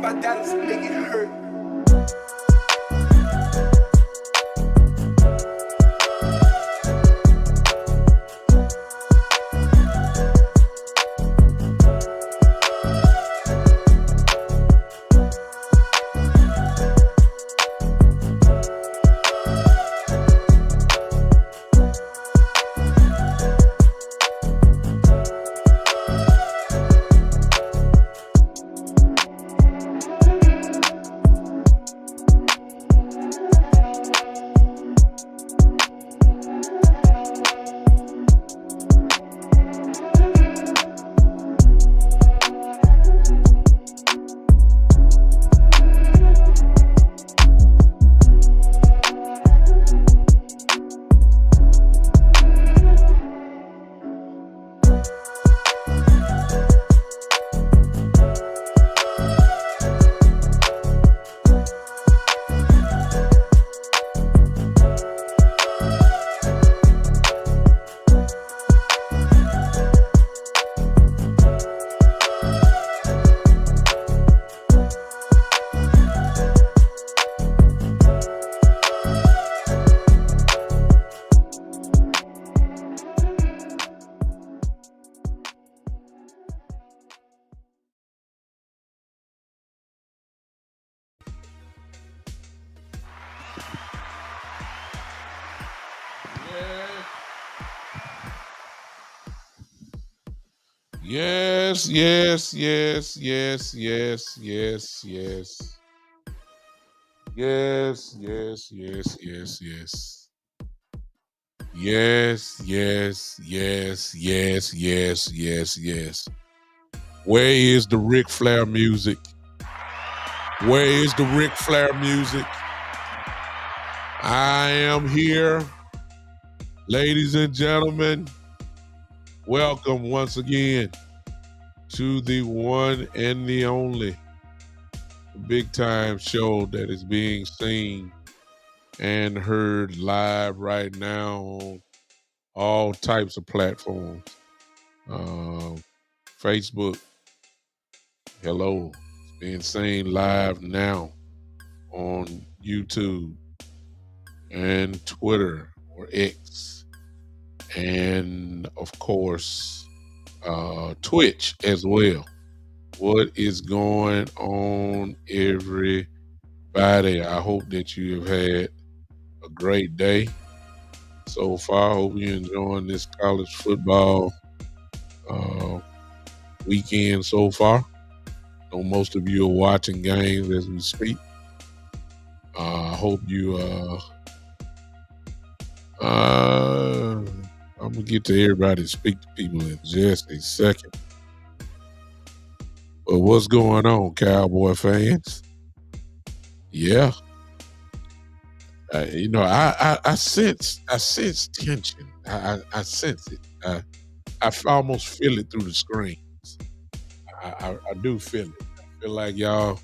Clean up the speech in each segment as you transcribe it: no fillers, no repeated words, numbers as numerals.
My dollars make it hurt. Yes, yes, yes, yes, yes, yes, yes. Yes, yes, yes, yes, yes. Yes, yes, yes, yes, yes, yes, yes. Where is the Ric Flair music? Where is the Ric Flair music? I am here. Ladies and gentlemen, welcome once again to the one and the only big time show that is being seen and heard live right now on all types of platforms. Facebook, hello, it's being seen live now on YouTube and Twitter or X, and of course, Twitch as well. What is going on, everybody? I hope that you have had a great day so far. I hope you're enjoying this college football weekend so far. I know most of you are watching games as we speak. I hope you I'm gonna get to everybody to speak to people in just a second. But what's going on, Cowboy fans? Yeah. I sense tension. I sense it. I almost feel it through the screens. I do feel it. I feel like y'all,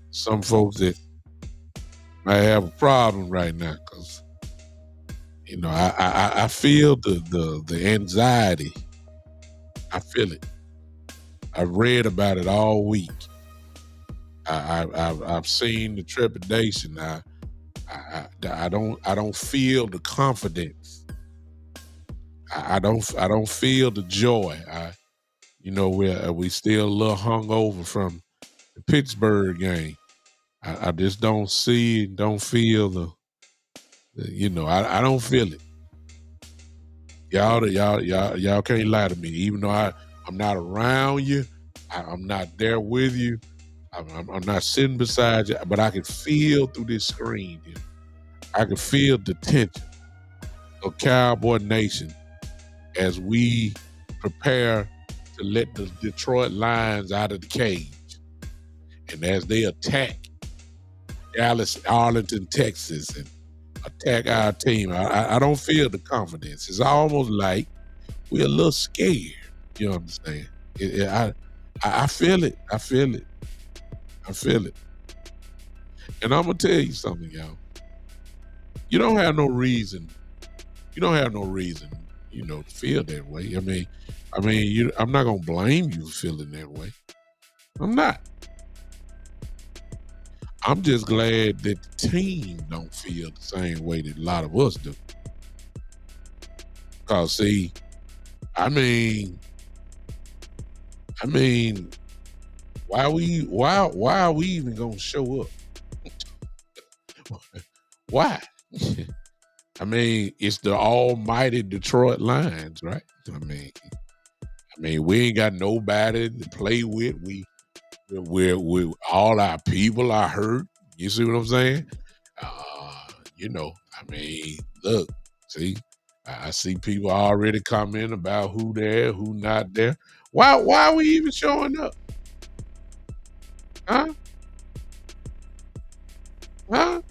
some folks that might have a problem right now, because I feel the anxiety. I feel it. I've read about it all week. I've seen the trepidation. I don't feel the confidence. I don't feel the joy. We still a little hungover from the Pittsburgh game. I just don't feel I don't feel it. Y'all can't lie to me. Even though I'm not around you, I'm not there with you. I'm not sitting beside you, but I can feel through this screen. I can feel the tension of Cowboy Nation as we prepare to let the Detroit Lions out of the cage, and as they attack Dallas, Arlington, Texas, and attack our team. I don't feel the confidence. It's almost like we're a little scared. You understand? I feel it. I feel it. I feel it. And I'm going to tell you something, y'all. You don't have no reason. To feel that way. I'm not going to blame you for feeling that way. I'm not. I'm just glad that the team don't feel the same way that a lot of us do. Cause see, I mean, why are we even gonna show up? Why? I mean, it's the almighty Detroit Lions, right? We ain't got nobody to play with. We all our people are hurt. You see what I'm saying? Look, see, I see people already commenting about who there, who not there. Why are we even showing up? Huh? Huh?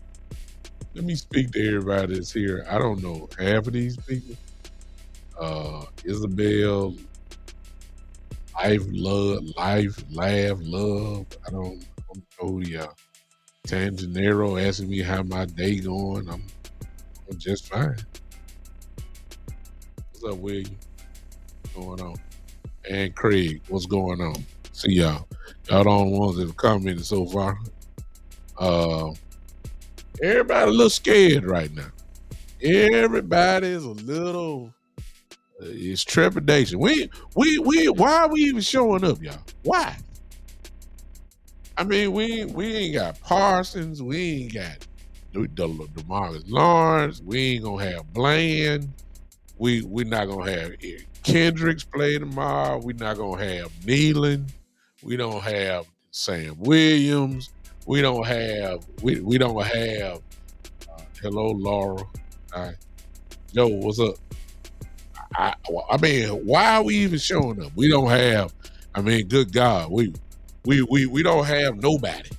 Let me speak to everybody that's here. I don't know half of these people. Isabel, life, laugh, love. I don't know who y'all. Tangenero asking me how my day going. I'm just fine. What's up, William? What's going on? And Craig, what's going on? See y'all. Y'all the only ones that have commented so far. Everybody a little scared right now. Everybody is a little. It's trepidation. Why are we even showing up, y'all? Why? I mean, we ain't got Parsons. We ain't got DeMarcus Lawrence. We ain't gonna have Bland. We're not gonna have Kendricks play tomorrow. We're not gonna have Nealon. We don't have Sam Williams. We don't have. Hello, Laura. Hi, Joe. What's up? I mean, why are we even showing up? We don't have. I mean, good God, we don't have nobody.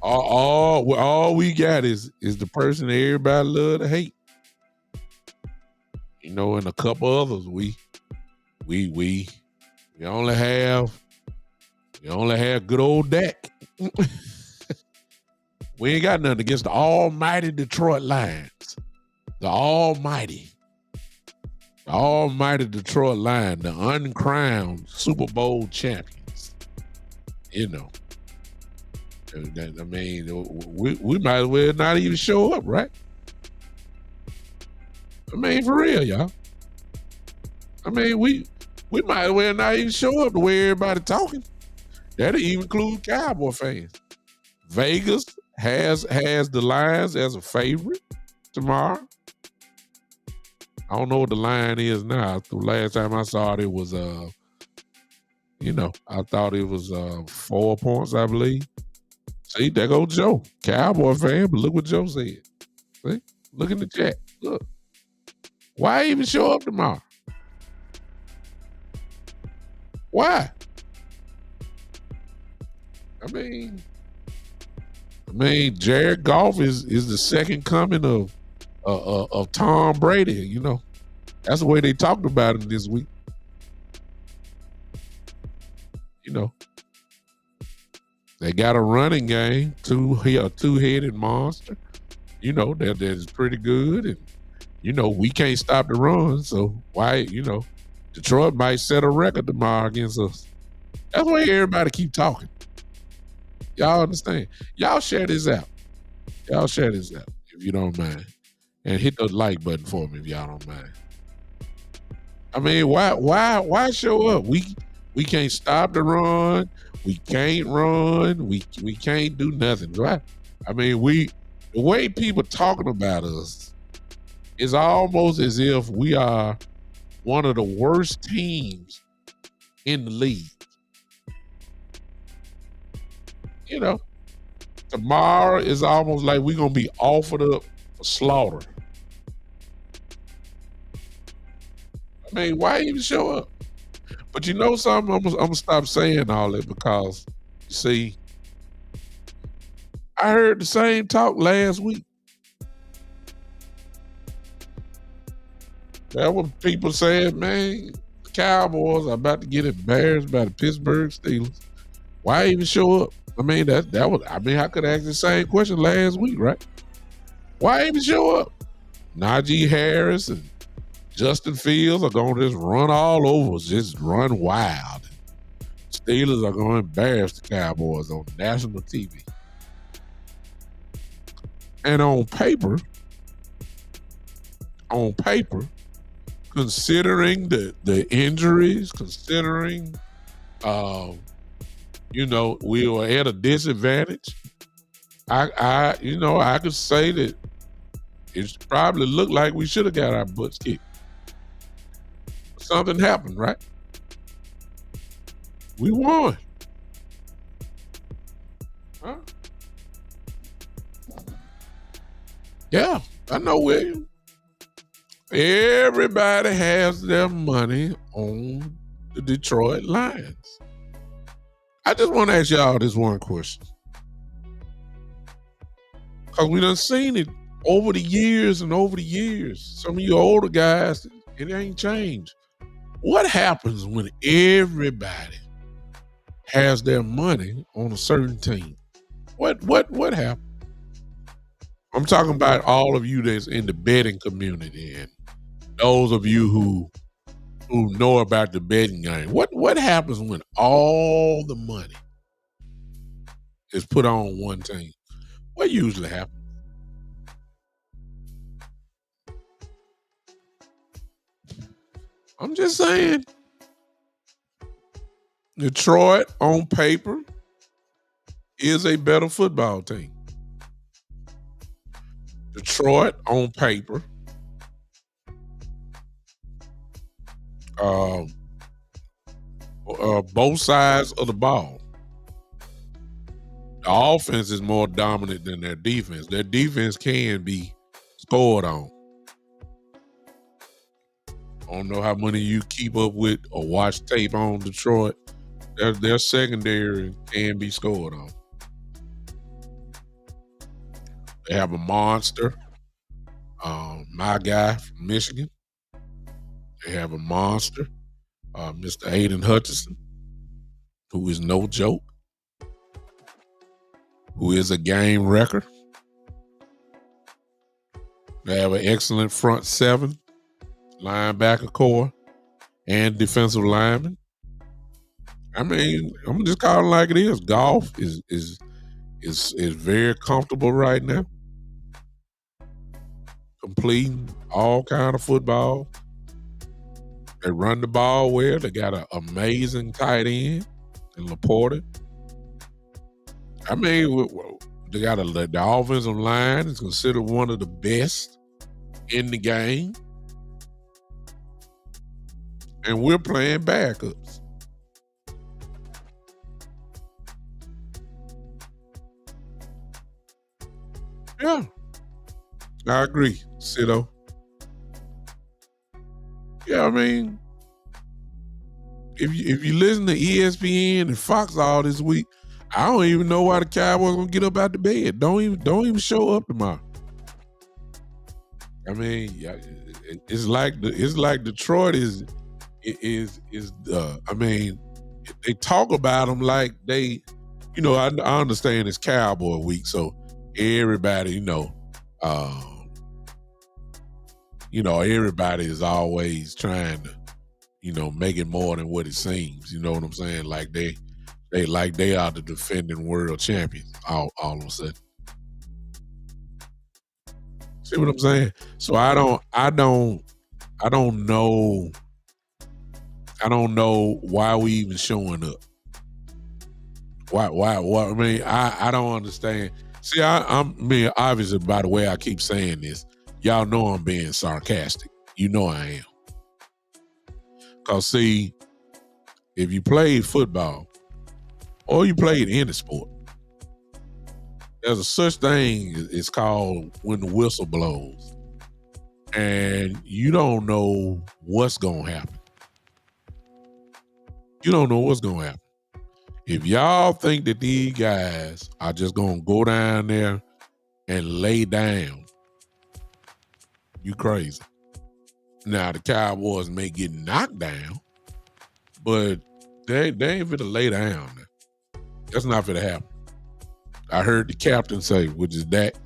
All we got is the person that everybody love to hate. You know, and a couple others we only have good old Dak. We ain't got nothing against the almighty Detroit Lions. The almighty Detroit Lions, the uncrowned Super Bowl champions. You know. I mean, we might as well not even show up, right? I mean, for real, y'all. I mean, we might as well not even show up the way everybody talking. That'll even include Cowboy fans. Vegas has the Lions as a favorite tomorrow. I don't know what the line is now. The last time I saw it was I thought it was 4 points, I believe. See, there goes Joe. Cowboy fan, but look what Joe said. See? Look in the chat. Look. Why even show up tomorrow? Why? I mean, Jared Goff is the second coming of Tom Brady. You know, that's the way they talked about him this week. You know, they got a running game, a two-headed monster. You know, that is pretty good, and you know we can't stop the run. So why, Detroit might set a record tomorrow against us. That's why everybody keep talking. Y'all understand? Y'all share this out. If you don't mind. And hit the like button for me if y'all don't mind. I mean, why show up? We can't stop the run. We can't run. We can't do nothing. Right? I mean, the way people talking about us is almost as if we are one of the worst teams in the league. You know, tomorrow is almost like we're going to be offered up for slaughter. I mean, why even show up? But you know something? I'm going to stop saying all that because, you see, I heard the same talk last week. That was people saying, man, the Cowboys are about to get embarrassed by the Pittsburgh Steelers. Why even show up? I mean, I could ask the same question last week, right? Why even show up? Najee Harris and Justin Fields are going to just run all over us, just run wild. Steelers are going to embarrass the Cowboys on national TV. And on paper, considering the injuries, considering, we were at a disadvantage, I could say that it probably looked like we should have got our butts kicked. Something happened, right? We won. Huh? Yeah, I know, William. Everybody has their money on the Detroit Lions. I just want to ask y'all this one question. Because we done seen it over the years and over the years. Some of you older guys, it ain't changed. What happens when everybody has their money on a certain team? What happens? I'm talking about all of you that's in the betting community and those of you who know about the betting game. What happens when all the money is put on one team? What usually happens? I'm just saying, Detroit on paper is a better football team. Detroit on paper both sides of the ball. The offense is more dominant than their defense. Their defense can be scored on. I don't know how many of you keep up with or watch tape on Detroit. Their secondary can be scored on. They have a monster. My guy from Michigan. They have a monster, Mr. Aiden Hutchinson, who is no joke, who is a game wrecker. They have an excellent front seven, linebacker core, and defensive lineman. I mean, I'm just calling it like it is. Golf is very comfortable right now, completing all kind of football. They run the ball well. They got an amazing tight end in Laporta. I mean, they got the offensive line is considered one of the best in the game. And we're playing backups. Yeah, I agree, Cito. Yeah, I mean, if you listen to ESPN and Fox all this week, I don't even know why the Cowboys gonna get up out the bed. Don't even show up tomorrow. I mean, it's like Detroit is. I mean, they talk about them like they, I understand it's Cowboy week, so everybody, everybody is always trying to, make it more than what it seems. You know what I'm saying? Like they are the defending world champions all of a sudden. See what I'm saying? So I don't know. I don't know why we even showing up. Why? I mean, I don't understand. See, obviously, by the way I keep saying this, y'all know I'm being sarcastic. You know I am. Because, see, if you played football or you played any sport, there's a such thing, it's called when the whistle blows. And you don't know what's going to happen. You don't know what's going to happen. If y'all think that these guys are just going to go down there and lay down, you crazy. Now, the Cowboys may get knocked down, but they ain't finna lay down. That's not finna happen. I heard the captain say, which is that,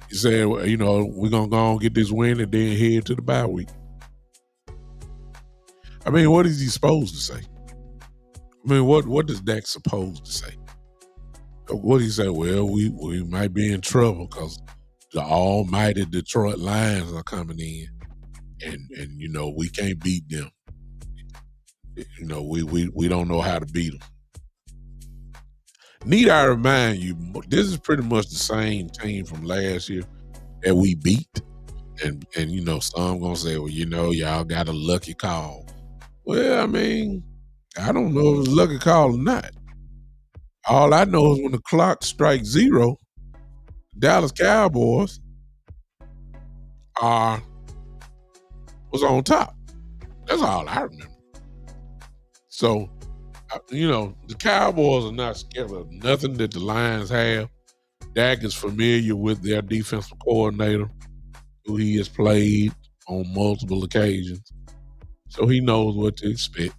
he said, we're going to go and get this win and then head to the bye week. I mean, what is he supposed to say? I mean, what is Dak supposed to say? What he say? Well, we might be in trouble because the almighty Detroit Lions are coming in, and we can't beat them. We don't know how to beat them. Need I remind you, this is pretty much the same team from last year that we beat. And some gonna say, well, y'all got a lucky call. Well, I mean, I don't know if it's a lucky call or not. All I know is when the clock strikes 0, Dallas Cowboys was on top. That's all I remember. So, the Cowboys are not scared of nothing that the Lions have. Dak is familiar with their defensive coordinator, who he has played on multiple occasions. So he knows what to expect.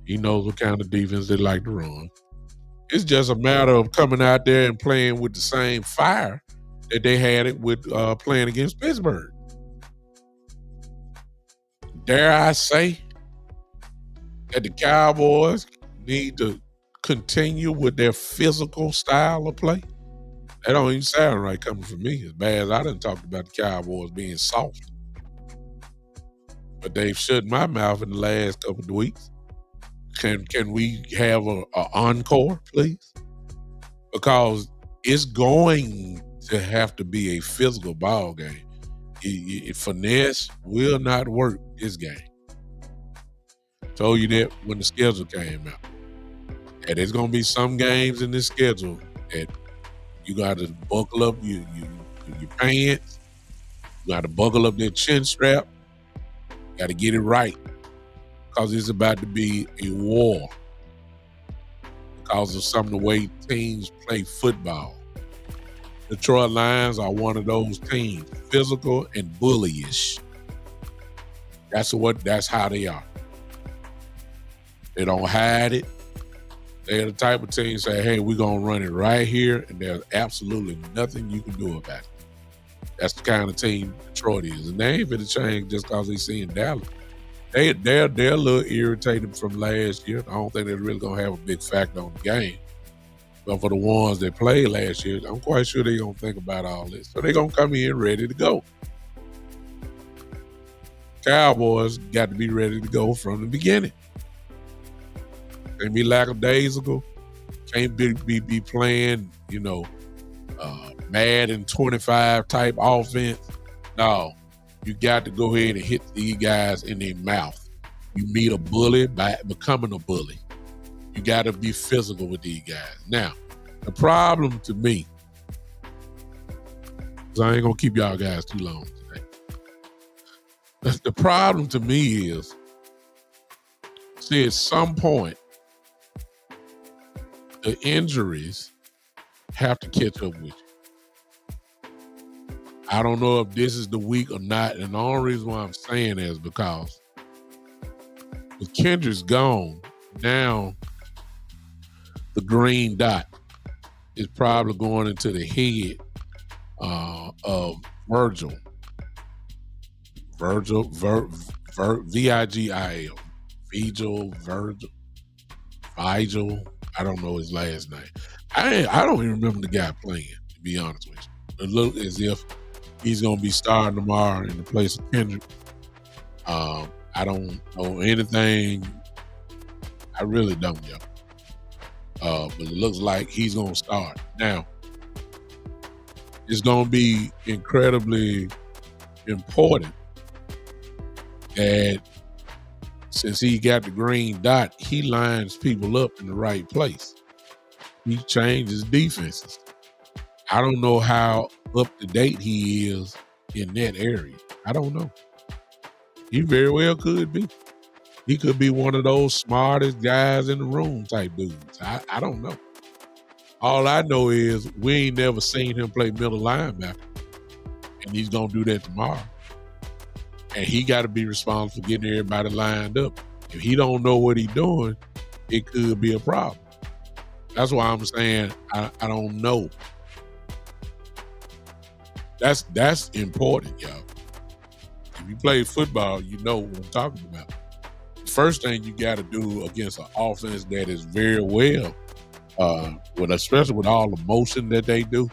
He knows what kind of defense they like to run. It's just a matter of coming out there and playing with the same fire that they had it with playing against Pittsburgh. Dare I say that the Cowboys need to continue with their physical style of play? That don't even sound right coming from me, as bad as I done talked about the Cowboys being soft. But they've shut my mouth in the last couple of weeks. Can we have an encore, please? Because it's going to have to be a physical ball game. Finesse will not work this game. Told you that when the schedule came out. And there's going to be some games in this schedule that you got to buckle up your pants. You got to buckle up that chin strap. You got to get it right. Because it's about to be a war. Because of some of the way teams play football. Detroit Lions are one of those teams. Physical and bullyish. That's how they are. They don't hide it. They're the type of team say, hey, we're going to run it right here, and there's absolutely nothing you can do about it. That's the kind of team Detroit is. And they ain't going to change just because they see in Dallas. They're a little irritated from last year. I don't think they're really going to have a big factor on the game. But for the ones that played last year, I'm quite sure they're going to think about all this. So they're going to come in ready to go. Cowboys got to be ready to go from the beginning. Can't be lackadaisical. Can't be playing, Madden 25 type offense. No, you got to go ahead and hit these guys in their mouth. You meet a bully by becoming a bully. You got to be physical with these guys. Now, the problem to me, because I ain't going to keep y'all guys too long today. The problem to me is, see, at some point, the injuries have to catch up with you. I don't know if this is the week or not, and the only reason why I'm saying is because with Kendrick's gone, now the green dot is probably going into the head of Virgil. Vigil. I don't know his last name. I don't even remember the guy playing, to be honest with you. It looks as if he's going to be starting tomorrow in the place of Kendrick. I don't know anything. I really don't, yo. But it looks like he's going to start. Now, it's going to be incredibly important that since he got the green dot, he lines people up in the right place. He changes defenses. I don't know how up to date he is in that area. I don't know. He very well could be. He could be one of those smartest guys in the room type dudes. I don't know. All I know is we ain't never seen him play middle linebacker. And he's going to do that tomorrow. And he got to be responsible for getting everybody lined up. If he don't know what he's doing, it could be a problem. That's why I'm saying I don't know. That's important, y'all. If you play football, you know what I'm talking about. first thing you got to do against an offense that is very well, especially with all the motion that they do,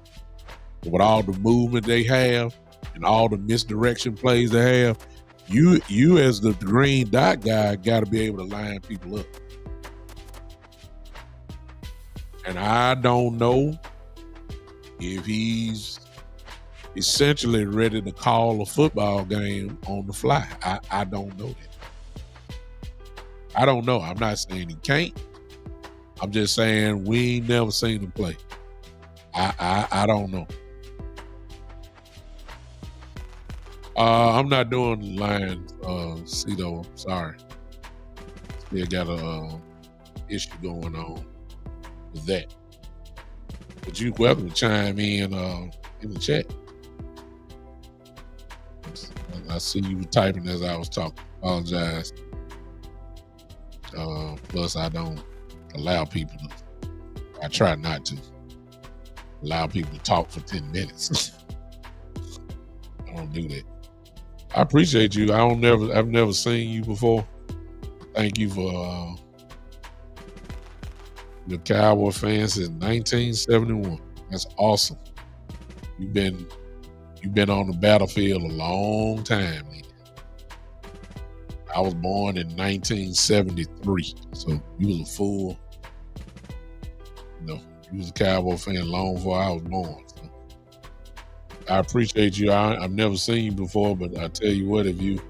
with all the movement they have, and all the misdirection plays they have, you as the green dot guy got to be able to line people up. And I don't know if he's essentially ready to call a football game on the fly. I don't know that. I don't know. I'm not saying he can't. I'm just saying we ain't never seen him play. I don't know. I'm not doing the Lions, Cito. I'm sorry. Still got a issue going on with that. But you welcome to chime in the chat. I see you were typing as I was talking. Apologize. Plus, I don't allow people to. I try not to allow people to talk for 10 minutes. I don't do that. I appreciate you. I've never seen you before. Thank you for the Cowboy fans since 1971. That's awesome. You've been on the battlefield a long time, man. I was born in 1973, so you was a fool. You was a Cowboy fan long before I was born. So I appreciate you. I've never seen you before, but I tell you what, if you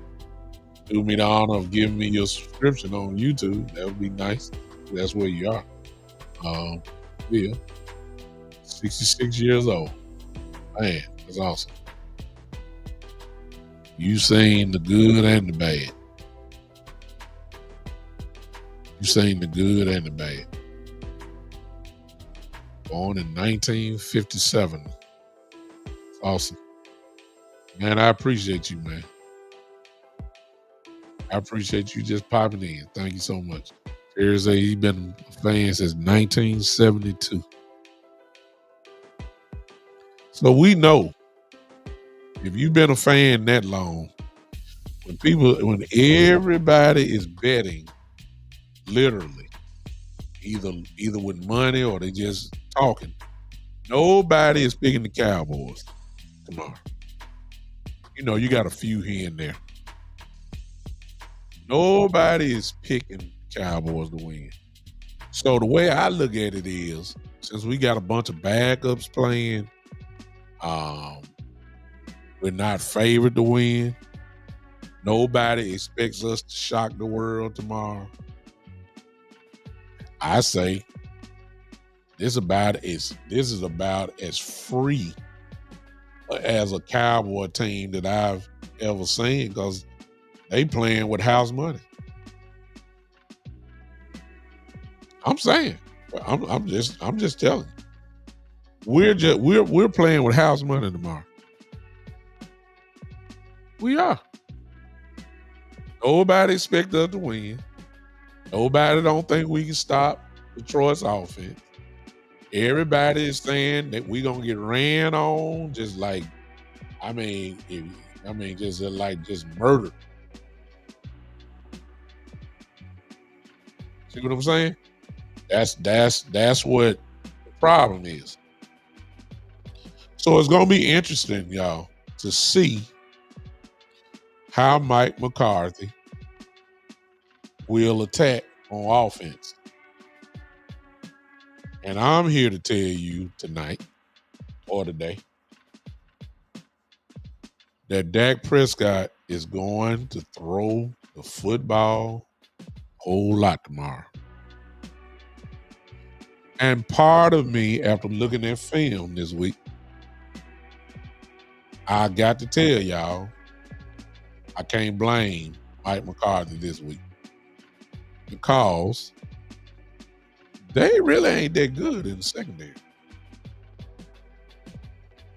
do me the honor of giving me your subscription on YouTube, that would be nice. That's where you are. Yeah, 66 years old. Man, that's awesome. You seen the good and the bad. You seen the good and the bad. Born in 1957. Awesome. Man, I appreciate you, man. I appreciate you just popping in. Thank you so much. Here's he's been a fan since 1972. So we know if you've been a fan that long, when everybody is betting, literally, either with money or they just talking, nobody is picking the Cowboys tomorrow. You got a few here and there. Nobody is picking Cowboys to win. So the way I look at it is, since we got a bunch of backups playing, we're not favored to win. Nobody expects us to shock the world tomorrow. I say this is about as free as a Cowboy team that I've ever seen, because they playing with house money. I'm saying, I'm just telling you. We're playing with house money tomorrow. We are. Nobody expect us to win. Nobody don't think we can stop Detroit's offense. Everybody is saying that we're gonna get ran on, just like, just murder. See what I'm saying? That's what the problem is. So it's gonna be interesting, y'all, to see how Mike McCarthy will attack on offense. And I'm here to tell you tonight or today that Dak Prescott is going to throw the football a whole lot tomorrow. And part of me, after looking at film this week, I got to tell y'all, I can't blame Mike McCarthy this week, because they really ain't that good in the secondary.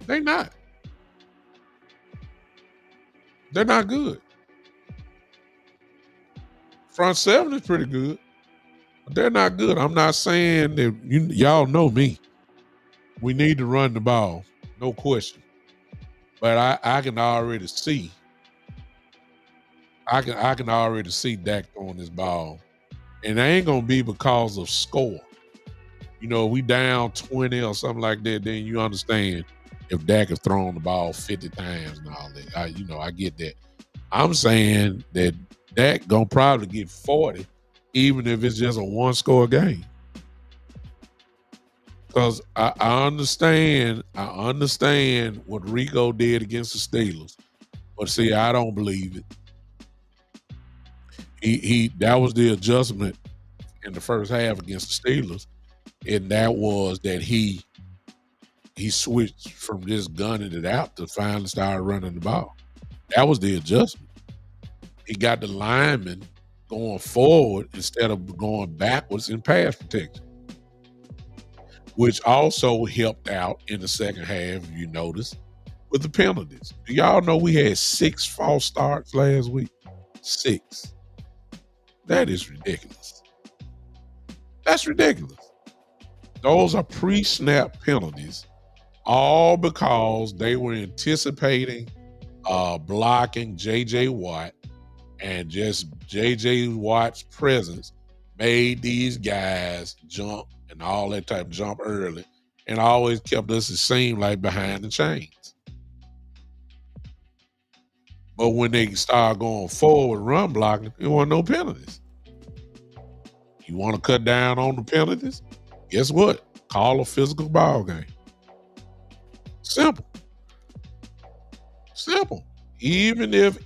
They not. They're not good. Front seven is pretty good, but they're not good. I'm not saying that y'all know me. We need to run the ball, no question. But I can already see I can already see Dak throwing this ball, and it ain't gonna be because of score. We down 20 or something like that, then you understand if Dak has thrown the ball 50 times and all that. I get that. I'm saying that Dak gonna probably get 40, even if it's just a one-score game. Because I understand what Rico did against the Steelers, but see, I don't believe it. He that was the adjustment in the first half against the Steelers, and that was that he switched from just gunning it out to finally start running the ball. That was the adjustment. He got the linemen going forward instead of going backwards in pass protection, which also helped out in the second half, if you notice, with the penalties. Do y'all know we had 6 false starts last week? 6. That is ridiculous. That's ridiculous. Those are pre-snap penalties, all because they were anticipating blocking J.J. Watt, and just J.J. Watt's presence made these guys jump and all that type of jump early, and always kept us, it seemed like, behind the chains. But when they start going forward, run blocking, there weren't no penalties. You want to cut down on the penalties? Guess what? Call a physical ball game. Simple. Even if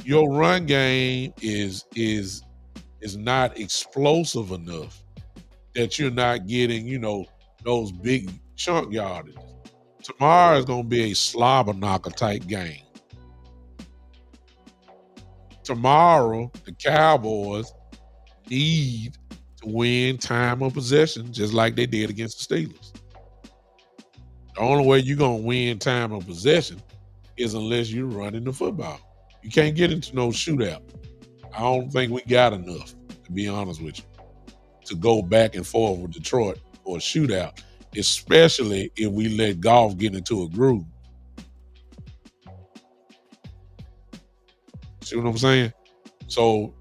your run game is not explosive enough that you're not getting, those big chunk yardages. Tomorrow is going to be a slobber knocker type game. Tomorrow, the Cowboys need to win time of possession just like they did against the Steelers. The only way you're going to win time of possession is unless you're running the football. You can't get into no shootout. I don't think we got enough, to be honest with you, to go back and forth with Detroit for a shootout, especially if we let Goff get into a groove. See what I'm saying? So,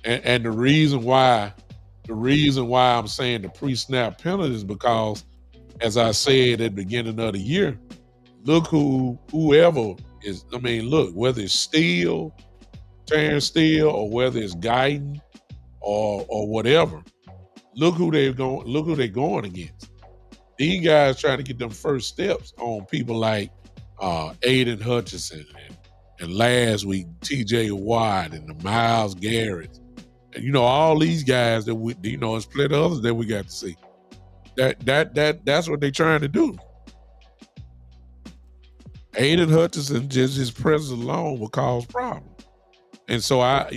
and the reason why I'm saying the pre-snap penalty is because, as I said at the beginning of the year, look whoever is, whether it's Steele, Terrence Steele, or whether it's Guyton or whatever, look who they're going against. These guys trying to get them first steps on people like Aiden Hutchinson and last week TJ Watt and the Myles Garrett. And all these guys that we and plenty of others that we got to see. That's what they're trying to do. Aiden Hutchinson, just his presence alone will cause problems. And so if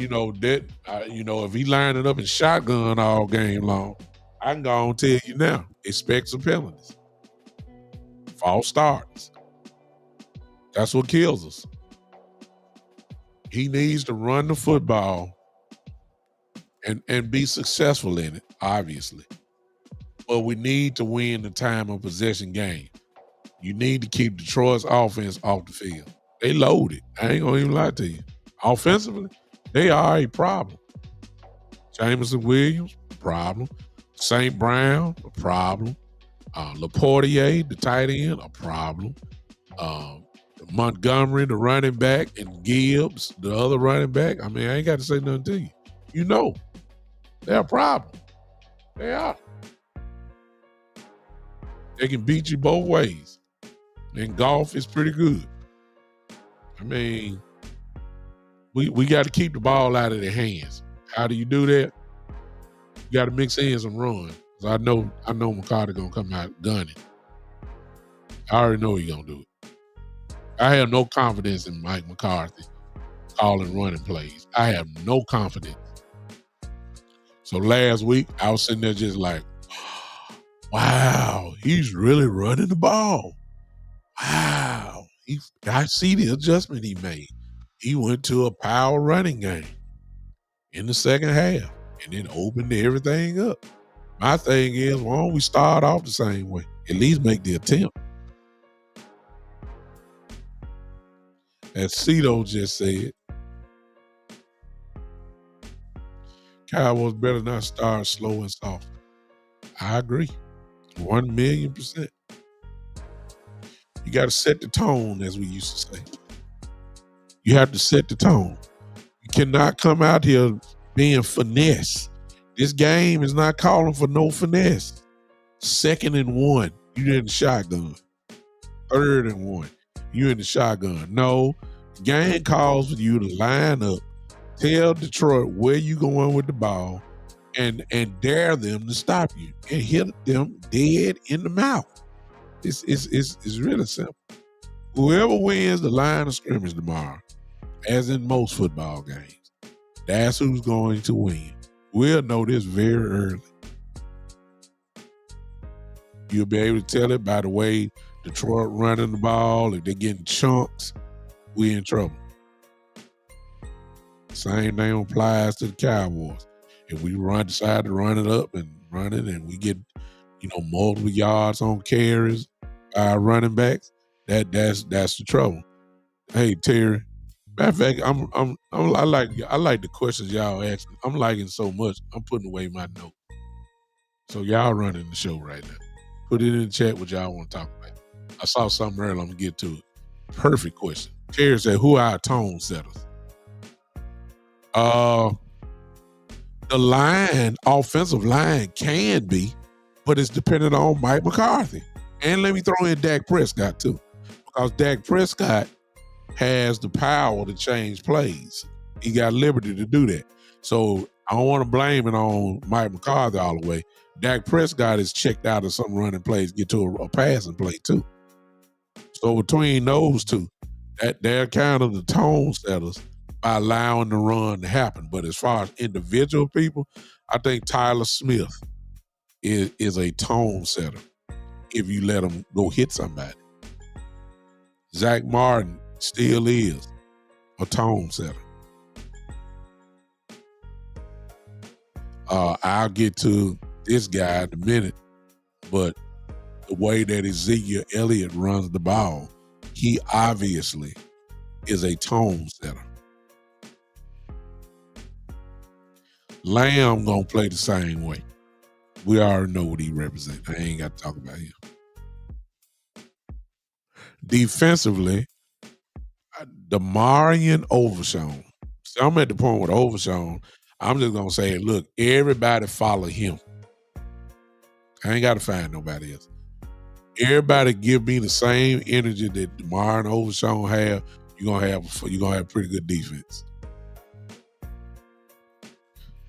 he lined it up in shotgun all game long, I can go and tell you now, expect some penalties. False starts. That's what kills us. He needs to run the football and be successful in it, obviously. But we need to win the time of possession game. You need to keep Detroit's offense off the field. They loaded. I ain't going to even lie to you. Offensively, they are a problem. Jameson Williams, problem. St. Brown, a problem. Laportier, the tight end, a problem. Montgomery, the running back, and Gibbs, the other running back. I ain't got to say nothing to you. They're a problem. They are. They can beat you both ways. And golf is pretty good. We got to keep the ball out of their hands. How do you do that? You got to mix in some run. So I know McCarthy gonna come out gunning. I already know he's gonna do it. I have no confidence in Mike McCarthy calling running plays. I have no confidence. So last week I was sitting there just like, wow, he's really running the ball. Wow. I see the adjustment he made. He went to a power running game in the second half and then opened everything up. My thing is, why don't we start off the same way? At least make the attempt. As Cito just said, Cowboys better not start slow and soft. I agree. 1,000,000%. You got to set the tone, as we used to say. You have to set the tone. You cannot come out here being finesse. This game is not calling for no finesse. 2nd and 1, you in the shotgun. 3rd and 1, you in the shotgun. No, the game calls for you to line up, tell Detroit where you going with the ball, and dare them to stop you and hit them dead in the mouth. It's really simple. Whoever wins the line of scrimmage tomorrow, as in most football games, that's who's going to win. We'll know this very early. You'll be able to tell it by the way Detroit running the ball. If they're getting chunks, we're in trouble. Same thing applies to the Cowboys. If we decide to run it up and run it, and we get, multiple yards on carries by our running backs, that's the trouble. Hey Terry, matter of fact, I like the questions y'all asking. I'm liking so much. I'm putting away my note. So y'all running the show right now. Put it in the chat what y'all want to talk about. I saw something earlier. I'm gonna get to it. Perfect question. Terry said, "Who are our tone setters?" The offensive line can be, but it's dependent on Mike McCarthy. And let me throw in Dak Prescott too, because Dak Prescott has the power to change plays. He got liberty to do that. So I don't want to blame it on Mike McCarthy all the way. Dak Prescott is checked out of some running plays, get to a passing play too. So between those two, they're kind of the tone setters by allowing the run to happen. But as far as individual people, I think Tyler Smith is a tone setter if you let him go hit somebody. Zach Martin still is a tone setter. I'll get to this guy in a minute, but the way that Ezekiel Elliott runs the ball, he obviously is a tone setter. Lamb gonna play the same way. We already know what he represents. I ain't got to talk about him. Defensively, Demarion Overshown. So I'm at the point with Overshown. I'm just gonna say, look, everybody follow him. I ain't got to find nobody else. Everybody give me the same energy that Demarion Overshown have. You're gonna have pretty good defense.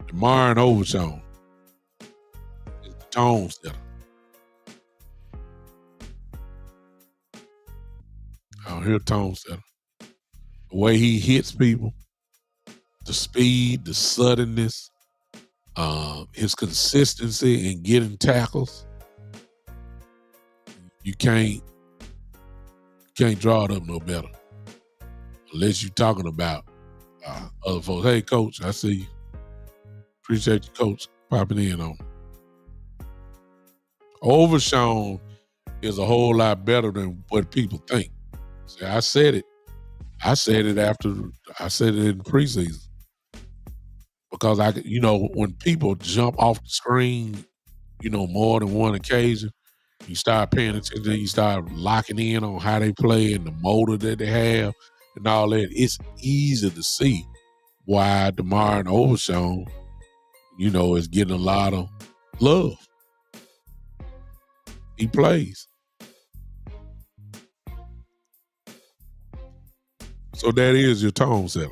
Demarion Overshown is the tone setter. I don't hear tone setter. The way he hits people, the speed, the suddenness, his consistency in getting tackles. You can't draw it up no better. Unless you're talking about other folks. Hey, Coach, I see you. Appreciate you, Coach, popping in on me. Overshown is a whole lot better than what people think. See, I said it. I said it in preseason. Because when people jump off the screen, more than one occasion, you start paying attention, you start locking in on how they play and the motor that they have and all that. It's easy to see why Demarion Overshown, is getting a lot of love. He plays. So that is your tone setter.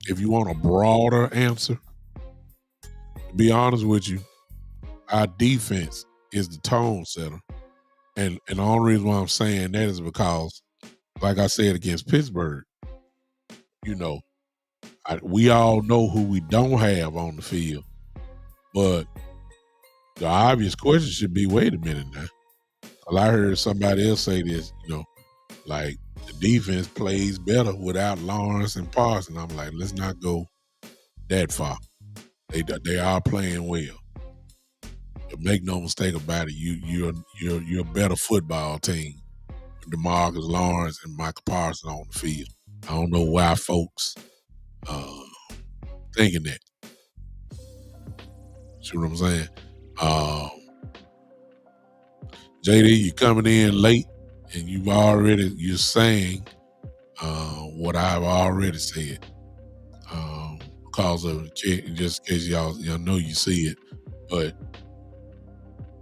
If you want a broader answer, to be honest with you, our defense is the tone setter. And the only reason why I'm saying that is because, like I said against Pittsburgh, we all know who we don't have on the field. But the obvious question should be, wait a minute now. Well, I heard somebody else say this, like the defense plays better without Lawrence and Parsons. I'm like, let's not go that far. They are playing well. But make no mistake about it, you're a better football team DeMarcus Lawrence and Michael Parsons on the field. I don't know why folks thinking that. See what I'm saying? JD, you coming in late and you're saying what I've already said. Because of just in case y'all know you see it, but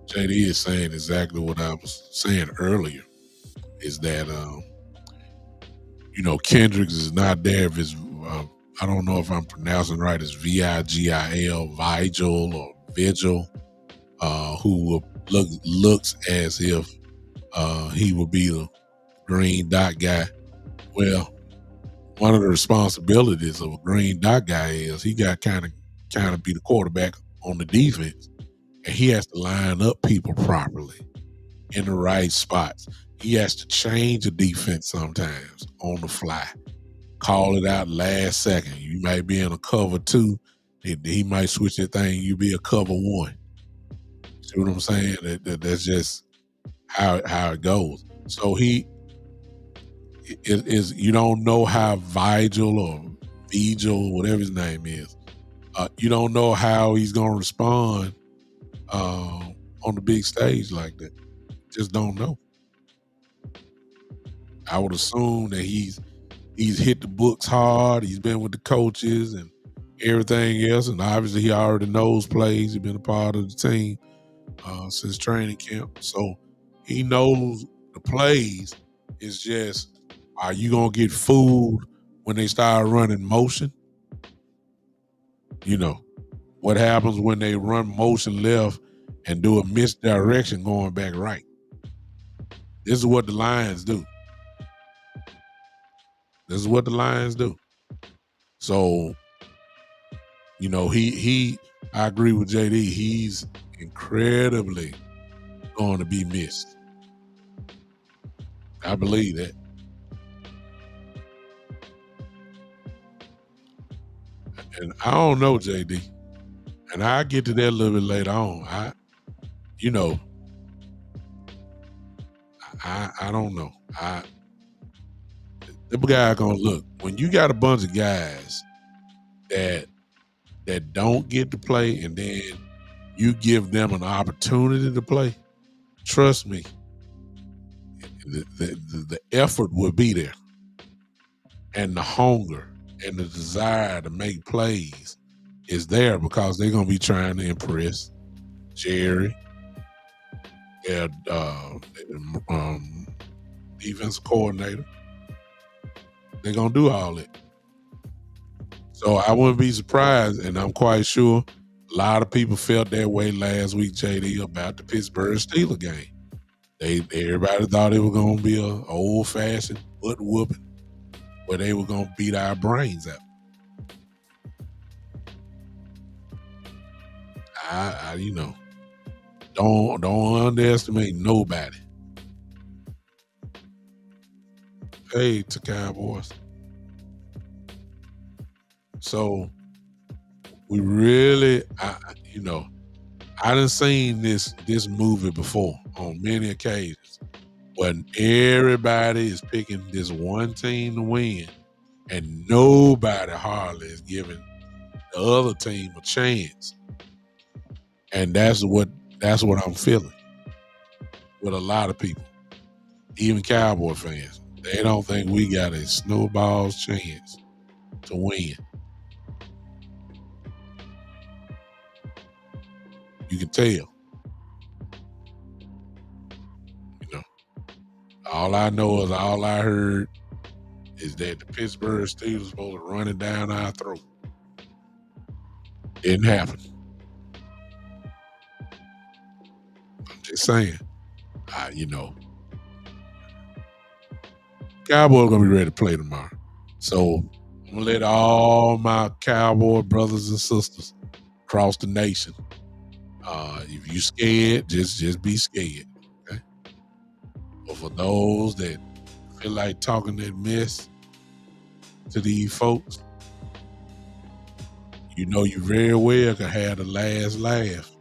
JD is saying exactly what I was saying earlier. Is that Kendricks is not there if it's I don't know if I'm pronouncing it right. It's Vigil, Vigil or Vigil, who looks as if he will be the green dot guy. Well, one of the responsibilities of a green dot guy is he got kind of be the quarterback on the defense, and he has to line up people properly in the right spots. He has to change the defense sometimes on the fly, call it out last second. You might be in a cover 2, he might switch that thing. You be a cover 1. See what I'm saying? That's just how it goes. So he is. You don't know how Vigil or whatever his name is. You don't know how he's going to respond on the big stage like that. Just don't know. I would assume that he's hit the books hard. He's been with the coaches and everything else, and obviously he already knows plays. He's been a part of the team since training camp, so he knows the plays. It's just, are you gonna get fooled when they start running motion? What happens when they run motion left and do a misdirection going back right? This is what the Lions do. So, I agree with JD. He's incredibly going to be missed. I believe that. And I don't know, JD. And I'll get to that a little bit later on. I don't know. The guy gonna look, when you got a bunch of guys that don't get to play and then you give them an opportunity to play, trust me, the effort will be there, and the hunger and the desire to make plays is there, because they're gonna be trying to impress Jerry, their defensive coordinator. They're gonna do all that. So I wouldn't be surprised, and I'm quite sure a lot of people felt that way last week, JD, about the Pittsburgh Steelers game. Everybody thought it was gonna be an old-fashioned butt whooping where they were gonna beat our brains out. Don't underestimate nobody. Hey, to Cowboys. So we really, I done seen this movie before on many occasions, when everybody is picking this one team to win, and nobody hardly is giving the other team a chance. And that's what I'm feeling with a lot of people, even Cowboy fans. They don't think we got a snowball's chance to win. You can tell. All I heard is that the Pittsburgh Steelers supposed to run it down our throat. Didn't happen. I'm just saying. Cowboys gonna be ready to play tomorrow. So I'm gonna let all my Cowboy brothers and sisters across the nation. If you scared, just be scared. Okay. But for those that feel like talking that mess to these folks, you very well can have the last laugh.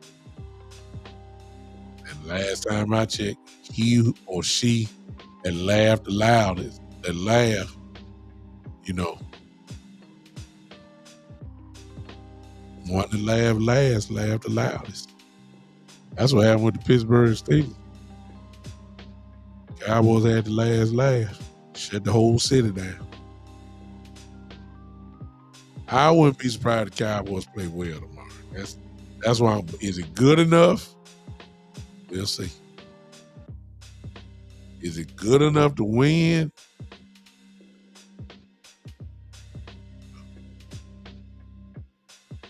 And last time I checked, he or she that laugh the loudest, that laugh, you know, one that laugh last, laugh the loudest. That's what happened with the Pittsburgh Steelers. Cowboys had the last laugh, shut the whole city down. I wouldn't be surprised the Cowboys play well tomorrow. That's why. Is it good enough? We'll see. Is it good enough to win?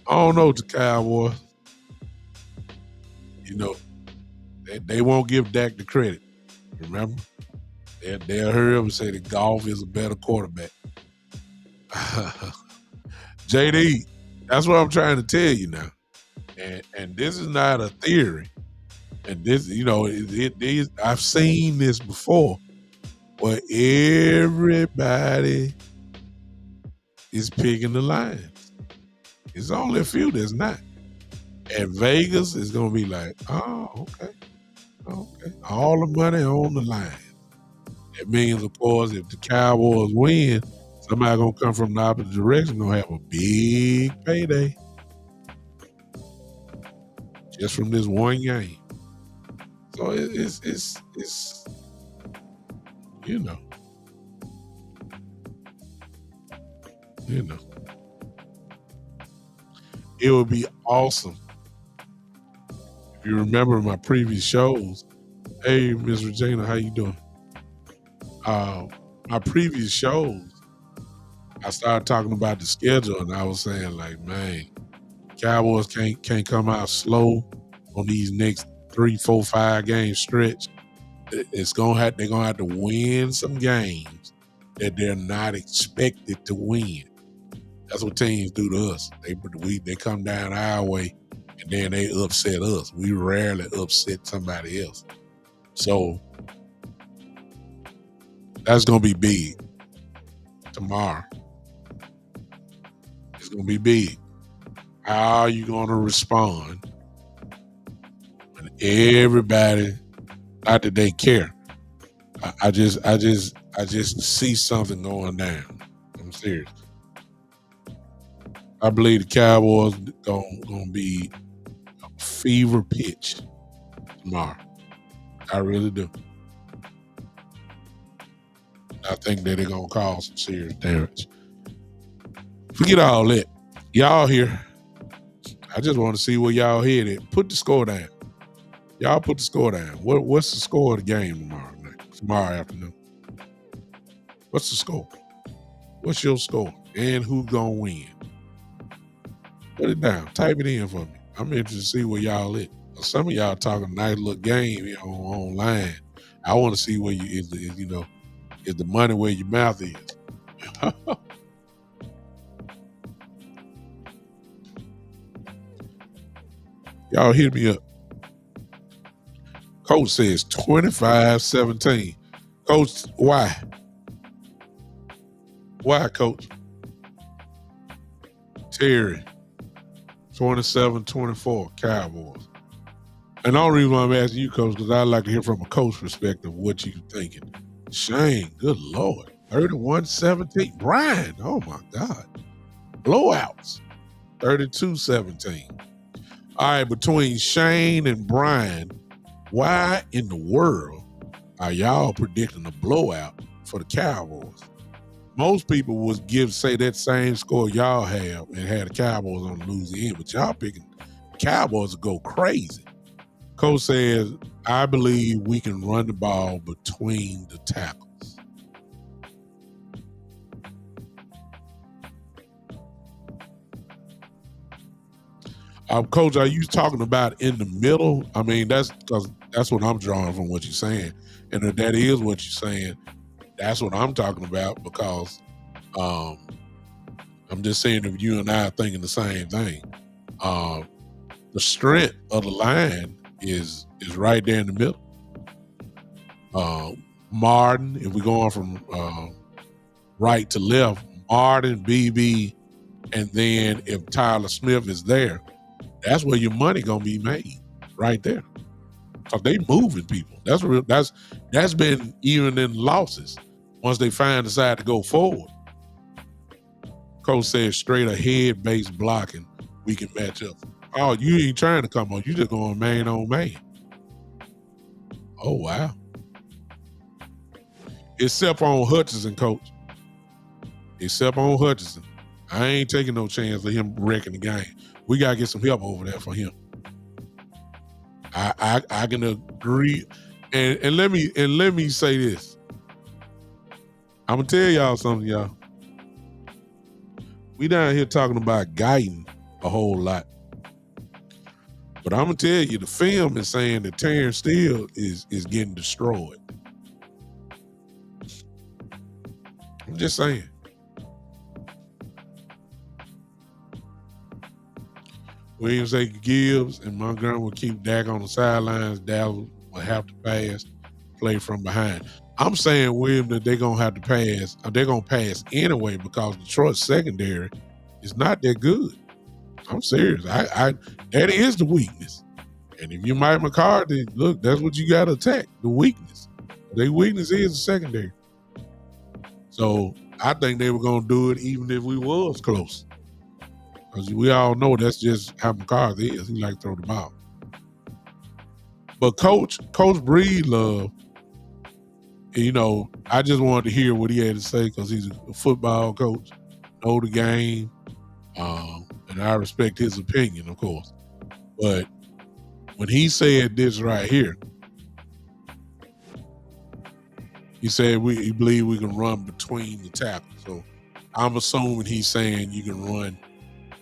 I don't know, the Cowboys. You know, they won't give Dak the credit. Remember? They'll hurry up and say that Goff is a better quarterback. JD, that's what I'm trying to tell you now. And this is not a theory. And this, I've seen this before, where everybody is picking the Lions. It's only a few that's not. And Vegas is going to be like, oh, okay. All the money on the line. That means, of course, if the Cowboys win, somebody going to come from the opposite direction, going to have a big payday. Just from this one game. So it's you know. It would be awesome. If you remember my previous shows, hey, Miss Regina, how you doing? My previous shows, I started talking about the schedule, and I was saying, like, man, Cowboys can't come out slow on these next 3, 4, 5 game stretch. They're gonna have to win some games that they're not expected to win. That's what teams do to us. They come down our way and then they upset us. We rarely upset somebody else. So that's gonna be big tomorrow. It's gonna be big. How are you gonna respond when everybody, not that they care? I just see something going down. I'm serious. I believe the Cowboys gonna be a fever pitch tomorrow. I really do. I think that they're gonna cause some serious damage. Forget all that. Y'all here. I just want to see where y'all headed. Put the score down. Y'all put the score down. What's the score of the game tomorrow afternoon? What's the score? What's your score? And who's gonna win? Put it down. Type it in for me. I'm interested to see where y'all at. Some of y'all talking a nice little game online. I want to see where is the money where your mouth is. Y'all hit me up. Coach says 25-17. Coach, why? Why, Coach? Terry, 27-24, Cowboys. And the only reason why I'm asking you, Coach, because I'd like to hear from a coach perspective what you thinking. Shane, good Lord. 31-17. Brian, oh my God. Blowouts. 32-17. All right, between Shane and Brian, why in the world are y'all predicting a blowout for the Cowboys? Most people would say that same score y'all have and had the Cowboys on the losing end, but y'all picking the Cowboys to go crazy. Coach says, I believe we can run the ball between the tackles. Coach, are you talking about in the middle? I mean, that's what I'm drawing from what you're saying. And if that is what you're saying, that's what I'm talking about, because I'm just saying if you and I are thinking the same thing. The strength of the line is right there in the middle. Martin, if we're going from right to left, Martin, BB, and then if Tyler Smith is there, that's where your money gonna be made, right there. Cause they moving people. That's real. That's been even in losses. Once they decide to go forward. Coach said straight ahead base blocking, we can match up. Oh, you ain't trying to come on. You just going man on man. Oh, wow. Except on Hutchinson, Coach. Except on Hutchinson. I ain't taking no chance of him wrecking the game. We got to get some help over there for him. I can agree. And let me say this. I'm going to tell y'all something, y'all. We down here talking about guiding a whole lot. But I'm going to tell you, the film is saying that Terrence Steele is getting destroyed. I'm just saying. Williams A. Gibbs and Montgomery will keep Dak on the sidelines. Dalvin will have to pass, play from behind. I'm saying, William, that they're going to have to pass. They're going to pass anyway because Detroit's secondary is not that good. I'm serious. That is the weakness. And if you're Mike McCarthy, look, that's what you got to attack, the weakness. Their weakness is the secondary. So I think they were going to do it even if we was close. Because we all know that's just how McCarthy is. He like to throw the ball. But Coach Breedlove, you know, I just wanted to hear what he had to say because he's a football coach, know the game, and I respect his opinion, of course. But when he said this right here, he said he believe we can run between the tackles. So I'm assuming he's saying you can run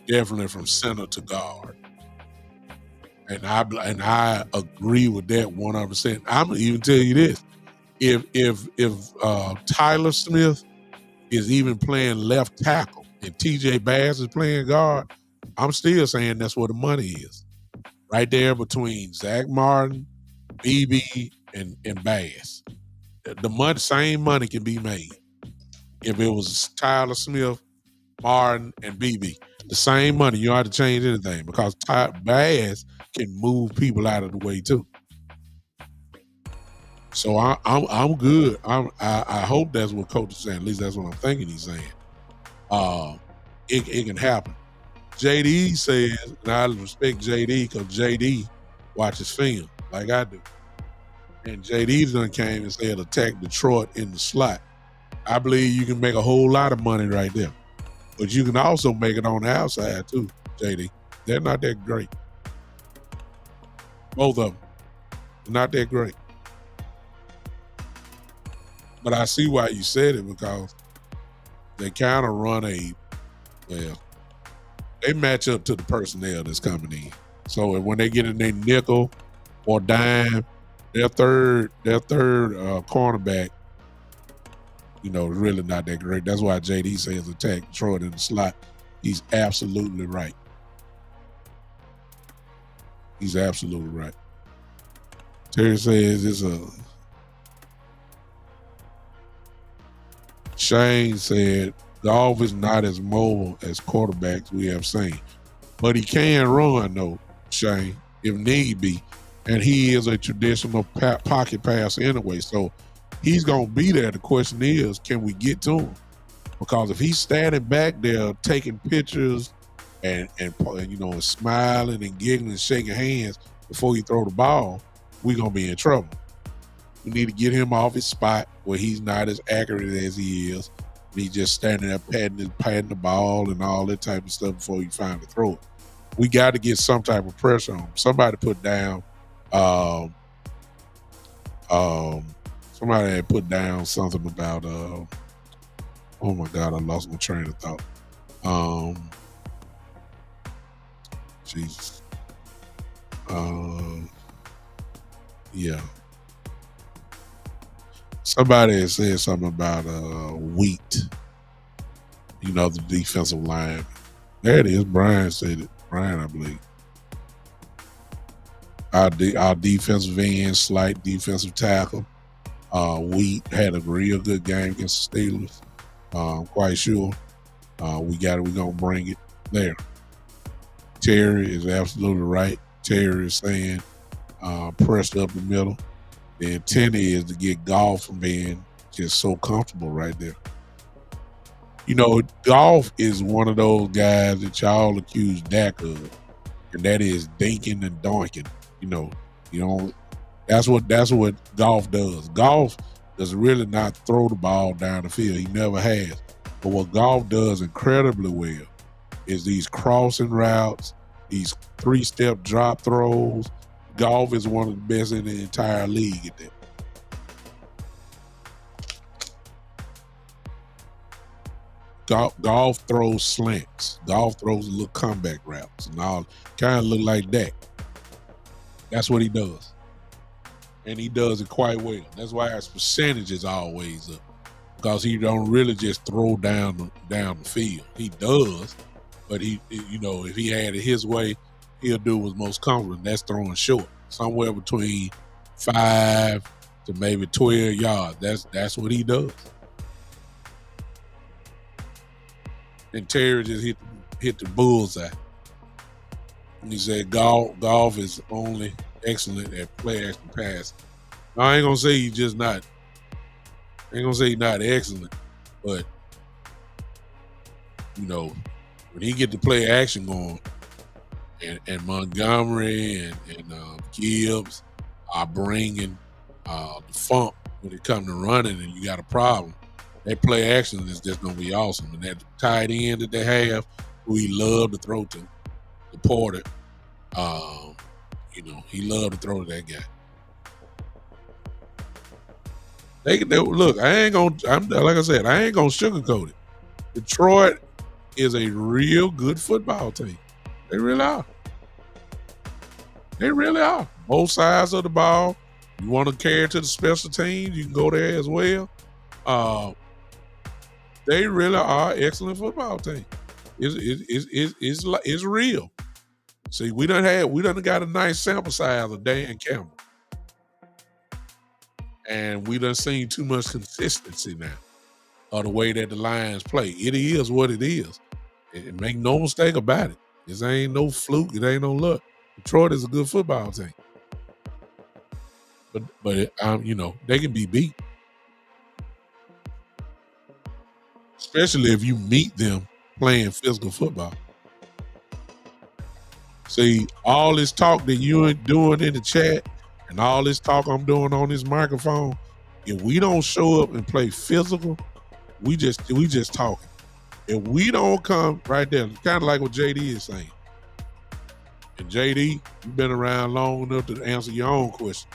definitely from center to guard. And I agree with that 100%. I'm gonna even tell you this. If Tyler Smith is even playing left tackle and TJ Bass is playing guard, I'm still saying that's where the money is. Right there between Zach Martin, BB, and Bass. The same money can be made. If it was Tyler Smith, Martin, and BB. The same money. You don't have to change anything because Bass can move people out of the way too. So I'm good. I hope that's what Coach is saying. At least that's what I'm thinking he's saying. It can happen. JD says, and I respect JD because JD watches film like I do. And JD's done came and said attack Detroit in the slot. I believe you can make a whole lot of money right there. But you can also make it on the outside too, JD. They're not that great. Both of them. Not that great. But I see why you said it because they kind of run they match up to the personnel that's coming in. So when they get in their nickel or dime, their third cornerback, you know, is really not that great. That's why JD says attack Detroit in the slot. He's absolutely right. He's absolutely right. Terry says Shane said Goff is not as mobile as quarterbacks we have seen. But he can run, though, Shane, if need be. And he is a traditional pocket passer anyway. So he's going to be there. The question is, can we get to him? Because if he's standing back there taking pictures and you know, smiling and giggling and shaking hands before you throw the ball, we're going to be in trouble. We need to get him off his spot where he's not as accurate as he is. He's just standing there patting the ball and all that type of stuff before you finally throw it. We got to get some type of pressure on him. Somebody put down somebody had put down something about oh my God, I lost my train of thought. Jesus. Yeah. Somebody had said something about Wheat, you know, the defensive line. There it is. Brian said it. Brian, I believe. Our defensive end, slight defensive tackle. Wheat had a real good game against the Steelers. I'm quite sure. We're going to bring it there. Terry is absolutely right. Terry is saying pressure up the middle. The intent is to get Goff from being just so comfortable right there. Goff is one of those guys that y'all accuse Dak of, and that is dinking and doinking. You know, that's what Goff does. Goff does really not throw the ball down the field. He never has. But what Goff does incredibly well is these crossing routes, these 3-step drop throws. Goff is one of the best in the entire league at that. Goff throws slants. Goff throws little comeback routes and all, kind of look like that. That's what he does. And he does it quite well. That's why his percentage is always up, because he don't really just throw down the field. He does, but if he had it his way, he'll do what's most comfortable, and that's throwing short, somewhere between 5 to maybe 12 yards. That's what he does. And Terry just hit the bullseye. And he said Goff is only excellent at play action pass. I ain't gonna say he's just not. I ain't gonna say he's not excellent, but when he get the play action going, and Montgomery and Gibbs are bringing the funk when it comes to running, and you got a problem. That play action is just gonna be awesome. And that tight end that they have, who he loved to throw to, the Porter, he loved to throw to that guy. They look. I ain't gonna sugarcoat it. Detroit is a real good football team. They really are. They really are. Both sides of the ball. You want to carry to the special teams, you can go there as well. They really are an excellent football team. It's real. See, we done got a nice sample size of Dan Campbell. And we done seen too much consistency now of the way that the Lions play. It is what it is. And make no mistake about it. This ain't no fluke. It ain't no luck. Detroit is a good football team. But they can be beat. Especially if you meet them playing physical football. See, all this talk that you ain't doing in the chat and all this talk I'm doing on this microphone, if we don't show up and play physical, we just talking. If we don't come right there, kind of like what JD is saying. And JD, you've been around long enough to answer your own question.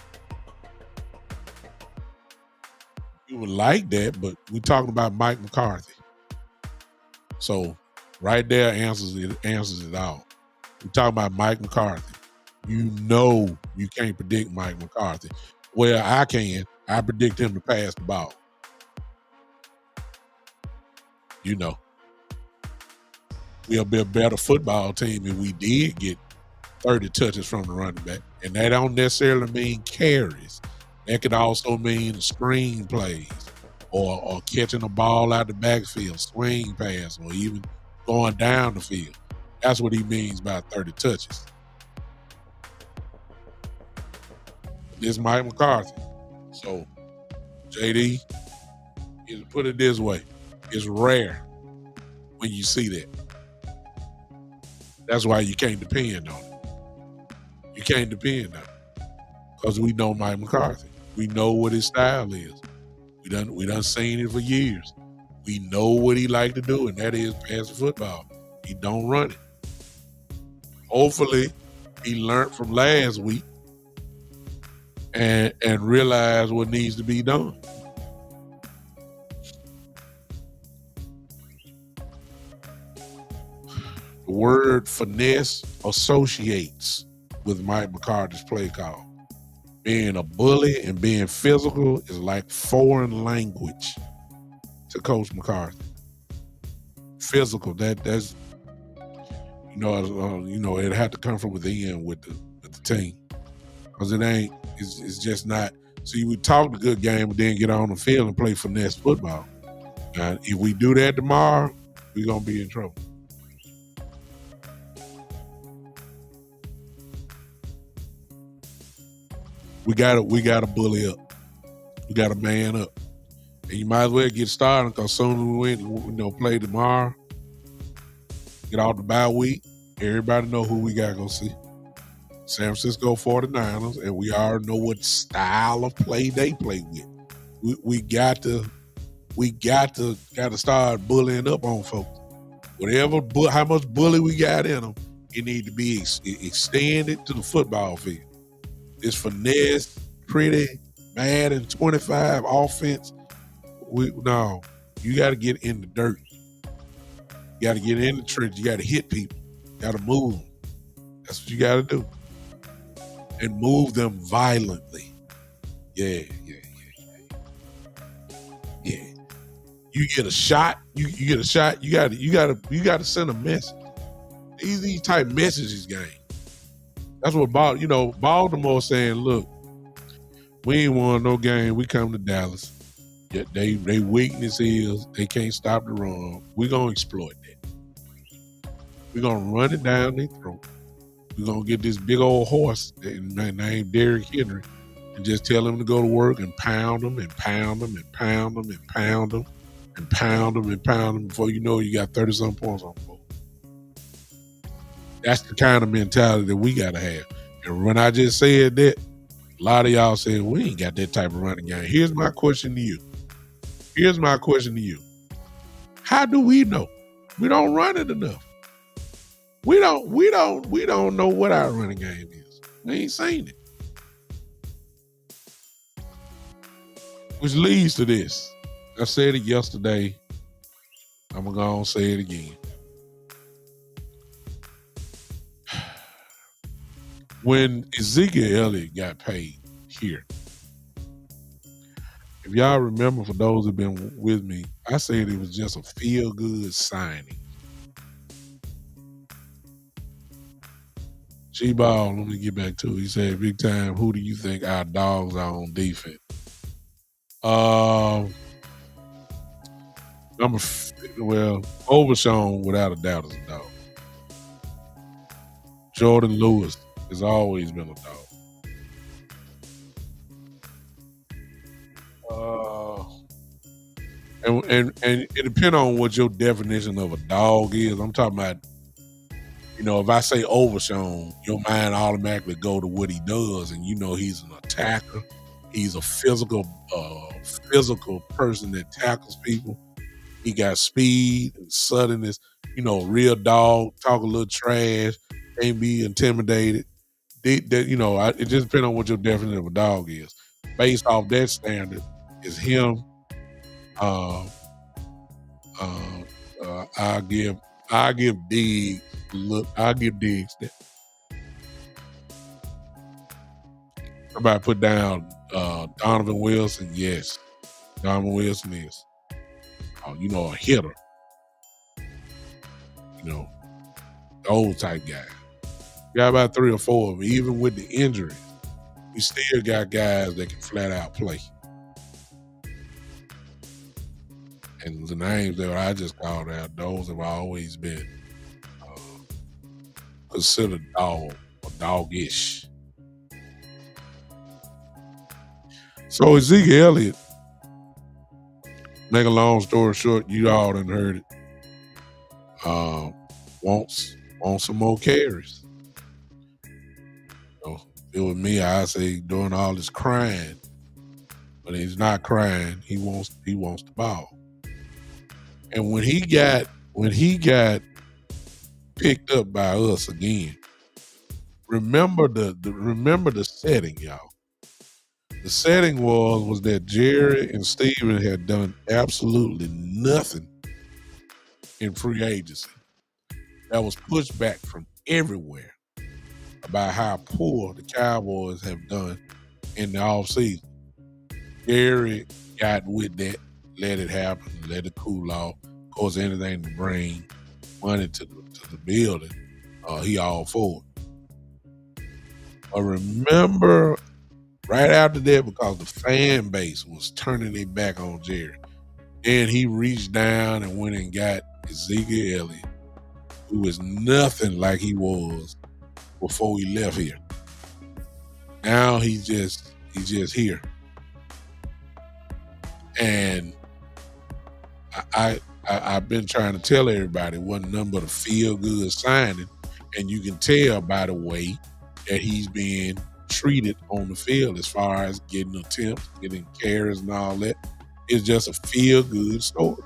You would like that, but we talking about Mike McCarthy. So right there answers it all. We talking about Mike McCarthy. You can't predict Mike McCarthy. Well, I can. I predict him to pass the ball. We'll be a better football team if we did get 30 touches from the running back. And that don't necessarily mean carries. That could also mean screen plays or catching a ball out the backfield, swing pass, or even going down the field. That's what he means by 30 touches. This is Mike McCarthy. So, JD, put it this way. It's rare when you see that. That's why you can't depend on it. You can't depend on it. Because we know Mike McCarthy. We know what his style is. We done seen it for years. We know what he like to do, and that is pass the football. He don't run it. Hopefully, he learned from last week and realized what needs to be done. The word finesse associates with Mike McCarthy's play call. Being a bully and being physical is like foreign language to Coach McCarthy. Physical, that's it had to come from within with the team, because it's just not. See, we talk the good game, but then get on the field and play finesse football. Now, if we do that tomorrow, we're gonna be in trouble. We gotta bully up. We gotta man up. And you might as well get started because soon as we play tomorrow, get off the bye week, everybody know who we gotta go see. San Francisco 49ers, and we already know what style of play they play with. We got to start bullying up on folks. Whatever, how much bully we got in them, it need to be extended to the football field. It's finesse, pretty, mad, and 25 offense. No, you got to get in the dirt. You got to get in the trench. You got to hit people. You got to move them. That's what you got to do. And move them violently. Yeah. You get a shot. You get a shot. You got to send a message. These type messages game. That's what Baltimore saying. Look, we ain't won no game. We come to Dallas. Yet they weakness is they can't stop the run. We're gonna exploit that. We're gonna run it down their throat. We're gonna get this big old horse named Derrick Henry and just tell him to go to work and pound them and pound them and pound them and pound them and pound them and pound them before you know you got 30-some points on the board. That's the kind of mentality that we gotta have. And when I just said that, a lot of y'all said we ain't got that type of running game. Here's my question to you. How do we know? We don't run it enough. We don't know what our running game is. We ain't seen it. Which leads to this. I said it yesterday. I'm gonna go and say it again. When Ezekiel Elliott got paid here, if y'all remember, for those who've been with me, I said it was just a feel-good signing. G-Ball, let me get back to it. He said, big time, who do you think our dogs are on defense? Overshown, without a doubt, is a dog. Jordan Lewis has always been a dog. And it depends on what your definition of a dog is. I'm talking about, if I say Overshown, your mind automatically go to what he does, and he's an attacker. He's a physical person that tackles people. He got speed and suddenness. Real dog, talk a little trash, ain't be intimidated. It just depends on what your definition of a dog is. Based off that standard, is him. I'll give Diggs. I'll give Diggs that. Somebody put down Donovan Wilson. Yes, Donovan Wilson is. A hitter. Those type guys. Got about 3 or 4 of them. Even with the injuries, we still got guys that can flat out play. And the names that I just called out, those have always been considered dog or doggish. So Ezekiel Elliott, make a long story short, you all done heard it. Wants some more carries. It was me, I say, doing all this crying, but he's not crying. He wants the ball. And when he got picked up by us again, remember the setting, y'all. The setting was that Jerry and Steven had done absolutely nothing in free agency. That was pushed back from everywhere about how poor the Cowboys have done in the offseason. Jerry got with that, let it happen, let it cool off. Of course, anything to bring money to the building, he all for it. But remember, right after that, because the fan base was turning their back on Jerry, and he reached down and went and got Ezekiel Elliott, who was nothing like he was before he left here. Now he's just He's just here. And I've been trying to tell everybody it wasn't nothing but a feel-good signing, and you can tell by the way that he's being treated on the field as far as getting attempts, getting carries and all that. It's just a feel-good story.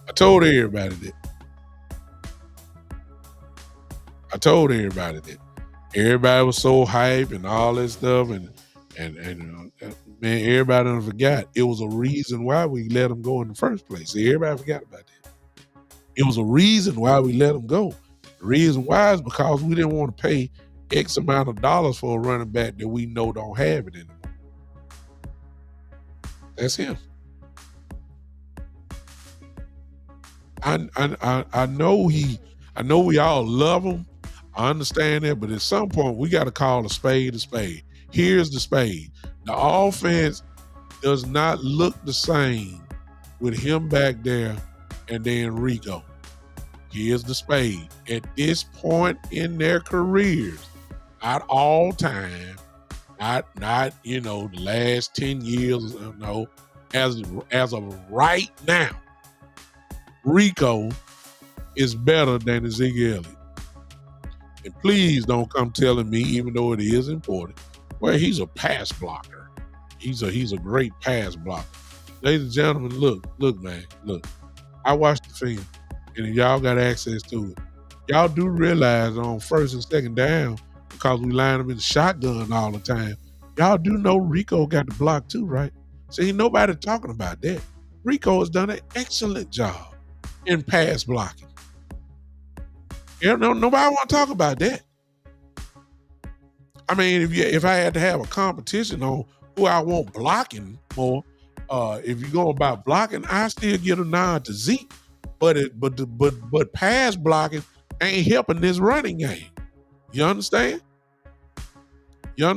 I told everybody that. Everybody was so hype and all that stuff, and man, everybody done forgot. It was a reason why we let him go in the first place. See, everybody forgot about that. It was a reason why we let him go. The reason why is because we didn't want to pay X amount of dollars for a running back that we know don't have it anymore. That's him. I know we all love him. I understand that, but at some point we got to call a spade a spade. Here's the spade. The offense does not look the same with him back there and then Rico. Here's the spade. At this point in their careers, not all time, not the last 10 years, no, as of right now, Rico is better than Ezekiel Elliott. And please don't come telling me, even though it is important, well, he's a pass blocker. He's a great pass blocker. Ladies and gentlemen, look, man. I watched the film, and if y'all got access to it, y'all do realize on first and second down, because we line them in the shotgun all the time, y'all do know Rico got the block too, right? See, nobody talking about that. Rico has done an excellent job in pass blocking. Nobody want to talk about that. I mean, if I had to have a competition on who I want blocking more, if you go about blocking, I still get a nod to Zeke. But pass blocking ain't helping this running game. You understand? I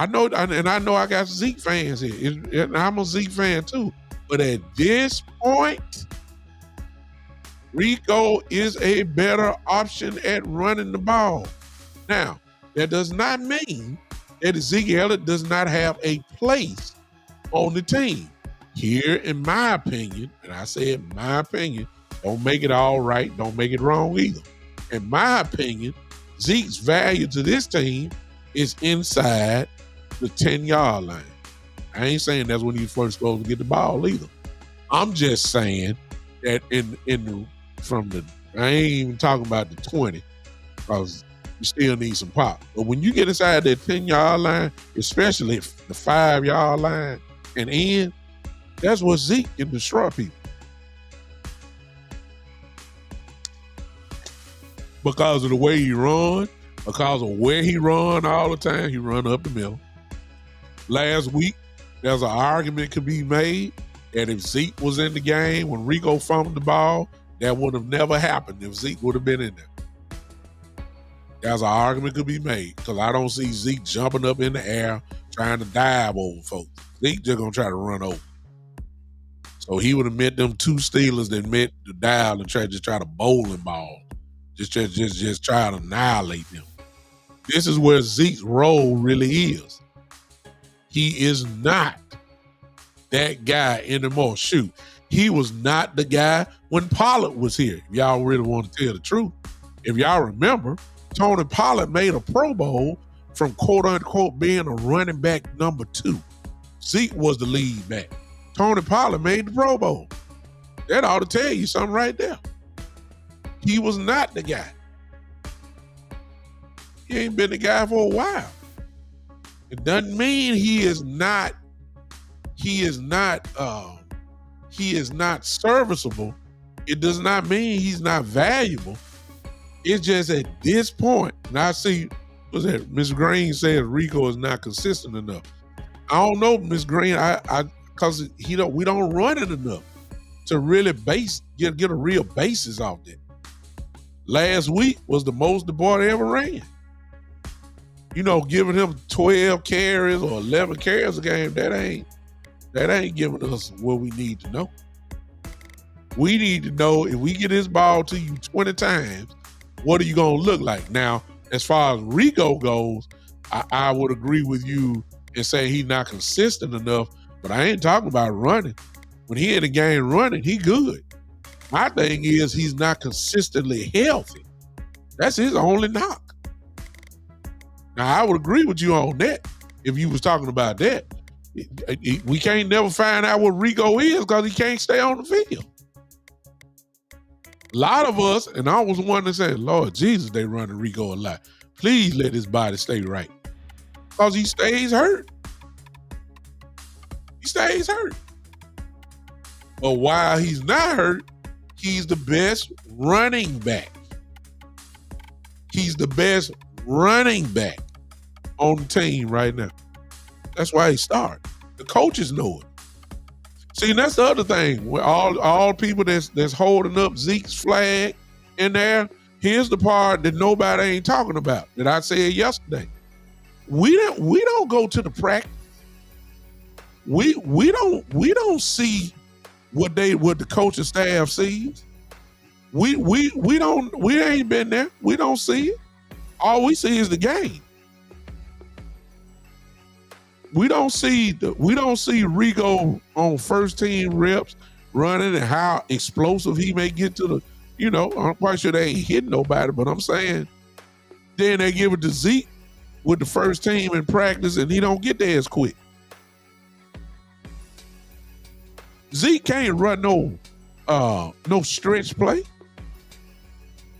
know, and I know I got Zeke fans here. And I'm a Zeke fan too. But at this point, Rico is a better option at running the ball. Now, that does not mean that Ezekiel Elliott does not have a place on the team. Here, in my opinion, and I said my opinion, don't make it all right, don't make it wrong either. In my opinion, Zeke's value to this team is inside the 10-yard line. I ain't saying that's when he's first supposed to get the ball either. I'm just saying that I ain't even talking about the 20, because you still need some pop. But when you get inside that 10-yard line, especially the 5-yard line and in, that's what Zeke can destroy people. Because of the way he run, because of where he run all the time, he run up the middle. Last week, there's an argument could be made that if Zeke was in the game when Rico fumbled the ball, that would have never happened if Zeke would have been in there. There's an argument could be made, because I don't see Zeke jumping up in the air trying to dive over folks. Zeke just going to try to run over. So he would have met them two Steelers that met the dial and try to bowling ball. Just try to annihilate them. This is where Zeke's role really is. He is not that guy anymore. Shoot, he was not the guy when Pollard was here. If y'all really want to tell the truth. If y'all remember, Tony Pollard made a Pro Bowl from quote-unquote being a running back number 2. Zeke was the lead back. Tony Pollard made the Pro Bowl. That ought to tell you something right there. He was not the guy. He ain't been the guy for a while. It doesn't mean he is not serviceable. It does not mean he's not valuable. It's just at this point, and I see, what's that? Ms. Green says Rico is not consistent enough. I don't know, Ms. Green, because we don't run it enough to really get a real basis off that. Last week was the most the boy ever ran. Giving him 12 carries or 11 carries a game, that ain't giving us what we need to know. We need to know, if we get this ball to you 20 times, what are you going to look like? Now, as far as Rico goes, I would agree with you in saying he's not consistent enough, but I ain't talking about running. When he in the game running, he good. My thing is he's not consistently healthy. That's his only knock. Now, I would agree with you on that if you was talking about that. We can't never find out what Rico is because he can't stay on the field. A lot of us, and I was one that said, Lord Jesus, they running Rico a lot. Please let his body stay right. Because he stays hurt. He stays hurt. But while he's not hurt, he's the best running back. He's the best running back on the team right now. That's why he started. The coaches know it. See, and that's the other thing. Where all people that's holding up Zeke's flag in there, here's the part that nobody ain't talking about that I said yesterday. We don't go to the practice. We don't see what the coaching staff sees. We ain't been there. We don't see it. All we see is the game. We don't see Rico on first team reps running and how explosive he may get to the, I'm quite sure they ain't hitting nobody, but I'm saying then they give it to Zeke with the first team in practice and he don't get there as quick. Zeke can't run no stretch play.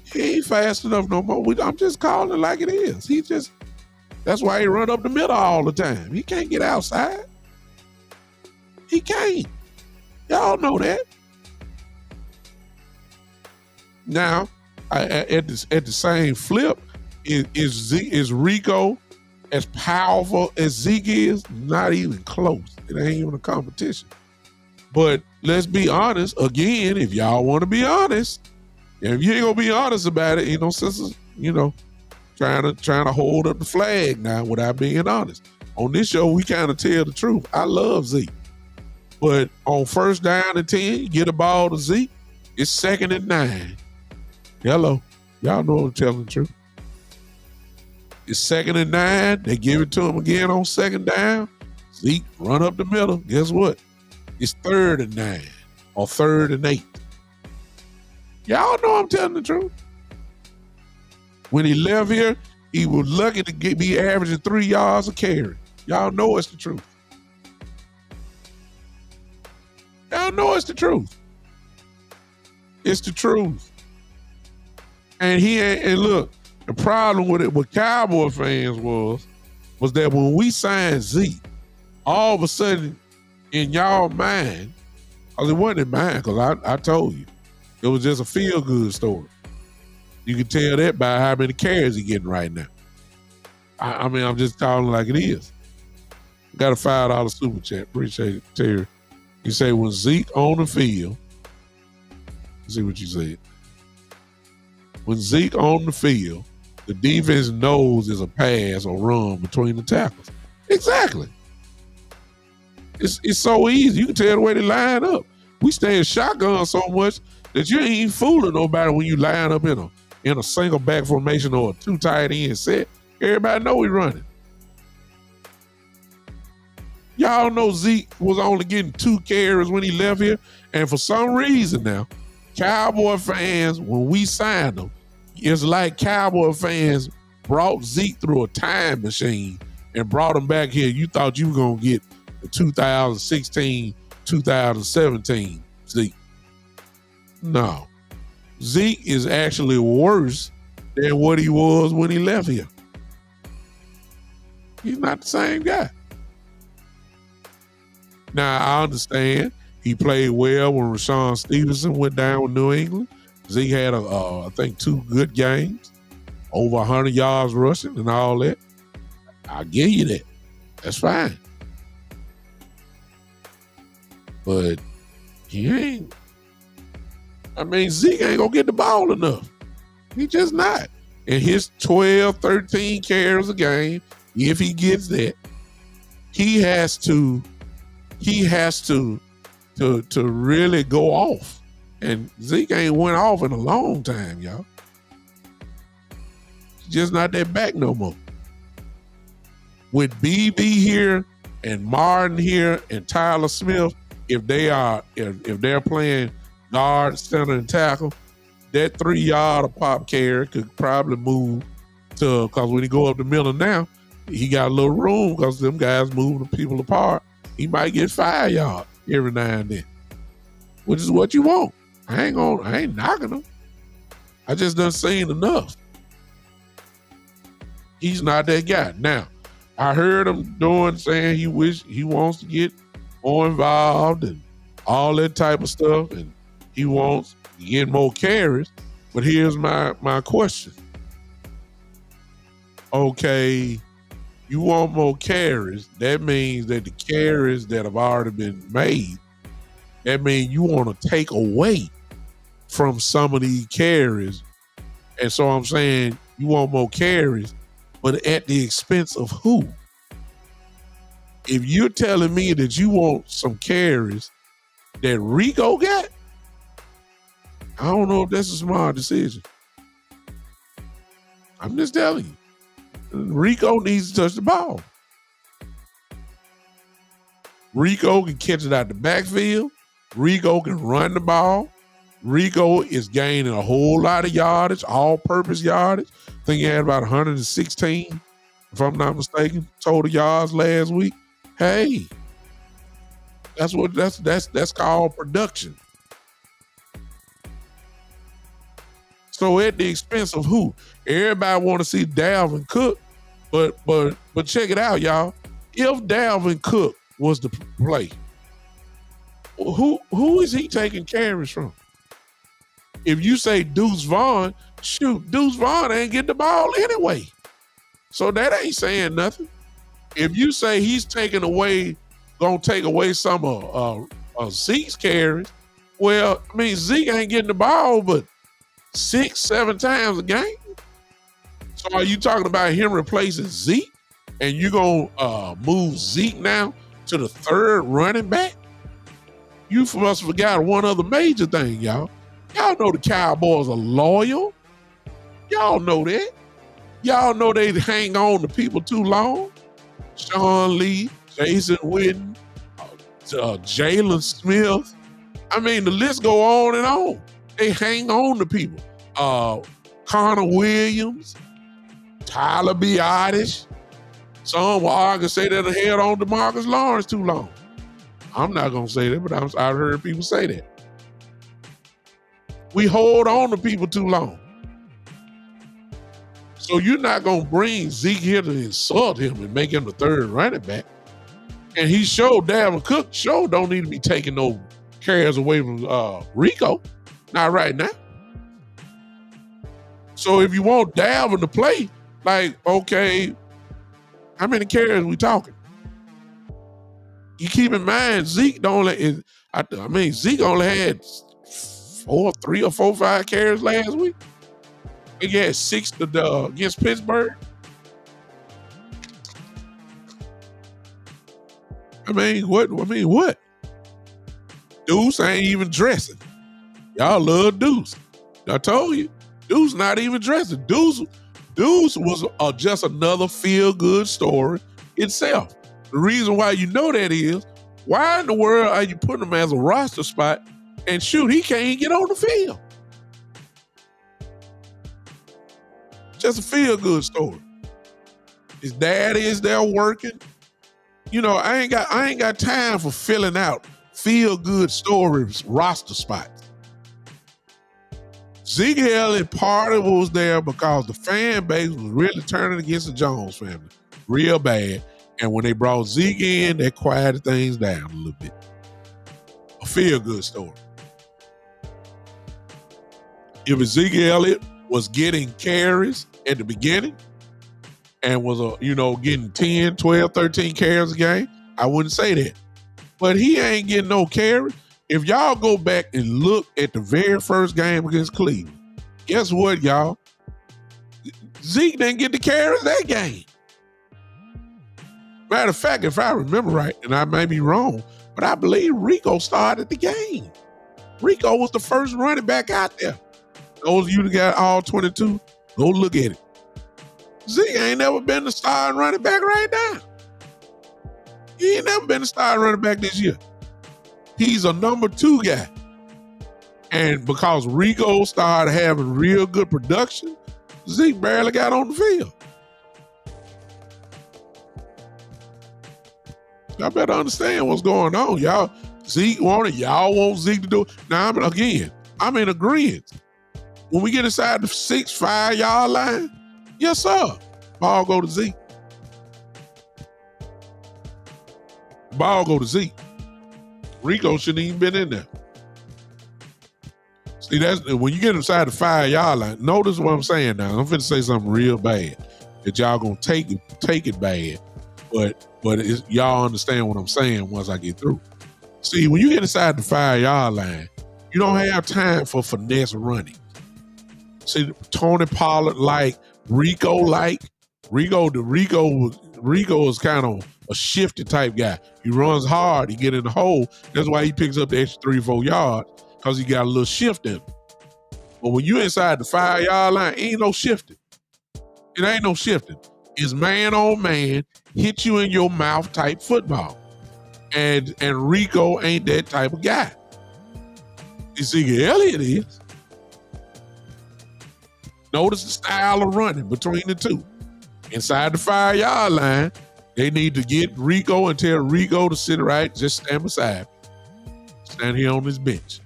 He ain't fast enough no more. I'm just calling it like it is. That's why he run up the middle all the time. He can't get outside. He can't. Y'all know that. Now, at the same flip, is Rico as powerful as Zeke is? Not even close. It ain't even a competition. But let's be honest. Again, if y'all want to be honest, and if you ain't gonna be honest about it, sisters, trying to hold up the flag now without being honest. On this show, we kind of tell the truth. I love Zeke. But on first down and 10, you get a ball to Zeke, it's 2nd and 9. Hello. Y'all know I'm telling the truth. It's 2nd and 9. They give it to him again on 2nd down. Zeke run up the middle. Guess what? It's 3rd and 9 or 3rd and 8. Y'all know I'm telling the truth. When he left here, he was lucky to be averaging 3 yards a carry. Y'all know it's the truth. Y'all know it's the truth. It's the truth. And look, the problem with it with Cowboy fans was that when we signed Zeke, all of a sudden in y'all mind, because it wasn't in mine, because I told you, it was just a feel-good story. You can tell that by how many carries he getting right now. I mean, I'm just calling like it is. Got a $5 super chat. Appreciate it, Terry. You say when Zeke on the field, let's see what you said. When Zeke on the field, the defense knows there's a pass or run between the tackles. Exactly. It's so easy. You can tell the way they line up. We stay in shotgun so much that you ain't fooling nobody when you line up in a single back formation or a 2 tight end set. Everybody know we running. Y'all know Zeke was only getting 2 carries when he left here. And for some reason now, Cowboy fans, when we signed him, it's like Cowboy fans brought Zeke through a time machine and brought him back here. You thought you were going to get the 2016, 2017 Zeke. No. Zeke is actually worse than what he was when he left here. He's not the same guy. Now, I understand he played well when Rashawn Stevenson went down with New England. Zeke had, I think, 2 good games, over 100 yards rushing and all that. I'll give you that. That's fine. But he ain't. I mean, Zeke ain't going to get the ball enough. He just not. And his 12, 13 carries a game, if he gets that, he has to really go off. And Zeke ain't went off in a long time, y'all. He's just not that back no more. with BB here and Martin here and Tyler Smith, if they're playing guard, center, and tackle, that 3-yard of pop carry could probably move to, because when he go up the middle now, he got a little room because them guys moving the people apart. He might get 5 yards every now and then, which is what you want. I ain't knocking him. I just done seen enough. He's not that guy. Now, I heard him saying he wants to get more involved and all that type of stuff, and he wants to get more carries. But here's my question. Okay, you want more carries. That means that the carries that have already been made, that means you want to take away from some of these carries. And so I'm saying you want more carries, but at the expense of who? If you're telling me that you want some carries that Rico got, I don't know if that's a smart decision. I'm just telling you. Rico needs to touch the ball. Rico can catch it out the backfield. Rico can run the ball. Rico is gaining a whole lot of yardage, all-purpose yardage. I think he had about 116, if I'm not mistaken, total yards last week. Hey, that's called production. So at the expense of who? Everybody want to see Dalvin Cook, but check it out, y'all. If Dalvin Cook was to play, who is he taking carries from? If you say Deuce Vaughn, shoot, Deuce Vaughn ain't getting the ball anyway. So that ain't saying nothing. If you say he's gonna take away some of Zeke's carries, well, I mean, Zeke ain't getting the ball but 6-7 times a game. So are you talking about him replacing Zeke? And you gonna move Zeke now to the third running back? You must have forgot one other major thing, y'all. Y'all know the Cowboys are loyal. Y'all know that. Y'all know they hang on to people too long. Sean Lee, Jason Witten, Jalen Smith. I mean, the list go on and on. They hang on to people. Connor Williams, Tyler Biadasz. Some will argue say that they held on to Marcus Lawrence too long. I'm not going to say that, but I've heard people say that. We hold on to people too long. So you're not going to bring Zeke here to insult him and make him the third running back. And he showed Dalvin Cook don't need to be taking no carries away from Rico. Not right now. So if you want Dalvin to play, like, okay, how many carries we talking? You keep in mind, Zeke only had 3 or 4, 5 carries last week. He had 6 against Pittsburgh. I mean, what? Deuce ain't even dressing. Y'all love Deuce. I told you, Deuce not even dressing. Deuce was just another feel-good story itself. The reason why you know that is, why in the world are you putting him as a roster spot and shoot, he can't get on the field? Just a feel-good story. His dad is there working. You know, I ain't got time for filling out feel-good stories roster spots. Zeke Elliott part of it was there because the fan base was really turning against the Jones family real bad. And when they brought Zeke in, they quieted things down a little bit. A feel-good story. If Zeke Elliott was getting carries at the beginning and was getting 10, 12, 13 carries a game, I wouldn't say that. But he ain't getting no carry. If y'all go back and look at the very first game against Cleveland, guess what, y'all? Zeke didn't get the carries that game. Matter of fact, if I remember right, and I may be wrong, but I believe Rico started the game. Rico was the first running back out there. Those of you that got all 22, go look at it. Zeke ain't never been the starting running back right now. He ain't never been the starting running back this year. He's a number 2 guy. And because Rico started having real good production, Zeke barely got on the field. Y'all better understand what's going on. Y'all, Zeke wanted, y'all want Zeke to do it. Now, I'm in agreement. When we get inside the 6-5 yard line, yes, sir, ball go to Zeke. Ball go to Zeke. Rico shouldn't even been in there. See, that's when you get inside the 5 yard line. Notice what I'm saying now. I'm finna say something real bad that y'all gonna take it bad, but y'all understand what I'm saying once I get through. See, when you get inside the 5 yard line, you don't have time for finesse running. See, Tony Pollard Rico is kind of a shifty type guy. He runs hard. He get in the hole. That's why he picks up the extra 3-4 yards, because he got a little shift in him. But when you inside the 5 yard line, ain't no shifting. It ain't no shifting. It's man on man, hit you in your mouth type football. And Rico ain't that type of guy. Ezekiel Elliott is. Notice the style of running between the two. Inside the 5 yard line, they need to get Rico and tell Rico to sit right, just stand beside me. Stand here on this bench.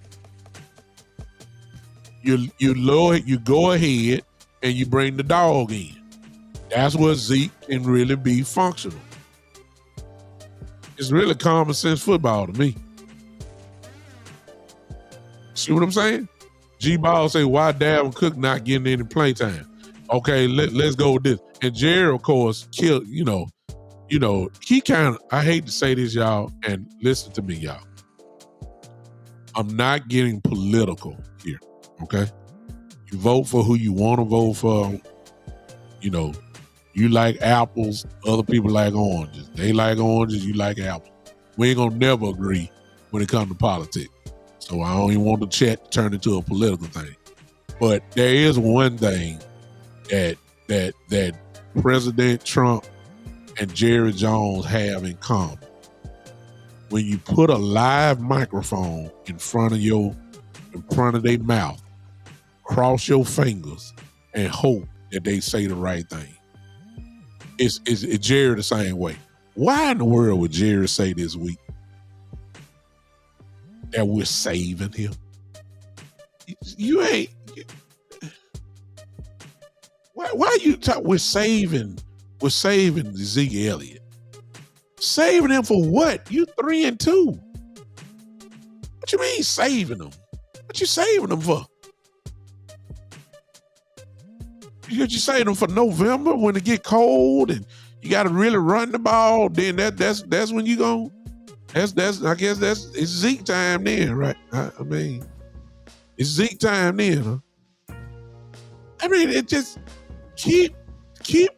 You lower it, you go ahead, and you bring the dog in. That's where Zeke can really be functional. It's really common sense football to me. See what I'm saying? G-Ball say, why Dalvin Cook not getting any play time? Okay, let's go with this. And Jerry, of course, killed, he kind of, I hate to say this, y'all, and listen to me, y'all. I'm not getting political here, okay? You vote for who you want to vote for. You like apples, other people like oranges. They like oranges, you like apples. We ain't gonna never agree when it comes to politics. So I don't even want the chat to turn into a political thing. But there is one thing that President Trump and Jerry Jones have in common. When you put a live microphone in front of their mouth, cross your fingers and hope that they say the right thing. It's Jerry the same way. Why in the world would Jerry say this week that we're saving him? You ain't. Why you talk? We're saving Ezekiel Elliott. Saving him for what? You 3-2. What you mean saving him? What you saving him for? You saving him for November when it get cold and you got to really run the ball? Then that's when you go. I guess it's Zeke time then, right? I mean, it's Zeke time then, huh? I mean, it just keep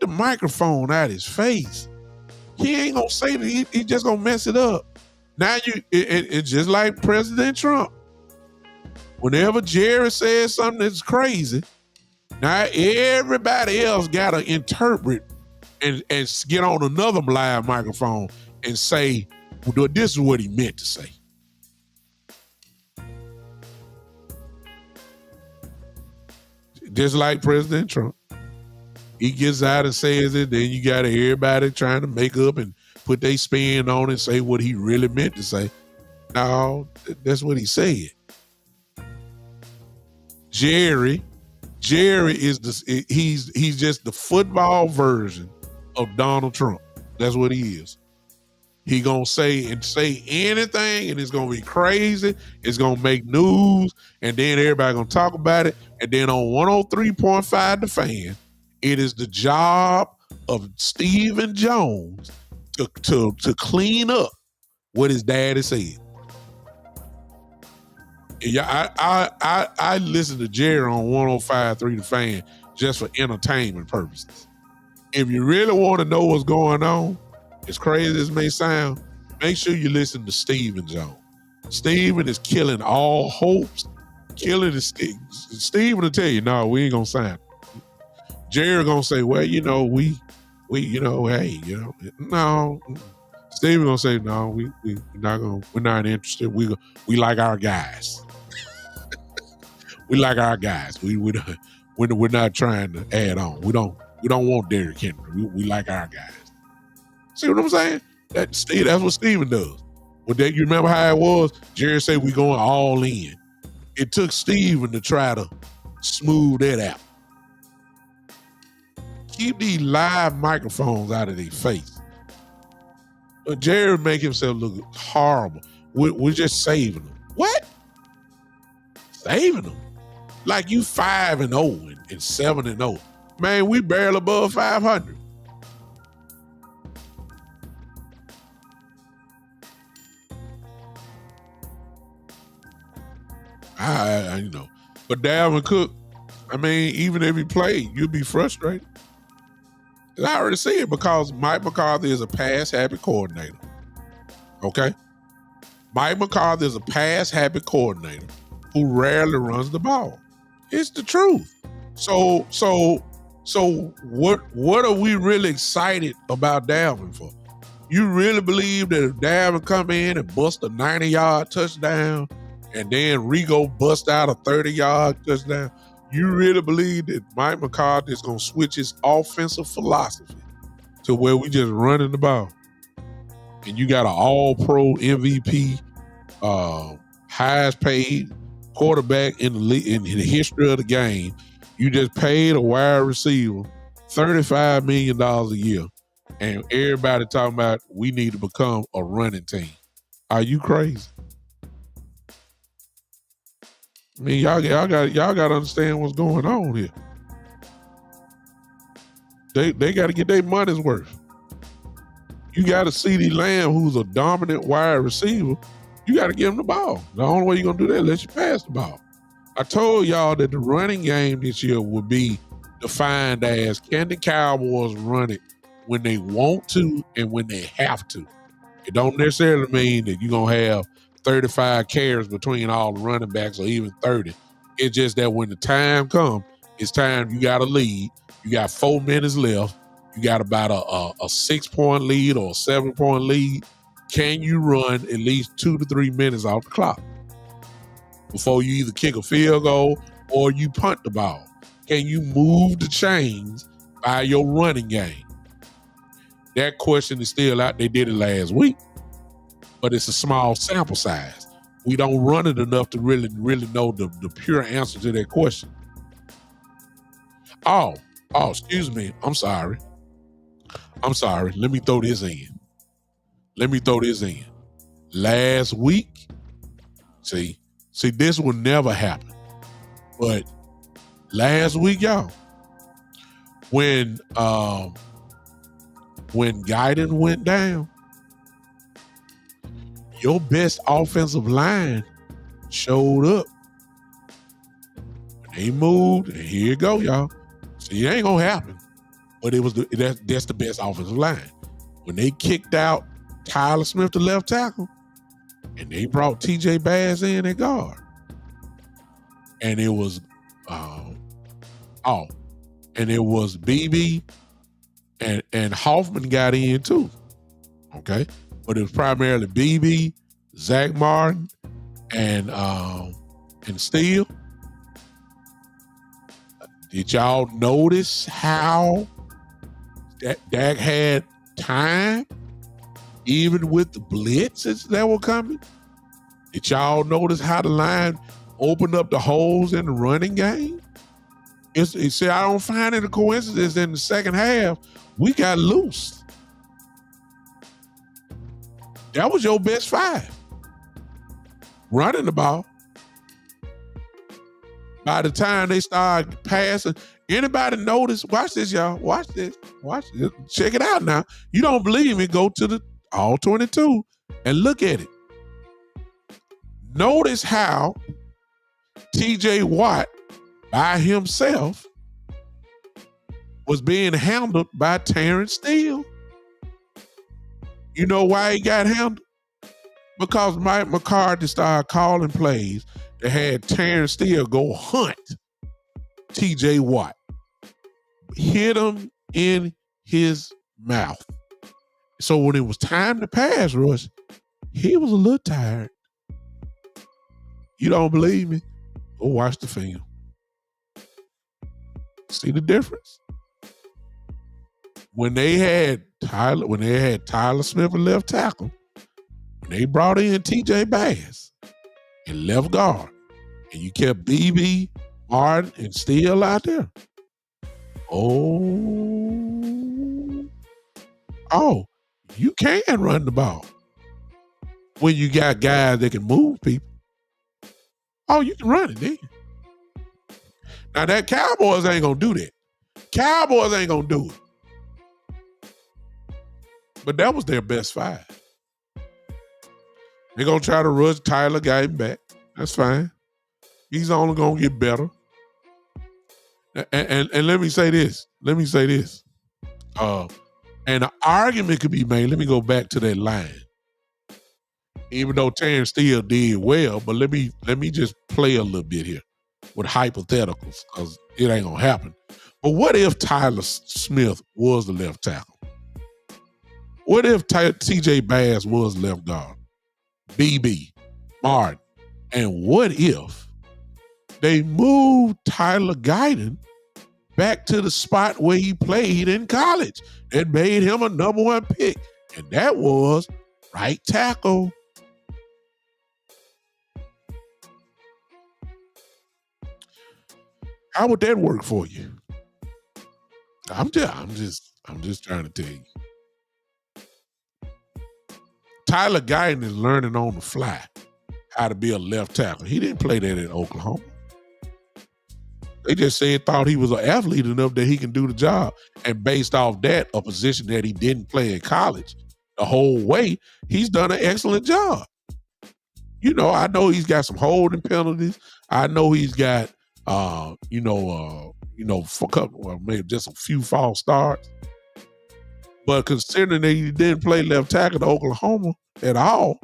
the microphone out his face. He ain't gonna say that. He just gonna mess it up. Now it's just like President Trump. Whenever Jerry says something that's crazy, now everybody else gotta interpret and get on another live microphone and say, well, this is what he meant to say. Just like President Trump. He gets out and says it, then you got everybody trying to make up and put their spin on it and say what he really meant to say. No, that's what he said. Jerry is he's just the football version of Donald Trump. That's what he is. He gonna say anything, and it's gonna be crazy. It's gonna make news, and then everybody gonna talk about it. And then on 103.5 The Fan, it is the job of Stephen Jones to clean up what his daddy said. Yeah, I listen to Jerry on 105.3 The Fan just for entertainment purposes. If you really want to know what's going on, as crazy as it may sound, make sure you listen to Stephen Jones. Stephen is killing all hopes. Stephen will tell you, no, we ain't gonna sign. Jerry gonna say, well, we hey, no. Steve gonna say, no, we're not interested. We like our guys. We like our guys. We're not trying to add on. We don't want Derrick Henry. We like our guys. See what I'm saying? That's what Steven does. Well, you remember how it was? Jerry said we going all in. It took Steven to try to smooth that out. Keep these live microphones out of their face. But Jerry make himself look horrible. We're just saving them. What? Saving them? Like you 5-0 and 7-0. Man, we barely above 500. But Dalvin Cook, even if he played, you'd be frustrated. I already see it because Mike McCarthy is a pass-happy coordinator. Okay? Mike McCarthy is a pass-happy coordinator who rarely runs the ball. It's the truth. So what are we really excited about Dalvin for? You really believe that if Dalvin come in and bust a 90-yard touchdown and then Rigo bust out a 30-yard touchdown, you really believe that Mike McCarthy is going to switch his offensive philosophy to where we just running the ball? And you got an all-pro MVP, highest paid quarterback in the history of the game. You just paid a wide receiver $35 million a year, and everybody talking about we need to become a running team. Are you crazy? Y'all got to understand what's going on here. They got to get their money's worth. You got a CeeDee Lamb who's a dominant wide receiver. You got to give him the ball. The only way you're going to do that is let you pass the ball. I told y'all that the running game this year would be defined as, can the Cowboys run it when they want to and when they have to? It don't necessarily mean that you're going to have 35 carries between all the running backs or even 30. It's just that when the time comes, it's time you got a lead. You got 4 minutes left. You got about a 6-point lead or a 7-point lead. Can you run at least 2 to 3 minutes off the clock before you either kick a field goal or you punt the ball? Can you move the chains by your running game? That question is still out. They did it last week, but it's a small sample size. We don't run it enough to really know the pure answer to that question. Oh, excuse me. I'm sorry. Let me throw this in. Last week, see, this will never happen. But last week, y'all, when Guyton went down, your best offensive line showed up. They moved, and here you go, y'all. See, it ain't gonna happen. But it was that's the best offensive line. When they kicked out Tyler Smith, the left tackle, and they brought TJ Bass in at guard. And it was BB and Hoffman got in too. Okay. But it was primarily BB, Zach Martin, and Steele. Did y'all notice how Dak had time, even with the blitzes that were coming? Did y'all notice how the line opened up the holes in the running game? See, I don't find it a coincidence in the second half, we got loose. That was your best 5. Running the ball. By the time they start passing, anybody notice? Watch this, y'all. Watch this. Check it out now. You don't believe me? Go to the all 22 and look at it. Notice how TJ Watt by himself was being handled by Terrence Steele. You know why he got handled? Because Mike McCarthy started calling plays that had Terrence Steele go hunt TJ Watt. hit him in his mouth. So when it was time to pass rush, he was a little tired. You don't believe me? Go watch the film. See the difference? When they had Tyler Smith at left tackle, when they brought in TJ Bass in left guard, and you kept BB, Martin, and Steele out there. Oh, you can run the ball when you got guys that can move people. Oh, you can run it then. Now that Cowboys ain't gonna do that. Cowboys ain't gonna do it. But that was their best five. They're gonna try to rush Tyler Guyton back. That's fine. He's only gonna get better. And let me say this. And an argument could be made. Let me go back to that line. Even though Terrence Steele did well, but let me just play a little bit here with hypotheticals, because it ain't gonna happen. But what if Tyler Smith was the left tackle? What if TJ Bass was left guard? BB, Martin. And what if they moved Tyler Guyton back to the spot where he played in college and made him a number one pick? And that was right tackle. How would that work for you? I'm just trying to tell you. Tyler Guyton is learning on the fly how to be a left tackle. He didn't play that in Oklahoma. They just thought he was an athlete enough that he can do the job. And based off that, a position that he didn't play in college the whole way, he's done an excellent job. You know, I know he's got some holding penalties. I know he's got, maybe just a few false starts. But considering that he didn't play left tackle to Oklahoma at all,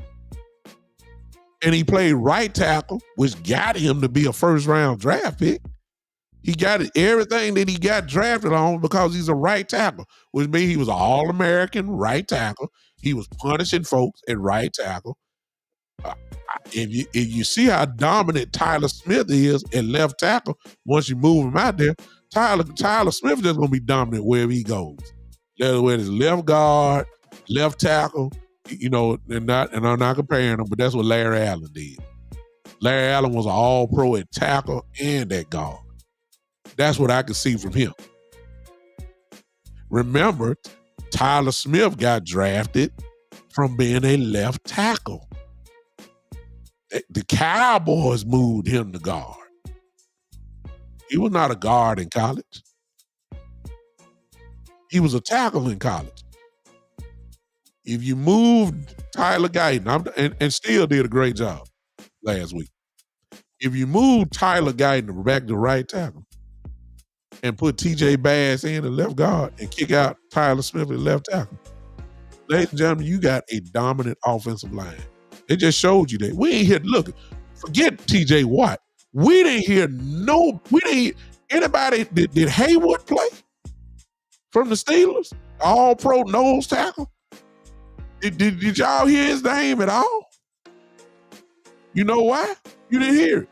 and he played right tackle, which got him to be a first-round draft pick, he got everything that he got drafted on because he's a right tackle, which means he was an All-American right tackle. He was punishing folks at right tackle. If you see how dominant Tyler Smith is at left tackle, once you move him out there, Tyler Smith is just going to be dominant wherever he goes. Whether it's left guard, left tackle, and I'm not comparing them, but that's what Larry Allen did. Larry Allen was an all-pro at tackle and at guard. That's what I could see from him. Remember, Tyler Smith got drafted from being a left tackle. The Cowboys moved him to guard. He was not a guard in college. He was a tackle in college. If you moved Tyler Guyton, and Steele did a great job last week. If you move Tyler Guyton back to right tackle and put TJ Bass in the left guard and kick out Tyler Smith at left tackle, ladies and gentlemen, you got a dominant offensive line. It just showed you that. We ain't here. Look, forget TJ Watt. We didn't hear anybody. Did Haywood play from the Steelers? All pro nose tackle. Did y'all hear his name at all? You know why? You didn't hear it.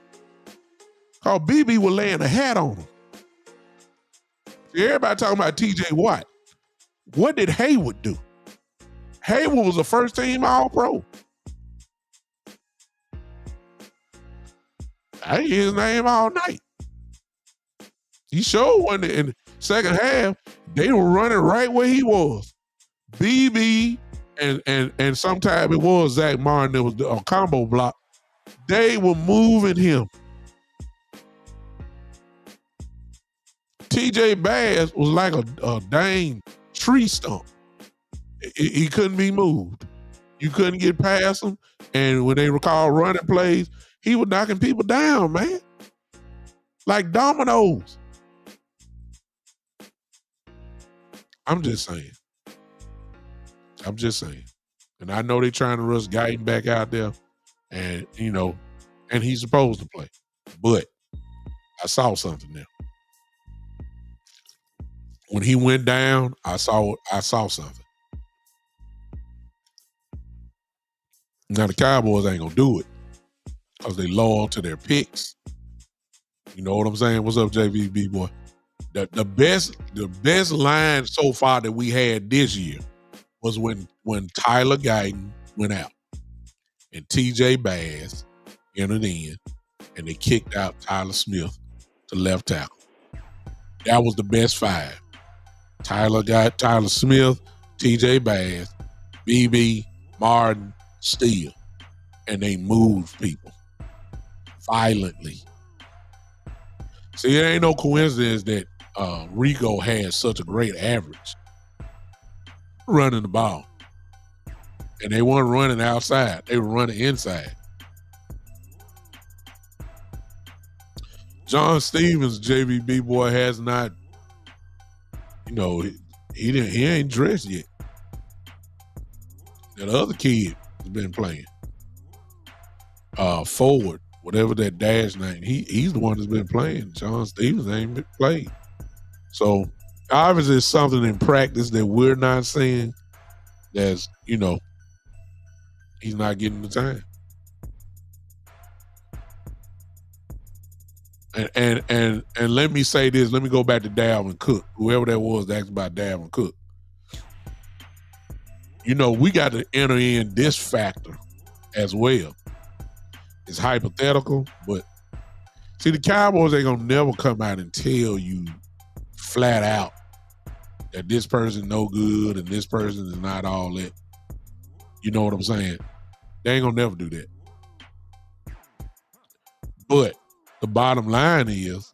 Because BB was laying a hat on him. See, everybody talking about TJ Watt. What did Haywood do? Haywood was a first team all pro. I didn't hear his name all night. He showed one in the second half. They were running right where he was. BB and sometimes it was Zach Martin that was a combo block. They were moving him. TJ Bass was like a dang tree stump. He couldn't be moved. You couldn't get past him. And when they recall running plays, he was knocking people down, man. Like dominoes. I'm just saying. And I know they're trying to rush Guyton back out there. And, and he's supposed to play. But I saw something there. when he went down, I saw something. Now the Cowboys ain't gonna do it because they loyal to their picks. You know what I'm saying? What's up, JVB boy? The best line so far that we had this year was when Tyler Guyton went out and TJ Bass entered in and they kicked out Tyler Smith to left tackle. That was the best five. Tyler Smith, TJ Bass, BB, Martin, Steele. And they moved people violently. See, it ain't no coincidence that Rico had such a great average running the ball. And they weren't running outside. They were running inside. John Stevens, JVB boy, has not, he ain't dressed yet. That other kid has been playing. Forward, whatever that dash name, he's the one that's been playing. John Stevens ain't been played. So obviously it's something in practice that we're not seeing. That's, he's not getting the time. And let me say this. Let me go back to Dalvin Cook. Whoever that was asked about Dalvin Cook. We got to enter in this factor as well. It's hypothetical, but see, the Cowboys ain't gonna never come out and tell you flat out that this person no good and this person is not all that. You know what I'm saying? They ain't gonna never do that. But the bottom line is,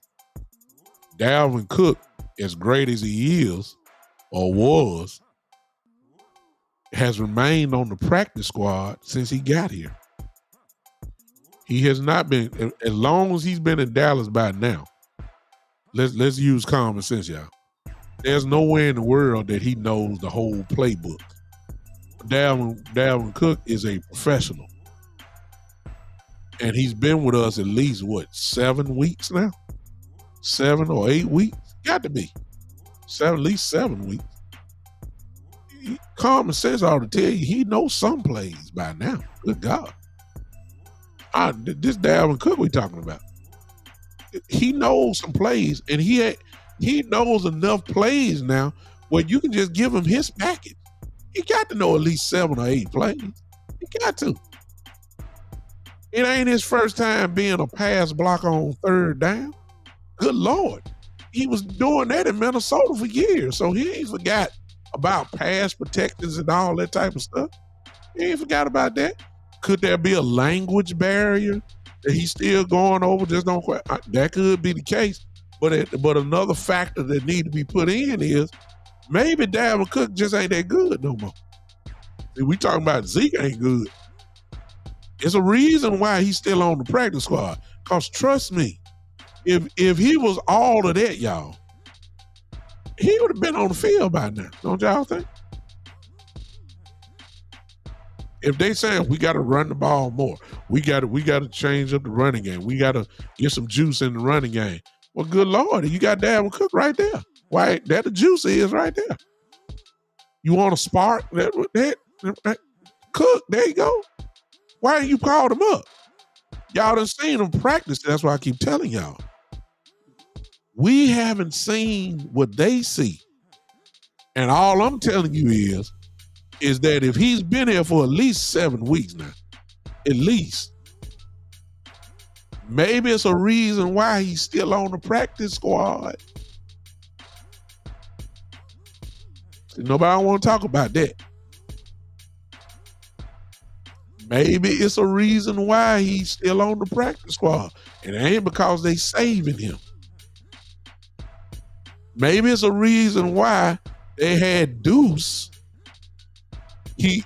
Dalvin Cook, as great as he is or was, has remained on the practice squad since he got here. He has not been, as long as he's been in Dallas by now. Let's use common sense, y'all. There's nowhere in the world that he knows the whole playbook. Dalvin Cook is a professional. And he's been with us at least, 7 weeks now? 7 or 8 weeks? Got to be. At least 7 weeks. Common sense ought to tell you he knows some plays by now. Good God. This Dalvin Cook we talking about. He knows some plays, and he knows enough plays now where you can just give him his package. He got to know at least 7 or 8 plays. He got to. It ain't his first time being a pass blocker on third down. Good Lord. He was doing that in Minnesota for years, so he ain't forgot about pass protectors and all that type of stuff. He ain't forgot about that. Could there be a language barrier that he's still going over? Just don't quite. That could be the case. But another factor that need to be put in is maybe Dalvin Cook just ain't that good no more. See, we talking about Zeke ain't good. It's a reason why he's still on the practice squad. Because trust me, if he was all of that, y'all, he would have been on the field by now. Don't y'all think? If they saying we got to run the ball more, we got to change up the running game. We got to get some juice in the running game. Well, good Lord, you got Dalvin Cook right there. Why, that the juice is right there. You want a spark? That Cook, there you go. Why didn't you call him up? Y'all done seen him practice. That's why I keep telling y'all. We haven't seen what they see. And all I'm telling you is that if he's been here for at least 7 weeks now, at least, maybe it's a reason why he's still on the practice squad. Nobody don't want to talk about that. Maybe it's a reason why he's still on the practice squad. And it ain't because they saving him. Maybe it's a reason why they had Deuce. He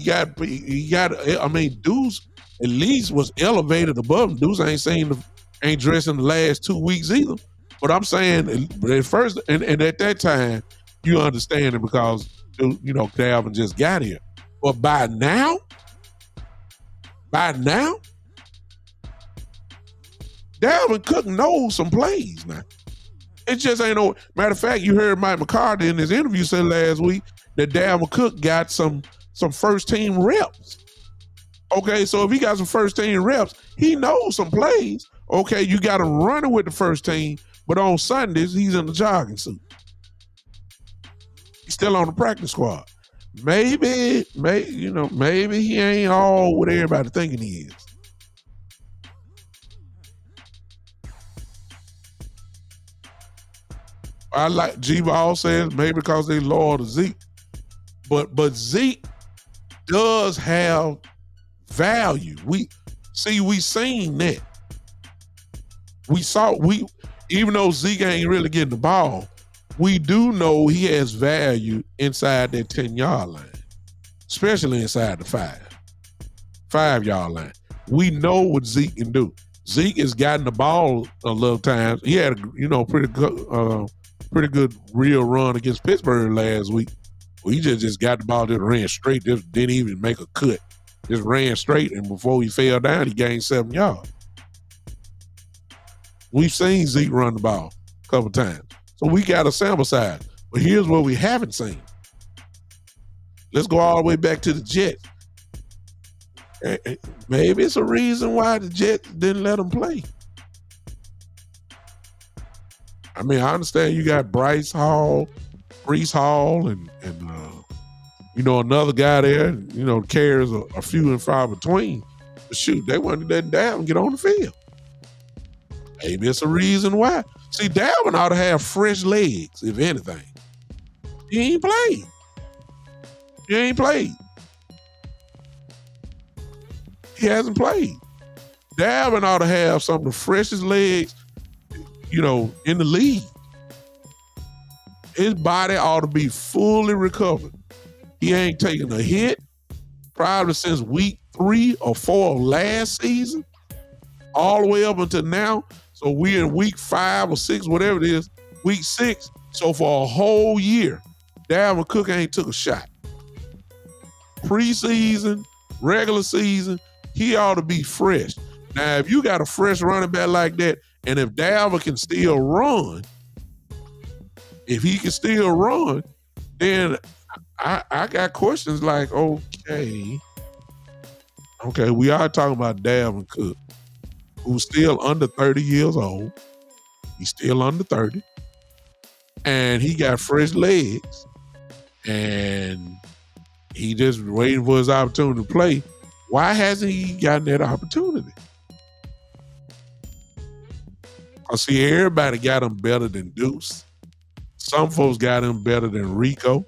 got. I mean, Deuce at least was elevated above him. Deuce ain't dressed in the last 2 weeks either. But I'm saying at first, and at that time, you understand it because Dalvin just got here. But by now, Dalvin Cook knows some plays now. It just ain't no matter of fact. You heard Mike McCarthy in his interview said last week that Dalvin Cook got some first team reps. Okay, so if he got some first team reps, he knows some plays. Okay, you got him running with the first team, but on Sundays he's in the jogging suit. He's still on the practice squad. Maybe he ain't all what everybody thinking he is. I like G-Ball says maybe because they loyal to Zeke. But Zeke does have value. We seen that. Even though Zeke ain't really getting the ball, we do know he has value inside that 10-yard line, especially inside the 5-yard line. We know what Zeke can do. Zeke has gotten the ball a little times. He had a pretty good real run against Pittsburgh last week. Well, he just got the ball, just ran straight, just didn't even make a cut. Just ran straight, and before he fell down, he gained 7 yards. We've seen Zeke run the ball a couple times. So we got a sample size. But here's what we haven't seen. Let's go all the way back to the Jets. Maybe it's a reason why the Jets didn't let him play. I mean, I understand you got Breece Hall, and another guy there, carries a few and far between. But shoot, they wanted to let Dalvin get on the field. Maybe it's a reason why. See, Dalvin ought to have fresh legs, if anything. He ain't played. He hasn't played. Dalvin ought to have some of the freshest legs, in the league. His body ought to be fully recovered. He ain't taken a hit probably since week 3 or 4 of last season, all the way up until now. So we're in week 5 or 6, whatever it is, week 6. So for a whole year, Dalvin Cook ain't took a shot. Preseason, regular season, he ought to be fresh. Now, if you got a fresh running back like that, and if Dalvin can still run, then I got questions like, okay, we are talking about Dalvin Cook, who's still under 30 years old. He's still under 30. And he got fresh legs. And he just waiting for his opportunity to play. Why hasn't he gotten that opportunity? I see everybody got him better than Deuce. Some folks got him better than Rico.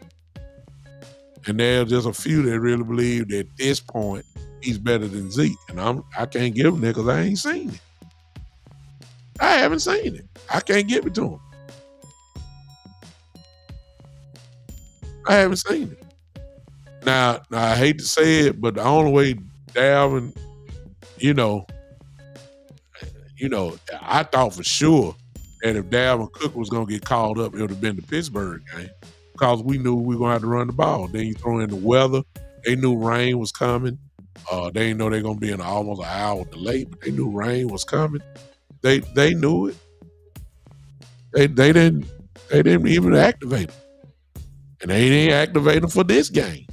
And there's just a few that really believe that at this point he's better than Zeke. And I can't give him that because I ain't seen it. I haven't seen it. I can't give it to him. I haven't seen it. Now I hate to say it, but the only way Dalvin, I thought for sure that if Dalvin Cook was going to get called up, it would have been the Pittsburgh game because we knew we were going to have to run the ball. Then you throw in the weather. They knew rain was coming. They didn't know they were going to be in almost an hour delay, but they knew rain was coming. They knew it. They didn't even activate them. And they didn't activate them for this game.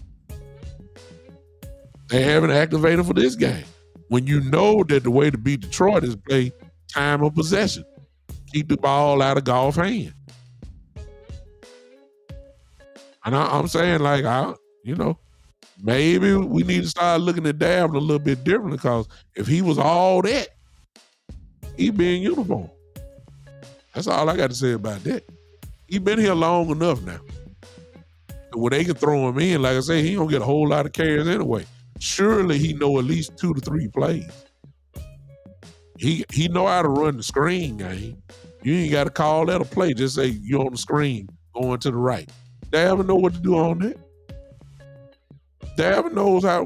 They haven't activated for this game. When you know that the way to beat Detroit is play time of possession. Keep the ball out of Goff's hand. And I'm saying, maybe we need to start looking at Dalvin a little bit differently because if he was all that, he'd be in uniform. That's all I got to say about that. He's been here long enough now. Where they can throw him in, like I say, he don't get a whole lot of carries anyway. Surely he know at least 2 to 3 plays. He know how to run the screen game. You ain't got to call that a play. Just say you on the screen going to the right. Dalvin know what to do on that. Dalvin knows how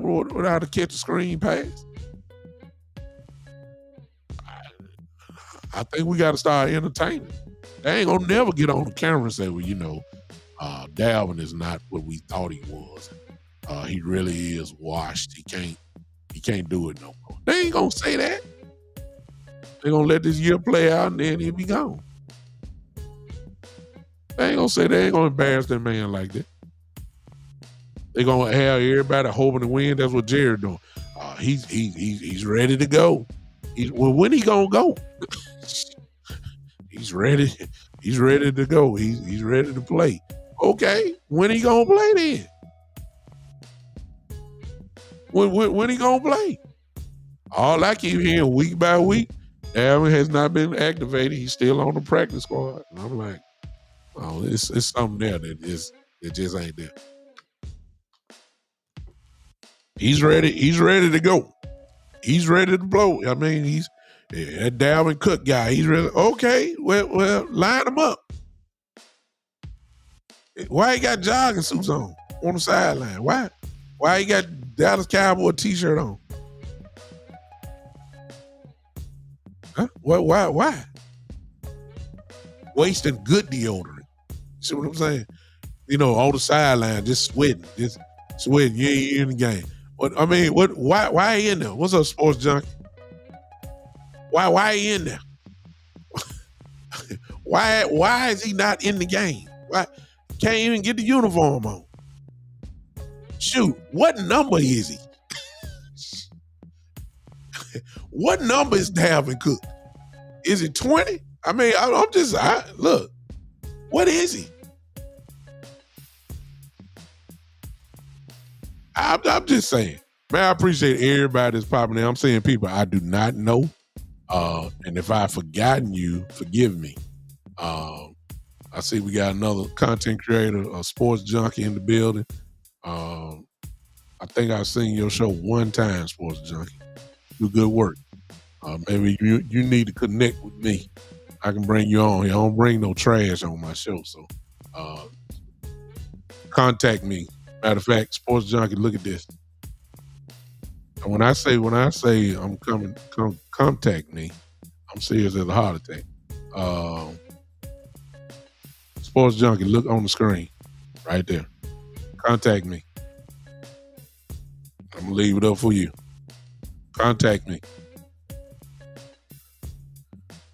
to catch a screen pass. I think we got to start entertaining. They ain't gonna never get on the camera and say, well, Dalvin is not what we thought he was. He really is washed. He can't do it no more. They ain't gonna say that. They're gonna let this year play out and then he'll be gone. They ain't gonna say they ain't gonna embarrass that man like that. They gonna have everybody hoping to win. That's what Jared doing. He's ready to go. Well, when he gonna go? He's ready. He's ready to go. He's ready to play. Okay, when he gonna play then? When he gonna play? All I keep hearing week by week, Dalvin has not been activated. He's still on the practice squad. And I'm like, oh, it's something there that just ain't there. He's ready. He's ready to go. He's ready to blow. I mean, that Dalvin Cook guy. He's ready. Okay, well, line him up. Why he got jogging suits on the sideline? Why he got Dallas Cowboy t-shirt on? Huh? Why? Wasting good deodorant. See what I'm saying? On the sideline, just sweating. You ain't in the game. I mean, why he in there? What's up, sports junkie? Why he in there? Why is he not in the game? Why can't even get the uniform on? Shoot, what number is he? What number is Dalvin Cook? Is it 20? I mean, look, what is he? I'm just saying, man, I appreciate everybody that's popping in. I'm saying people I do not know. And if I've forgotten you, forgive me. I see we got another content creator, a sports junkie in the building. I think I've seen your show one time, sports junkie. Do good work. Maybe you need to connect with me. I can bring you on here. I don't bring no trash on my show. So contact me. Matter of fact, sports junkie, look at this. And when I say I'm coming, contact me, I'm serious as a heart attack. Sports junkie, look on the screen right there. Contact me. I'm gonna leave it up for you. Contact me.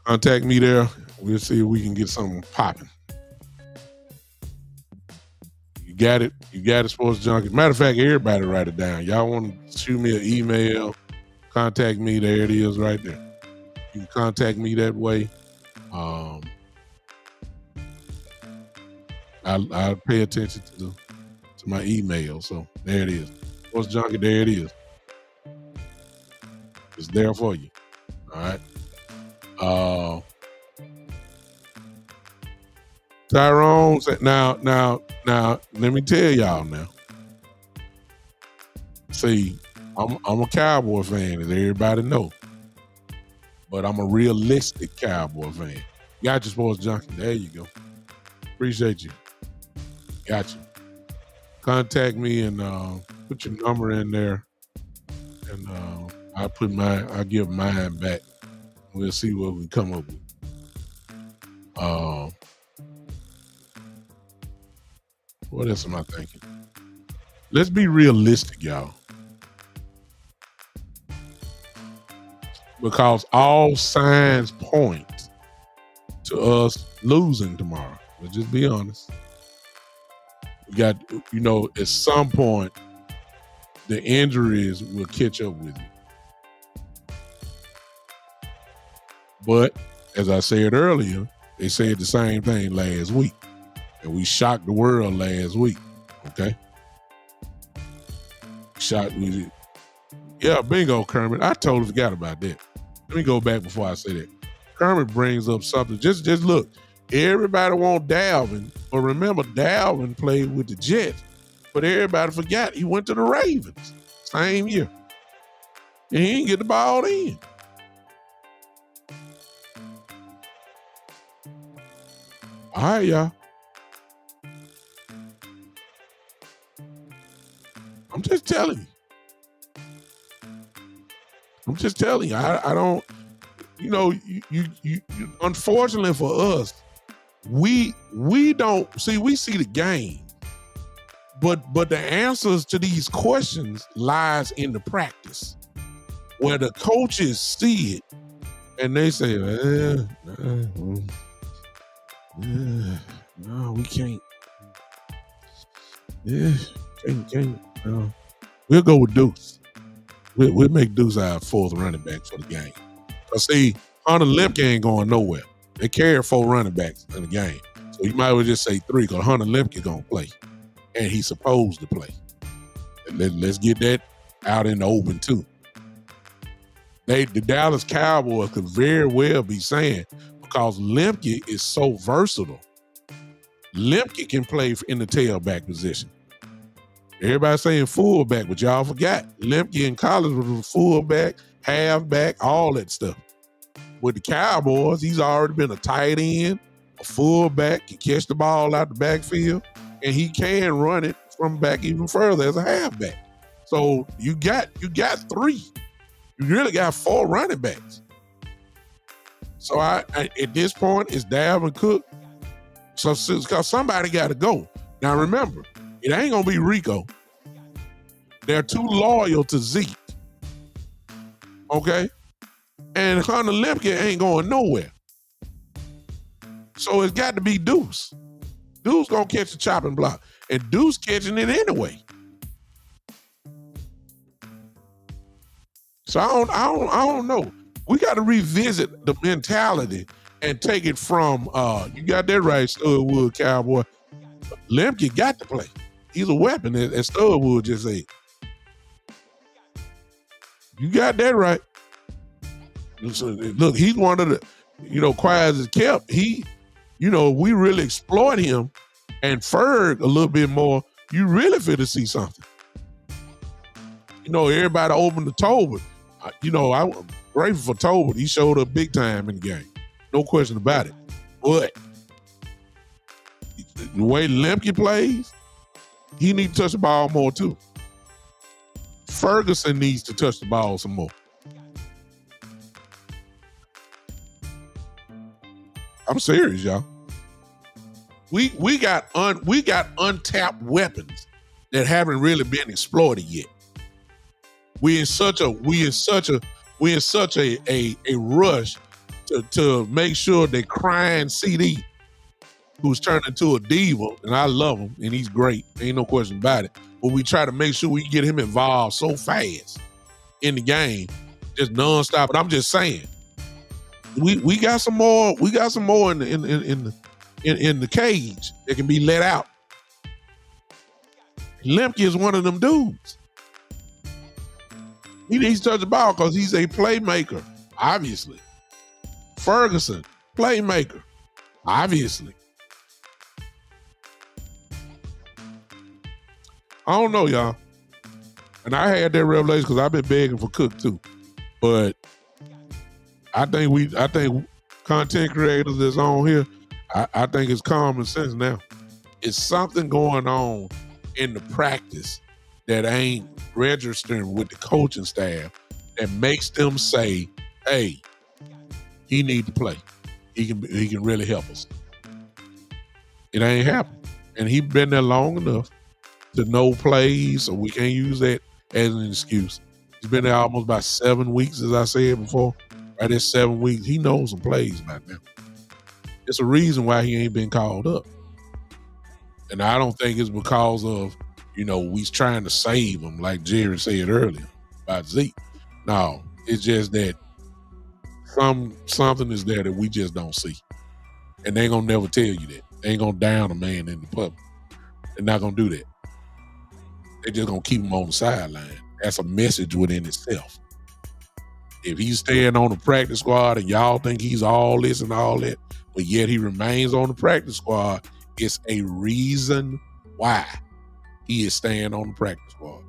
Contact me there. We'll see if we can get something popping. You got it. You got it, sports junkie. Matter of fact, everybody write it down. Y'all want to shoot me an email, contact me. There it is right there. You can contact me that way. I pay attention to my email. So there it is. Sports junkie, there it is. It's there for you. All right. Tyrone said, now, let me tell y'all now. See, I'm a Cowboy fan, as everybody know. But I'm a realistic Cowboy fan. Got you, sports junkie. There you go. Appreciate you. Got you. Contact me and put your number in there, and I'll give mine back. We'll see what we come up with. What else am I thinking? Let's be realistic, y'all. Because all signs point to us losing tomorrow. Let's just be honest. We got, at some point, the injuries will catch up with you. But, as I said earlier, they said the same thing last week. And we shocked the world last week. Okay? Shocked with it. Yeah, bingo, Kermit. I totally forgot about that. Let me go back before I say that. Kermit brings up something. Just look. Everybody want Dalvin, but remember, Dalvin played with the Jets, but everybody forgot he went to the Ravens same year. And he didn't get the ball in. All right, y'all. I'm just telling you. I don't, you unfortunately for us, we don't see, we see the game, but the answers to these questions lies in the practice, where the coaches see it and they say, No, we can't. Yeah, can't. No. We'll go with Deuce. We'll make Deuce our fourth running back for the game. Cause see, Hunter Lemke ain't going nowhere. They carry 4 running backs in the game, so you might as well just say 3 because Hunter Lemke gonna play, and he's supposed to play. Let's get that out in the open too. The Dallas Cowboys could very well be saying, because Lemke is so versatile, Lemke can play in the tailback position. Everybody saying fullback, but y'all forgot Lemke in college was a fullback, halfback, all that stuff. With the Cowboys, he's already been a tight end, a fullback, can catch the ball out the backfield, and he can run it from back even further as a halfback. So you got 3. You really got 4 running backs. So I at this point, it's Dalvin Cook. So because somebody got to go. Now remember, it ain't gonna be Rico. They're too loyal to Zeke. Okay? And Hunter Lemke ain't going nowhere. So it's got to be Deuce. Deuce gonna catch the chopping block. And Deuce catching it anyway. So I don't know. We got to revisit the mentality and take it from you got that right, Studwood Cowboy. Lemke got to play. He's a weapon, as Studwood just said. You got that right. So, look, he's one of the, quiet as kept. We really exploit him and Ferg a little bit more. You really fit to see something. Everybody opened the Tolbert. I'm grateful for Tolbert. He showed up big time in the game. No question about it. But the way Lemke plays, he needs to touch the ball more too. Ferguson needs to touch the ball some more. I'm serious, y'all. We got untapped weapons that haven't really been exploited yet. We're in such a rush to make sure that crying CD, who's turned into a diva, and I love him and he's great, ain't no question about it. But we try to make sure we get him involved so fast in the game, just nonstop. But I'm just saying, we got some more. We got some more in the cage that can be let out. Lemke is one of them dudes. He needs to touch the ball because he's a playmaker, obviously. Ferguson, playmaker, obviously. I don't know, y'all. And I had that revelation because I've been begging for Cook too. But I think content creators that's on here, I think it's common sense now. It's something going on in the practice that ain't registering with the coaching staff that makes them say, hey, he need to play. He can really help us. It ain't happening. And he been there long enough to know plays, so we can't use that as an excuse. He's been there almost about 7 weeks, as I said before. Right at 7 weeks, he knows some plays by now. It's a reason why he ain't been called up. And I don't think it's because of, we trying to save him, like Jerry said earlier about Zeke. No, it's just that something is there that we just don't see. And they ain't gonna never tell you that. They ain't gonna down a man in the public. They're not gonna do that. They're just gonna keep him on the sideline. That's a message within itself. If he's staying on the practice squad and y'all think he's all this and all that, but yet he remains on the practice squad, it's a reason why he is staying on the practice squad.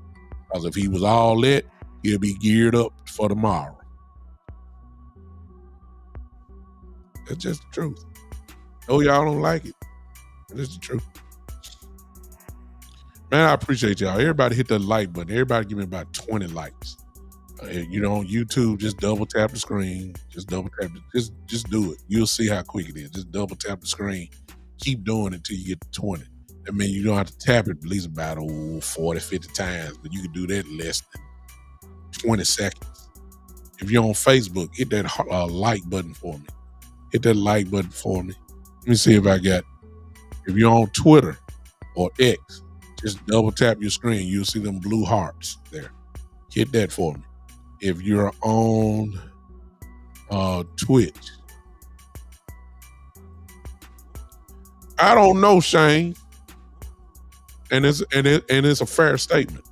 Because if he was all that, he'll be geared up for tomorrow. That's just the truth. No, y'all don't like it. That's the truth. Man, I appreciate y'all. Everybody hit that like button. Everybody give me about 20 likes. On YouTube, just double tap the screen. Just double tap it. Just do it. You'll see how quick it is. Just double tap the screen. Keep doing it until you get to 20. I mean, you don't have to tap it at least about 40, 50 times, but you can do that in less than 20 seconds. If you're on Facebook, hit that like button for me. Hit that like button for me. Let me see if I got If you're on Twitter or X, just double tap your screen. You'll see them blue hearts there. Hit that for me. If you're on Twitch, I don't know, Shane, and it's a fair statement.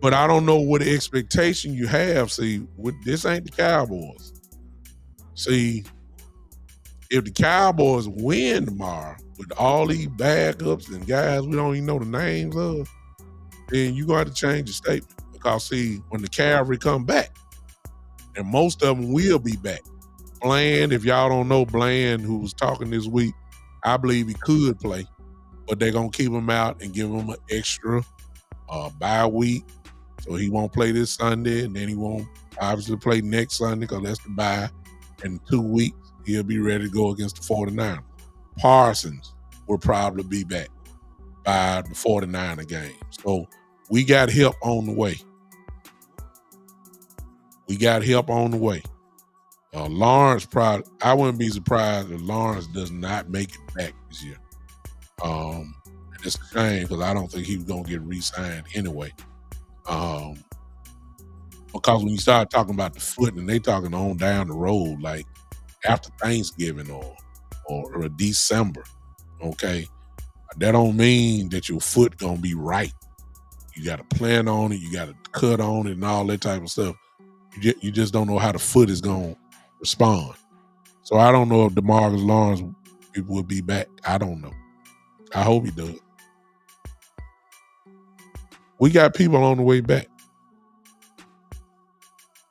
But I don't know what expectation you have. See, this ain't the Cowboys. See, if the Cowboys win tomorrow with all these backups and guys we don't even know the names of, then you're going to have to change the statement. Because, see, when the cavalry come back, and most of them will be back. Bland, if y'all don't know Bland, who was talking this week, I believe he could play. But they're going to keep him out and give him an extra bye week. So he won't play this Sunday, and then he won't obviously play next Sunday because that's the bye. In 2 weeks, he'll be ready to go against the 49ers. Parsons will probably be back by the 49er game. So we got help on the way. Lawrence probably, I wouldn't be surprised if Lawrence does not make it back this year. And it's a shame because I don't think he was going to get re-signed anyway. Because when you start talking about the foot and they talking on down the road, like after Thanksgiving or December, okay, that don't mean that your foot gonna be right. You got to plan on it, you got to cut on it and all that type of stuff. You just don't know how the foot is gonna respond. So I don't know if DeMarcus Lawrence will be back. I don't know. I hope he does. We got people on the way back.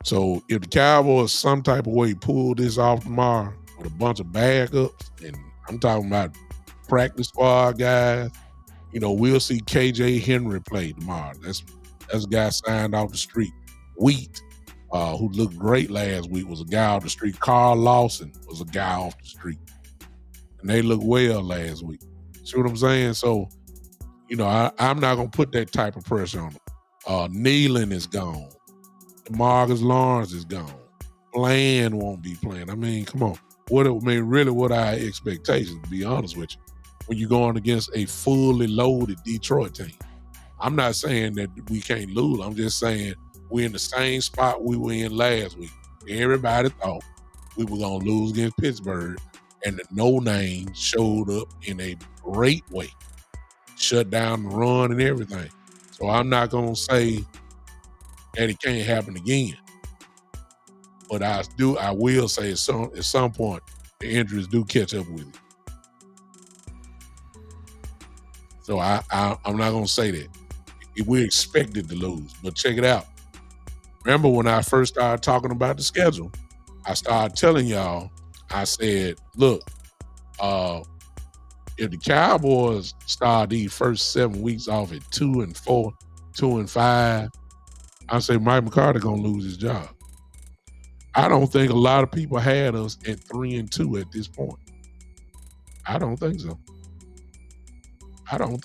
So if the Cowboys some type of way pull this off tomorrow with a bunch of backups, and I'm talking about practice squad guys, we'll see KJ Henry play tomorrow. That's a guy signed off the street. Wheat, who looked great last week, was a guy off the street. Carl Lawson was a guy off the street. And they looked well last week. See what I'm saying? So, I'm not going to put that type of pressure on them. Nealon is gone. DeMarcus Lawrence is gone. Bland won't be playing. I mean, come on. Really what our expectations, to be honest with you, when you're going against a fully loaded Detroit team. I'm not saying that we can't lose. I'm just saying we're in the same spot we were in last week. Everybody thought we were going to lose against Pittsburgh, and the no-name showed up in a great way. Shut down the run and everything. So I'm not going to say that it can't happen again. But I will say at some point, the injuries do catch up with it. So I'm not going to say that. We're expected to lose. But check it out. Remember when I first started talking about the schedule, I started telling y'all, I said, look, if the Cowboys start these first 7 weeks off at 2-4, 2-5, I say Mike McCarthy gonna lose his job. I don't think a lot of people had us at 3-2 at this point. I don't think so. I don't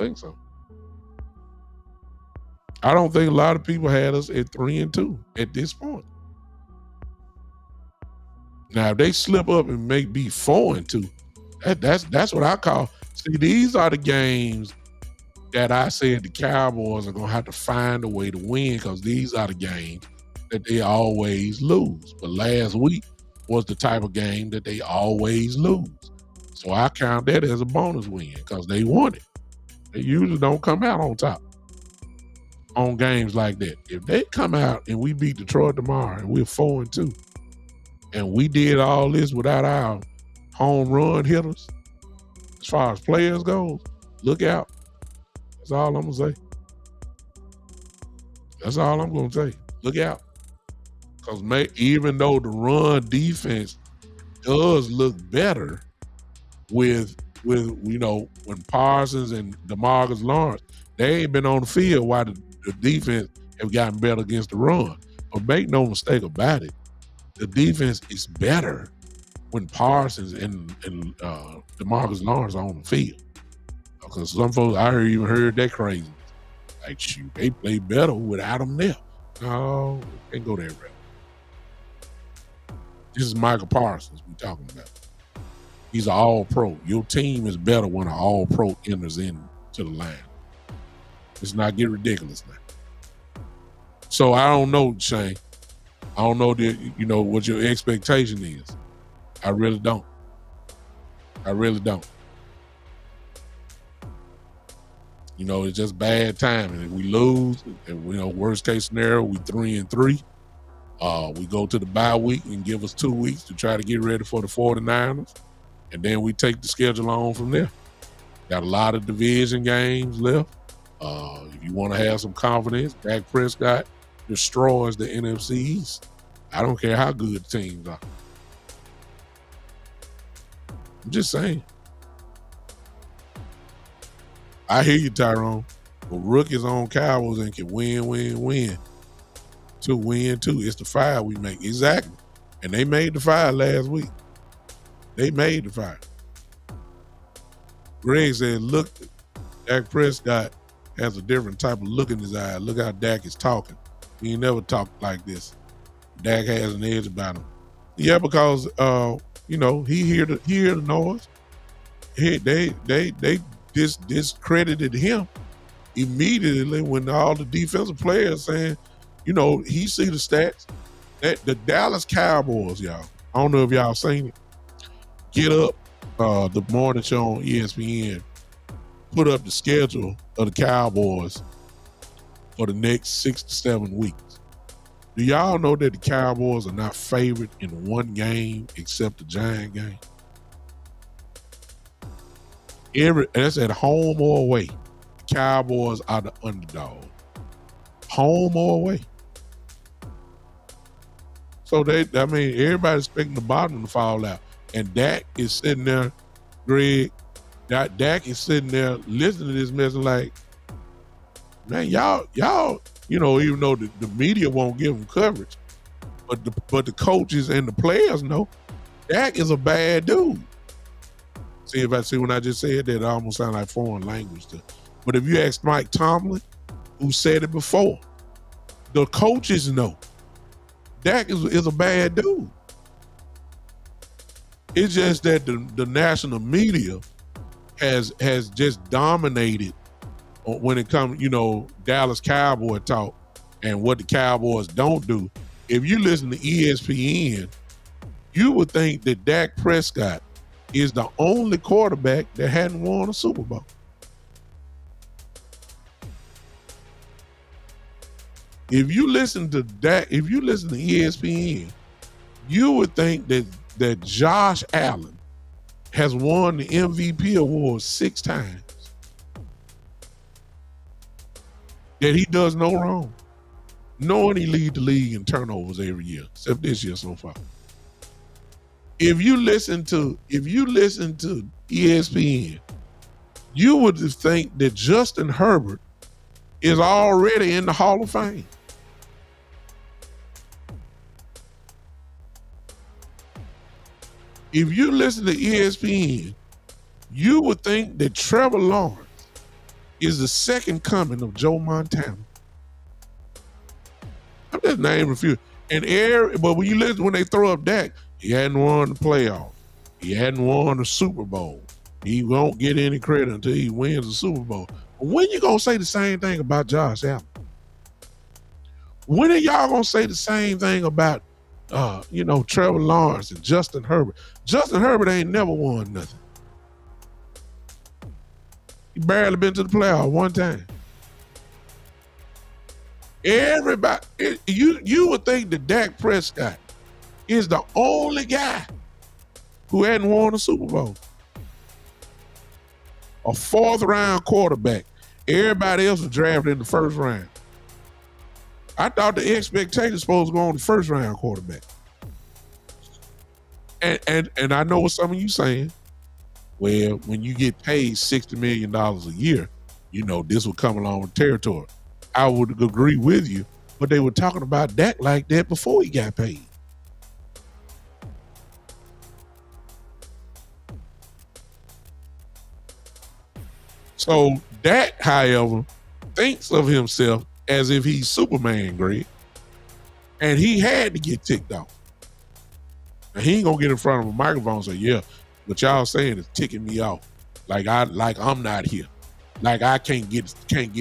think a lot of people had us at 3-2 at this point. Now, if they slip up and be 4-2, that's what I call. See, these are the games that I said the Cowboys are going to have to find a way to win because these are the games that they always lose. But last week was the type of game that they always lose. So I count that as a bonus win because they won it. They usually don't come out on top on games like that. If they come out and we beat Detroit tomorrow and we're 4-2 and we did all this without our home run hitters, as far as players go, look out. That's all I'm going to say. That's all I'm going to say. Look out. Because even though the run defense does look better with when Parsons and DeMarcus Lawrence, they ain't been on the field while the defense have gotten better against the run. But make no mistake about it, the defense is better when Parsons and DeMarcus Lawrence are on the field. Because some folks, I even heard that crazy. Like, shoot, they play better without them there. No, can't go that route. This is Michael Parsons we're talking about. He's an all-pro. Your team is better when an all-pro enters into the line. Let's not get ridiculous now. So I don't know, Shane. I don't know what your expectation is. I really don't. It's just bad timing. If we lose, worst case scenario, we 3-3. We go to the bye week and give us 2 weeks to try to get ready for the 49ers. And then we take the schedule on from there. Got a lot of division games left. If you want to have some confidence, Dak Prescott destroys the NFC East. I don't care how good the teams are. I'm just saying. I hear you, Tyrone. But rookies on Cowboys and can win. To win, too. It's the fire we make. Exactly. And they made the fire last week. Greg said, look, Dak Prescott has a different type of look in his eye. Look how Dak is talking. He ain't never talked like this. Dak has an edge about him. Yeah, because he hear the noise. They discredited him immediately when all the defensive players saying, he see the stats. That the Dallas Cowboys, y'all. I don't know if y'all seen it. Get Up, the morning show on ESPN, put up the schedule of the Cowboys for the next 6 to 7 weeks. Do y'all know that the Cowboys are not favored in one game except the Giant game? That's at home or away. The Cowboys are the underdog. Home or away. So everybody's expecting the bottom to fall out. And Dak is sitting there, Greg, Dak is sitting there listening to this message like, man, y'all, even though the media won't give them coverage, but the coaches and the players know Dak is a bad dude. See when I just said that, it almost sounded like foreign language. But if you ask Mike Tomlin, who said it before, the coaches know Dak is a bad dude. It's just that the national media has just dominated when it comes, Dallas Cowboy talk and what the Cowboys don't do. If you listen to ESPN, you would think that Dak Prescott is the only quarterback that hadn't won a Super Bowl. If you listen to ESPN, you would think that Josh Allen has won the MVP award 6 times. That he does no wrong. Knowing he leads the league in turnovers every year, except this year so far. If you listen to ESPN, you would think that Justin Herbert is already in the Hall of Fame. If you listen to ESPN, you would think that Trevor Lawrence is the second coming of Joe Montana. I'm just naming a few. But when you listen, when they throw up Dak, he hadn't won the playoff. He hadn't won the Super Bowl. He won't get any credit until he wins the Super Bowl. When you gonna say the same thing about Josh Allen? When are y'all gonna say the same thing about Trevor Lawrence and Justin Herbert? Justin Herbert ain't never won nothing. He barely been to the playoff one time. Everybody, you would think that Dak Prescott is the only guy who hadn't won a Super Bowl. A 4th round quarterback. Everybody else was drafted in the 1st round. I thought the expectation was supposed to go on the 1st round quarterback. And I know what some of you saying. Well, when you get paid $60 million a year, this will come along with territory. I would agree with you, but they were talking about Dak like that before he got paid. So Dak, however, thinks of himself as if he's Superman, Greg. And he had to get ticked off. Now, he ain't going to get in front of a microphone and say, yeah, what y'all saying is ticking me off. Like I'm not here. Like I can't get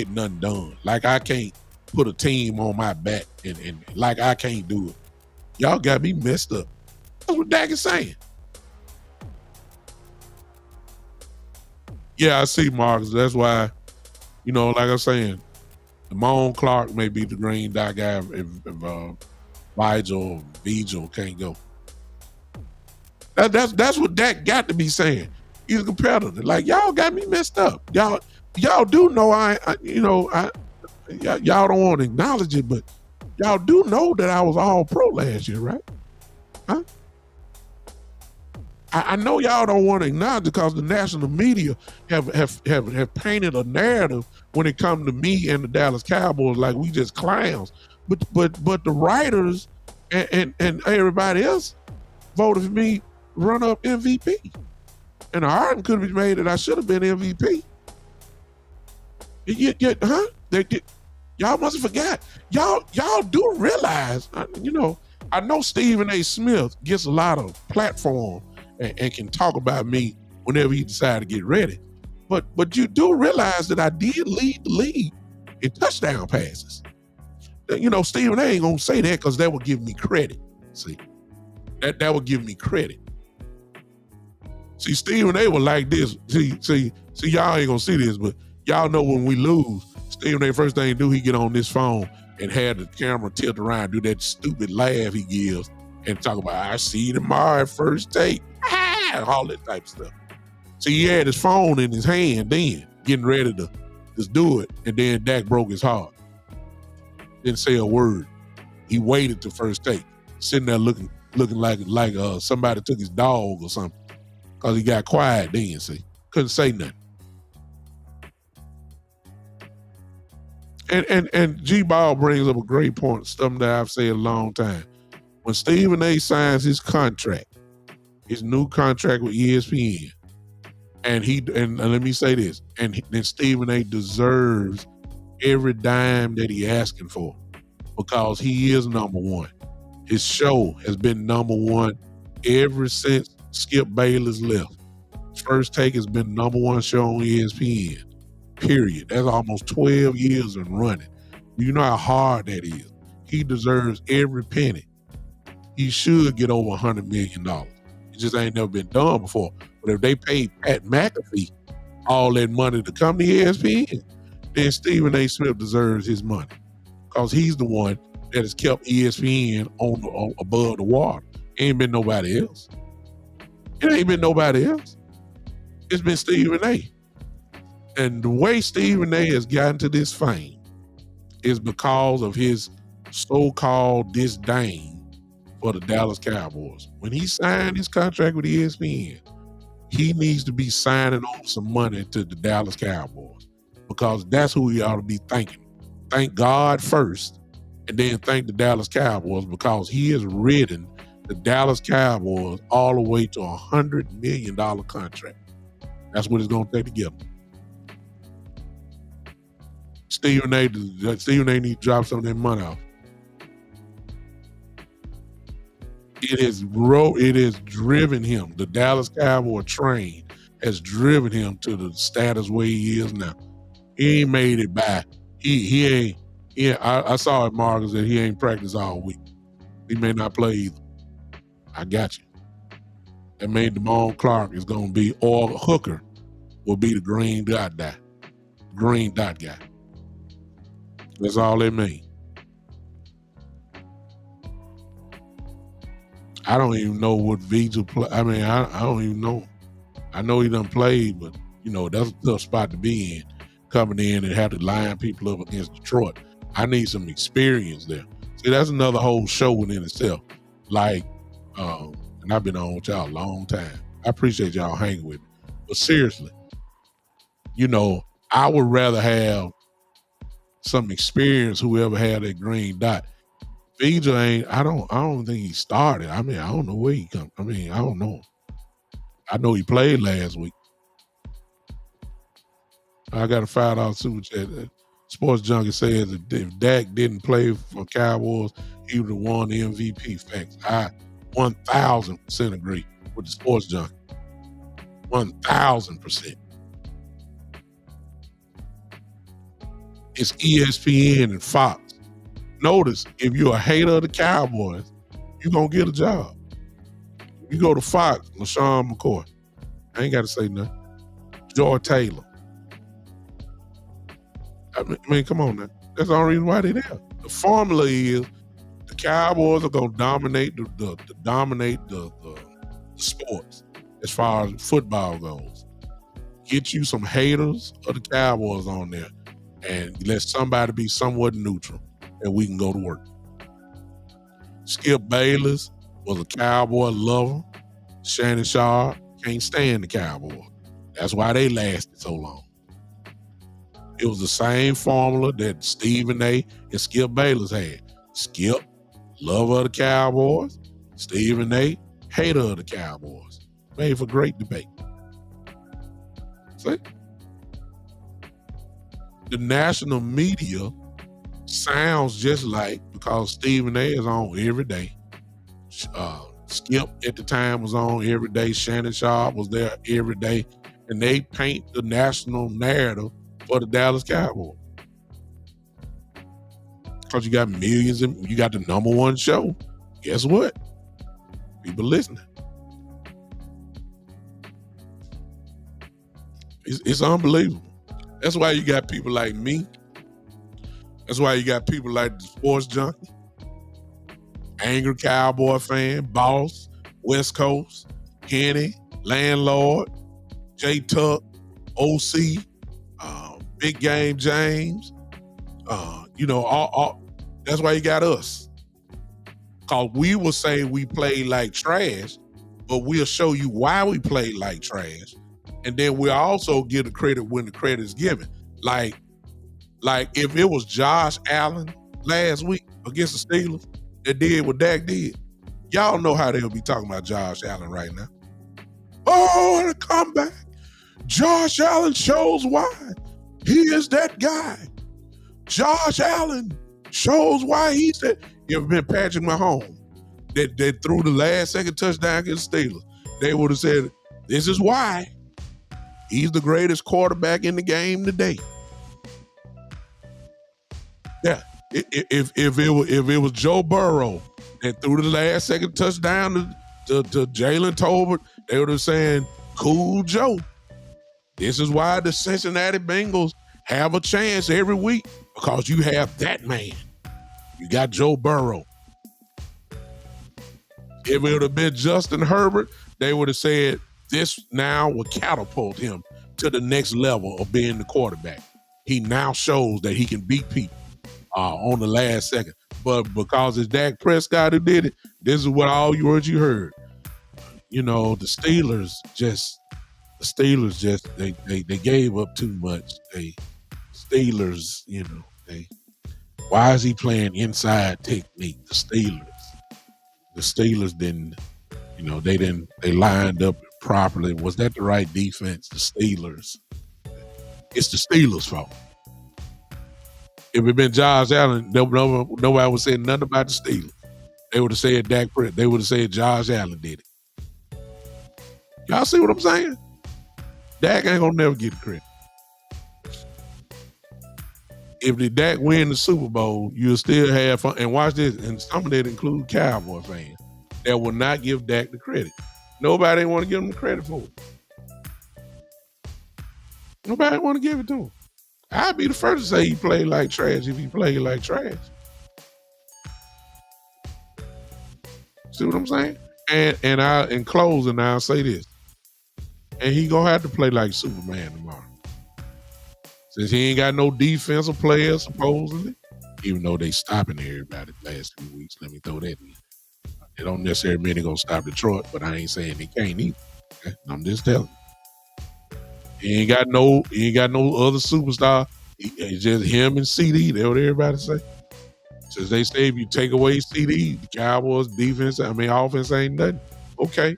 nothing done. Like I can't put a team on my back and like I can't do it. Y'all got me messed up. That's what Dak is saying. Yeah, I see, Marcus. That's why, like I'm saying, Damone Clark may be the green dot guy if Vigil can't go. That's what Dak got to be saying. He's a competitor. Like y'all got me messed up. Y'all do know y'all don't want to acknowledge it, but y'all do know that I was all pro last year, right? Huh? I know y'all don't want to acknowledge it because the national media have painted a narrative when it comes to me and the Dallas Cowboys like we just clowns. But the writers and everybody else voted for me run up MVP. And the argument could be made that I should have been MVP. Y'all must have forgot. Y'all do realize, I know Stephen A. Smith gets a lot of platform and can talk about me whenever he decides to get ready. But you do realize that I did lead the league in touchdown passes. Stephen A. ain't gonna say that because that would give me credit. See, that would give me credit. See, Stephen A. was like this. See, y'all ain't gonna see this, but y'all know when we lose, Stephen A. first thing he do, he get on this phone and have the camera tilt around, do that stupid laugh he gives, and talk about, I see you tomorrow at first take, all that type of stuff. See, he had his phone in his hand then, getting ready to just do it, and then Dak broke his heart. Didn't say a word. He waited to first take, sitting there looking like somebody took his dog or something, because he got quiet then, see. Couldn't say nothing. And G-Ball brings up a great point, something that I've said a long time. When Stephen A. signs his new contract with ESPN, and let me say this, and then Stephen A. deserves every dime that he asking for because he is number one. His show has been number one ever since Skip Bayless left. First Take has been number one show on ESPN. Period. That's almost 12 years in running. You know how hard that is. He deserves every penny. He should get over $100 million. It just ain't never been done before. But if they paid Pat McAfee all that money to come to ESPN, then Stephen A. Smith deserves his money because he's the one that has kept ESPN on above the water. Ain't been nobody else. It ain't been nobody else. It's been Stephen A. And the way Stephen A. has gotten to this fame is because of his so-called disdain for the Dallas Cowboys. When he signed his contract with ESPN, he needs to be signing on some money to the Dallas Cowboys because that's who he ought to be thanking. Thank God first, and then thank the Dallas Cowboys because he has ridden the Dallas Cowboys all the way to $100 million contract. That's what it's going to take to get him. Stephen A. need to drop some of that money off. It has driven him. The Dallas Cowboy train has driven him to the status where he is now. He ain't made it by. He ain't. Yeah, I saw it, Marcus, that he ain't practiced all week. He may not play either. I got you. That made Damone Clark is going to be, or Hooker will be the green dot guy. Green dot guy. That's all it means. I don't even know what Vigil play. I mean, I don't even know. I know he done played, but that's a tough spot to be in, coming in and have to line people up against Detroit. I need some experience there. See, that's another whole show within itself. Like, and I've been on with y'all a long time. I appreciate y'all hanging with me. But seriously, I would rather have some experience, whoever had that green dot. Vigil I don't think he started. I mean, I don't know where he come. I mean, I don't know. I know he played last week. I got a $5 super chat. Sports Junkie says that if Dak didn't play for Cowboys, he would have won the MVP. Facts. I 1,000% agree with the Sports Junkie. 1,000%. It's ESPN and Fox. Notice, if you're a hater of the Cowboys, you're going to get a job. You go to Fox, LaShawn McCoy. I ain't got to say nothing. Joy Taylor. I mean, come on now. That's the only reason why they're there. The formula is the Cowboys are going to dominate the sports as far as football goes. Get you some haters of the Cowboys on there and let somebody be somewhat neutral and we can go to work. Skip Bayless was a Cowboy lover. Shannon Sharp can't stand the Cowboys. That's why they lasted so long. It was the same formula that Stephen A. and Skip Bayless had. Skip, lover of the Cowboys. Stephen A., hater of the Cowboys. Made for great debate. See? The national media sounds just like, because Stephen A. is on every day. Skip at the time was on every day. Shannon Sharp was there every day. And they paint the national narrative for the Dallas Cowboys. Because you got millions and you got the number one show. Guess what? People listening. It's unbelievable. That's why you got people like me. That's why you got people like the Sports Junkie, Angry Cowboy Fan, Boss, West Coast, Kenny, Landlord, J Tuck, OC, Big Game James. That's why you got us. Because we will say we played like trash, but we'll show you why we played like trash. And then we'll also give the credit when the credit is given. Like if it was Josh Allen last week against the Steelers that did what Dak did, y'all know how they'll be talking about Josh Allen right now. Oh, the comeback. Josh Allen shows why. He is that guy. Josh Allen shows why he's that. You ever been Patrick Mahomes that threw the last second touchdown against the Steelers? They would have said, this is why he's the greatest quarterback in the game today. Yeah. If it was Joe Burrow that threw the last second touchdown to Jalen Tolbert, they would have said, cool Joe. This is why the Cincinnati Bengals have a chance every week, because you have that man. You got Joe Burrow. If it would have been Justin Herbert, they would have said this now will catapult him to the next level of being the quarterback. He now shows that he can beat people on the last second. But because it's Dak Prescott who did it, this is what all you heard. The Steelers just they gave up too much. Why is he playing inside technique? The Steelers didn't, they lined up properly. Was that the right defense? The Steelers. It's the Steelers' fault. If it had been Josh Allen, nobody would say nothing about the Steelers. They would have said Dak Prescott. They would have said Josh Allen did it. Y'all see what I'm saying? Dak ain't gonna never get the credit. If the Dak win the Super Bowl, you'll still have fun. And watch this, and some of that include Cowboy fans that will not give Dak the credit. Nobody want to give him the credit for it. Nobody want to give it to him. I'd be the first to say he played like trash if he played like trash. See what I'm saying? And in closing, I'll say this. And he gonna have to play like Superman tomorrow. Since he ain't got no defensive players, supposedly, even though they stopping everybody the last few weeks. Let me throw that in. They don't necessarily mean they're gonna stop Detroit, but I ain't saying they can't either. Okay? I'm just telling you. He ain't got no other superstar. It's just him and CD. That's what everybody say. Since they say if you take away CD, the Cowboys offense ain't nothing. Okay.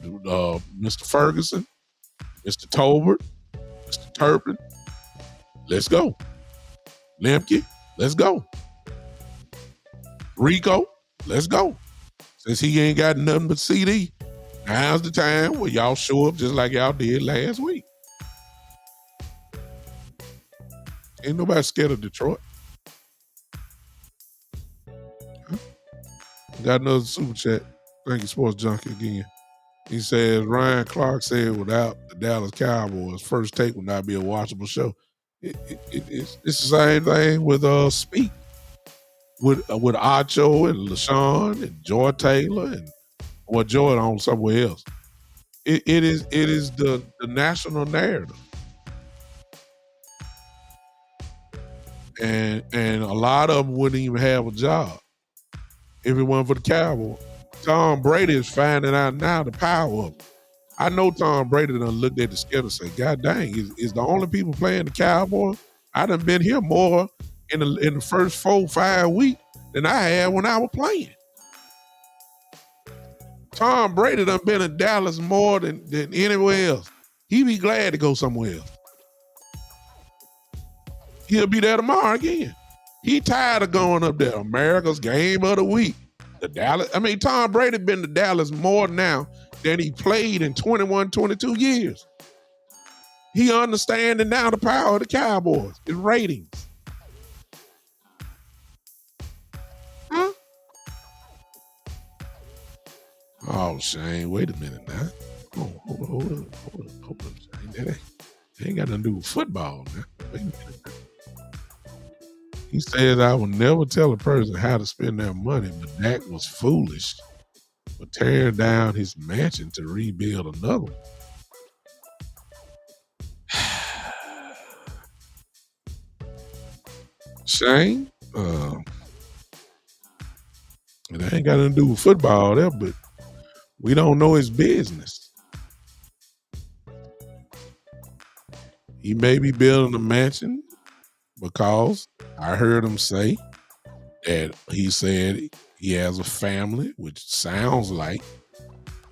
Mr. Ferguson, Mr. Tolbert, Mr. Turpin, let's go. Lemke, let's go. Rico, let's go. Since he ain't got nothing but CD, Now's the time where y'all show up just like y'all did last week. Ain't nobody scared of Detroit. Got another super chat. Thank you, Sports Junkie, again. He says, Ryan Clark said without the Dallas Cowboys, First Take would not be a watchable show. It's the same thing with Speak. With Acho and LaShawn and Joy Taylor and Joy on somewhere else. It is the national narrative. And a lot of them wouldn't even have a job if it wasn't for the Cowboys. Tom Brady is finding out now the power of it. I know Tom Brady done looked at the schedule and said, God dang, is the only people playing the Cowboys? I done been here more in the first 4-5 weeks than I had when I was playing. Tom Brady done been in Dallas more than anywhere else. He be glad to go somewhere else. He'll be there tomorrow again. He tired of going up there. America's game of the week. Tom Brady been to Dallas more now than he played in 21, 22 years. He understanding now the power of the Cowboys. His ratings. Huh? Oh, Shane, wait a minute now. Hold up, Shane. That ain't got nothing to do with football now. Wait a minute now. He says, I will never tell a person how to spend their money, but Dak was foolish for tearing down his mansion to rebuild another one. Shane, it ain't got nothing to do with football there, but we don't know his business. He may be building a mansion because I heard him say that he said he has a family, which sounds like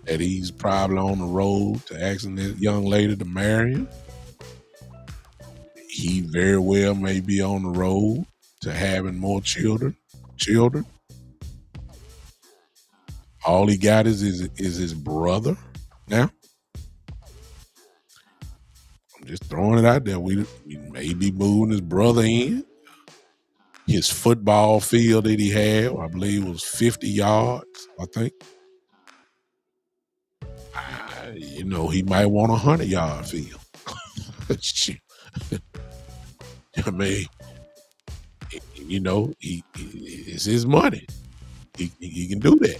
that he's probably on the road to asking this young lady to marry him. He very well may be on the road to having more children. All he got is his brother now. I'm just throwing it out there. We may be moving his brother in. His football field that he had, I believe, was 50 yards, I think. He might want a 100-yard field. I mean, it's his money. He can do that.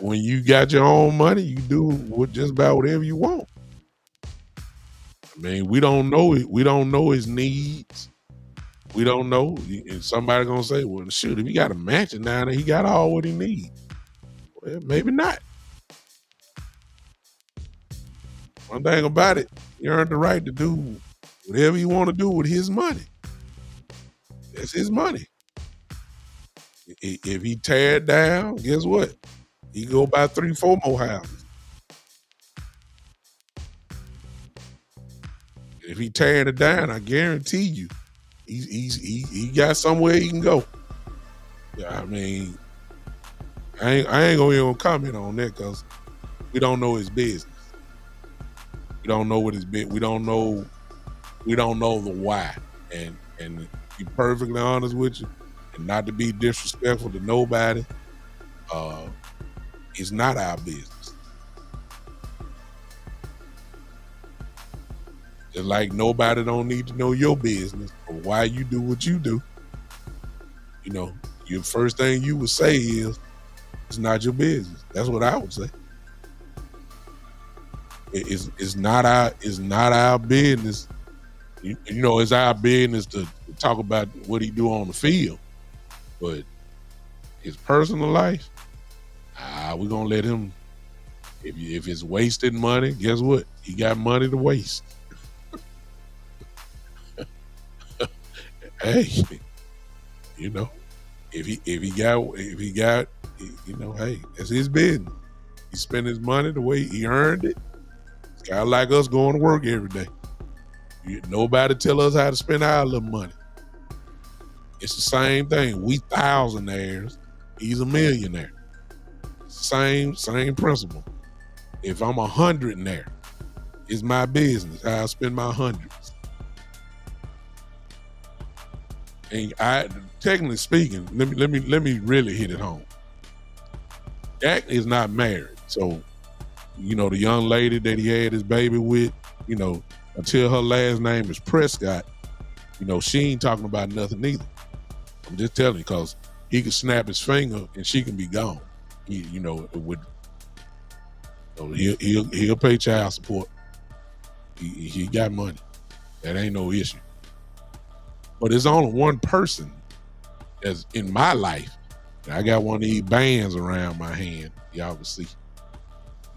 When you got your own money, you do just about whatever you want. I mean, we don't know it. We don't know his needs. We don't know. And somebody gonna say, well, shoot, if he got a mansion down there, he got all what he needs. Well, maybe not. One thing about it, you earned the right to do whatever you want to do with his money. That's his money. If he tear it down, guess what? He go buy 3-4 more houses. If he tearing it down, I guarantee you, he got somewhere he can go. Yeah, I mean, I ain't gonna even comment on that because we don't know his business. We don't know what his business. We don't know the why. And to be perfectly honest with you, and not to be disrespectful to nobody, it's not our business. Just like nobody don't need to know your business or why you do what you do. Your first thing you would say is, it's not your business. That's what I would say. It's not our business. It's our business to talk about what he do on the field, but his personal life, we're gonna let him. If it's wasted money, guess what? He got money to waste. Hey, if he got, hey, that's his business. He spent his money the way he earned it. It's kind of like us going to work every day. Nobody tell us how to spend our little money. It's the same thing. We thousandaires. He's a millionaire. Same principle. If I'm 100 in there, it's my business how I spend my hundreds. And technically speaking, let me really hit it home. Dak is not married, so the young lady that he had his baby with, until her last name is Prescott, she ain't talking about nothing either. I'm just telling you, because he can snap his finger and she can be gone. He'll pay child support. He got money. That ain't no issue. But there's only one person that's in my life. I got one of these bands around my hand. Y'all can see.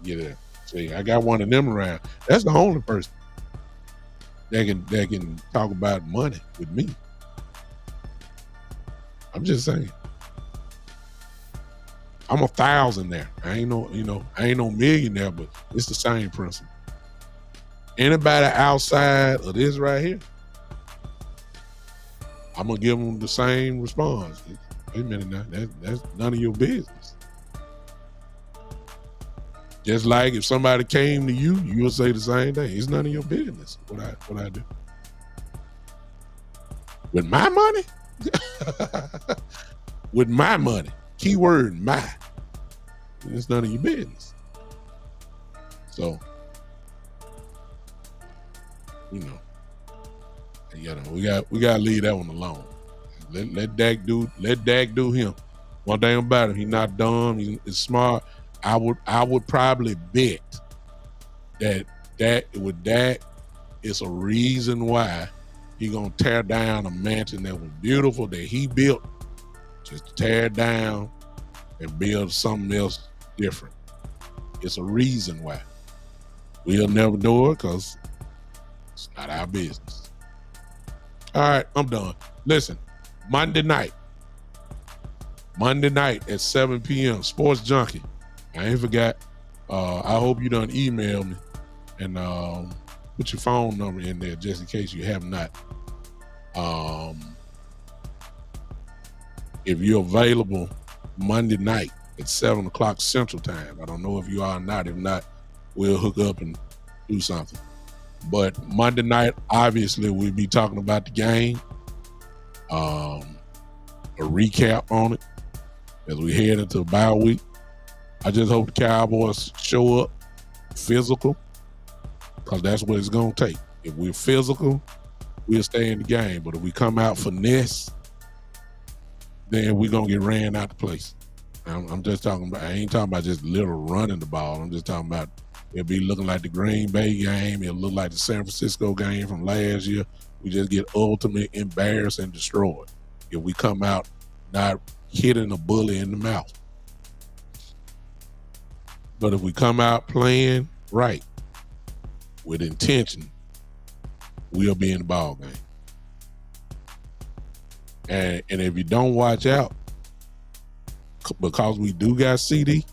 Get it. See, I got one of them around. That's the only person that can talk about money with me. I'm just saying. I'm 1,000 there. I ain't no millionaire, but it's the same principle. Anybody outside of this right here, I'm gonna give them the same response. Wait a minute now, that's none of your business. Just like if somebody came to you, you would say the same thing. It's none of your business what I do. With my money? With my money. Keyword my. It's none of your business. So, we gotta leave that one alone. Let Dak do him. One thing about him, he's not dumb. He's smart. I would probably bet that with Dak, it's a reason why he gonna tear down a mansion that was beautiful that he built, just tear it down and build something else different. It's a reason why. We'll never do it because it's not our business. All right, I'm done. Listen, Monday night at 7 p.m., Sports Junkie. I ain't forgot. I hope you done email me and put your phone number in there just in case you have not. If you're available Monday night at 7 o'clock Central Time, I don't know if you are or not. If not, we'll hook up and do something. But Monday night, obviously, we'll be talking about the game, a recap on it as we head into the bye week. I just hope the Cowboys show up physical, because that's what it's going to take. If we're physical, we'll stay in the game. But if we come out finesse, then we're going to get ran out the place. I'm just talking about, I ain't talking about just little running the ball. I'm just talking about it'll be looking like the Green Bay game. It'll look like the San Francisco game from last year. We just get ultimately embarrassed and destroyed if we come out not hitting a bully in the mouth. But if we come out playing right, with intention, we'll be in the ball game. And if you don't watch out, because we do got CD,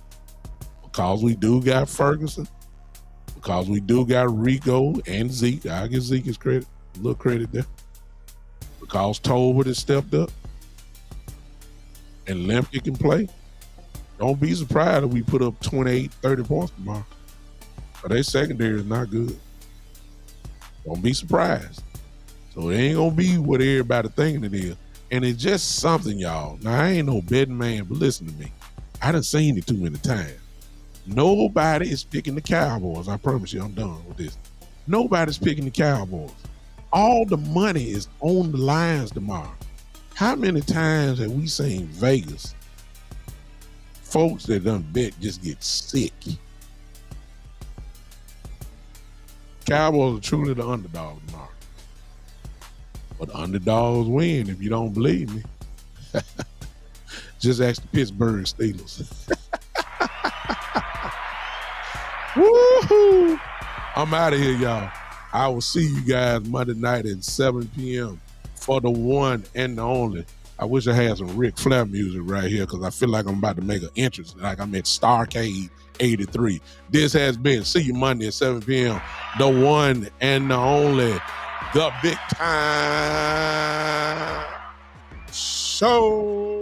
because we do got Ferguson, because we do got Rico and Zeke, I'll give Zeke his credit, a little credit there. Because Tolbert has stepped up and Lemke can play, don't be surprised if we put up 28, 30 points tomorrow. But their secondary is not good. Don't be surprised. So it ain't going to be what everybody thinking it is. And it's just something, y'all. Now, I ain't no betting man, but listen to me. I done seen it too many times. Nobody is picking the Cowboys. I promise you, I'm done with this. Nobody's picking the Cowboys. All the money is on the lines tomorrow. How many times have we seen Vegas folks that done bet just get sick? Cowboys are truly the underdog tomorrow. But underdogs win, if you don't believe me. Just ask the Pittsburgh Steelers. Woohoo! I'm out of here, y'all. I will see you guys Monday night at 7 p.m. for the one and the only. I wish I had some Ric Flair music right here because I feel like I'm about to make an entrance, like I'm at Starcade 83. This has been, see you Monday at 7 p.m. The one and the only, the Big Time Show.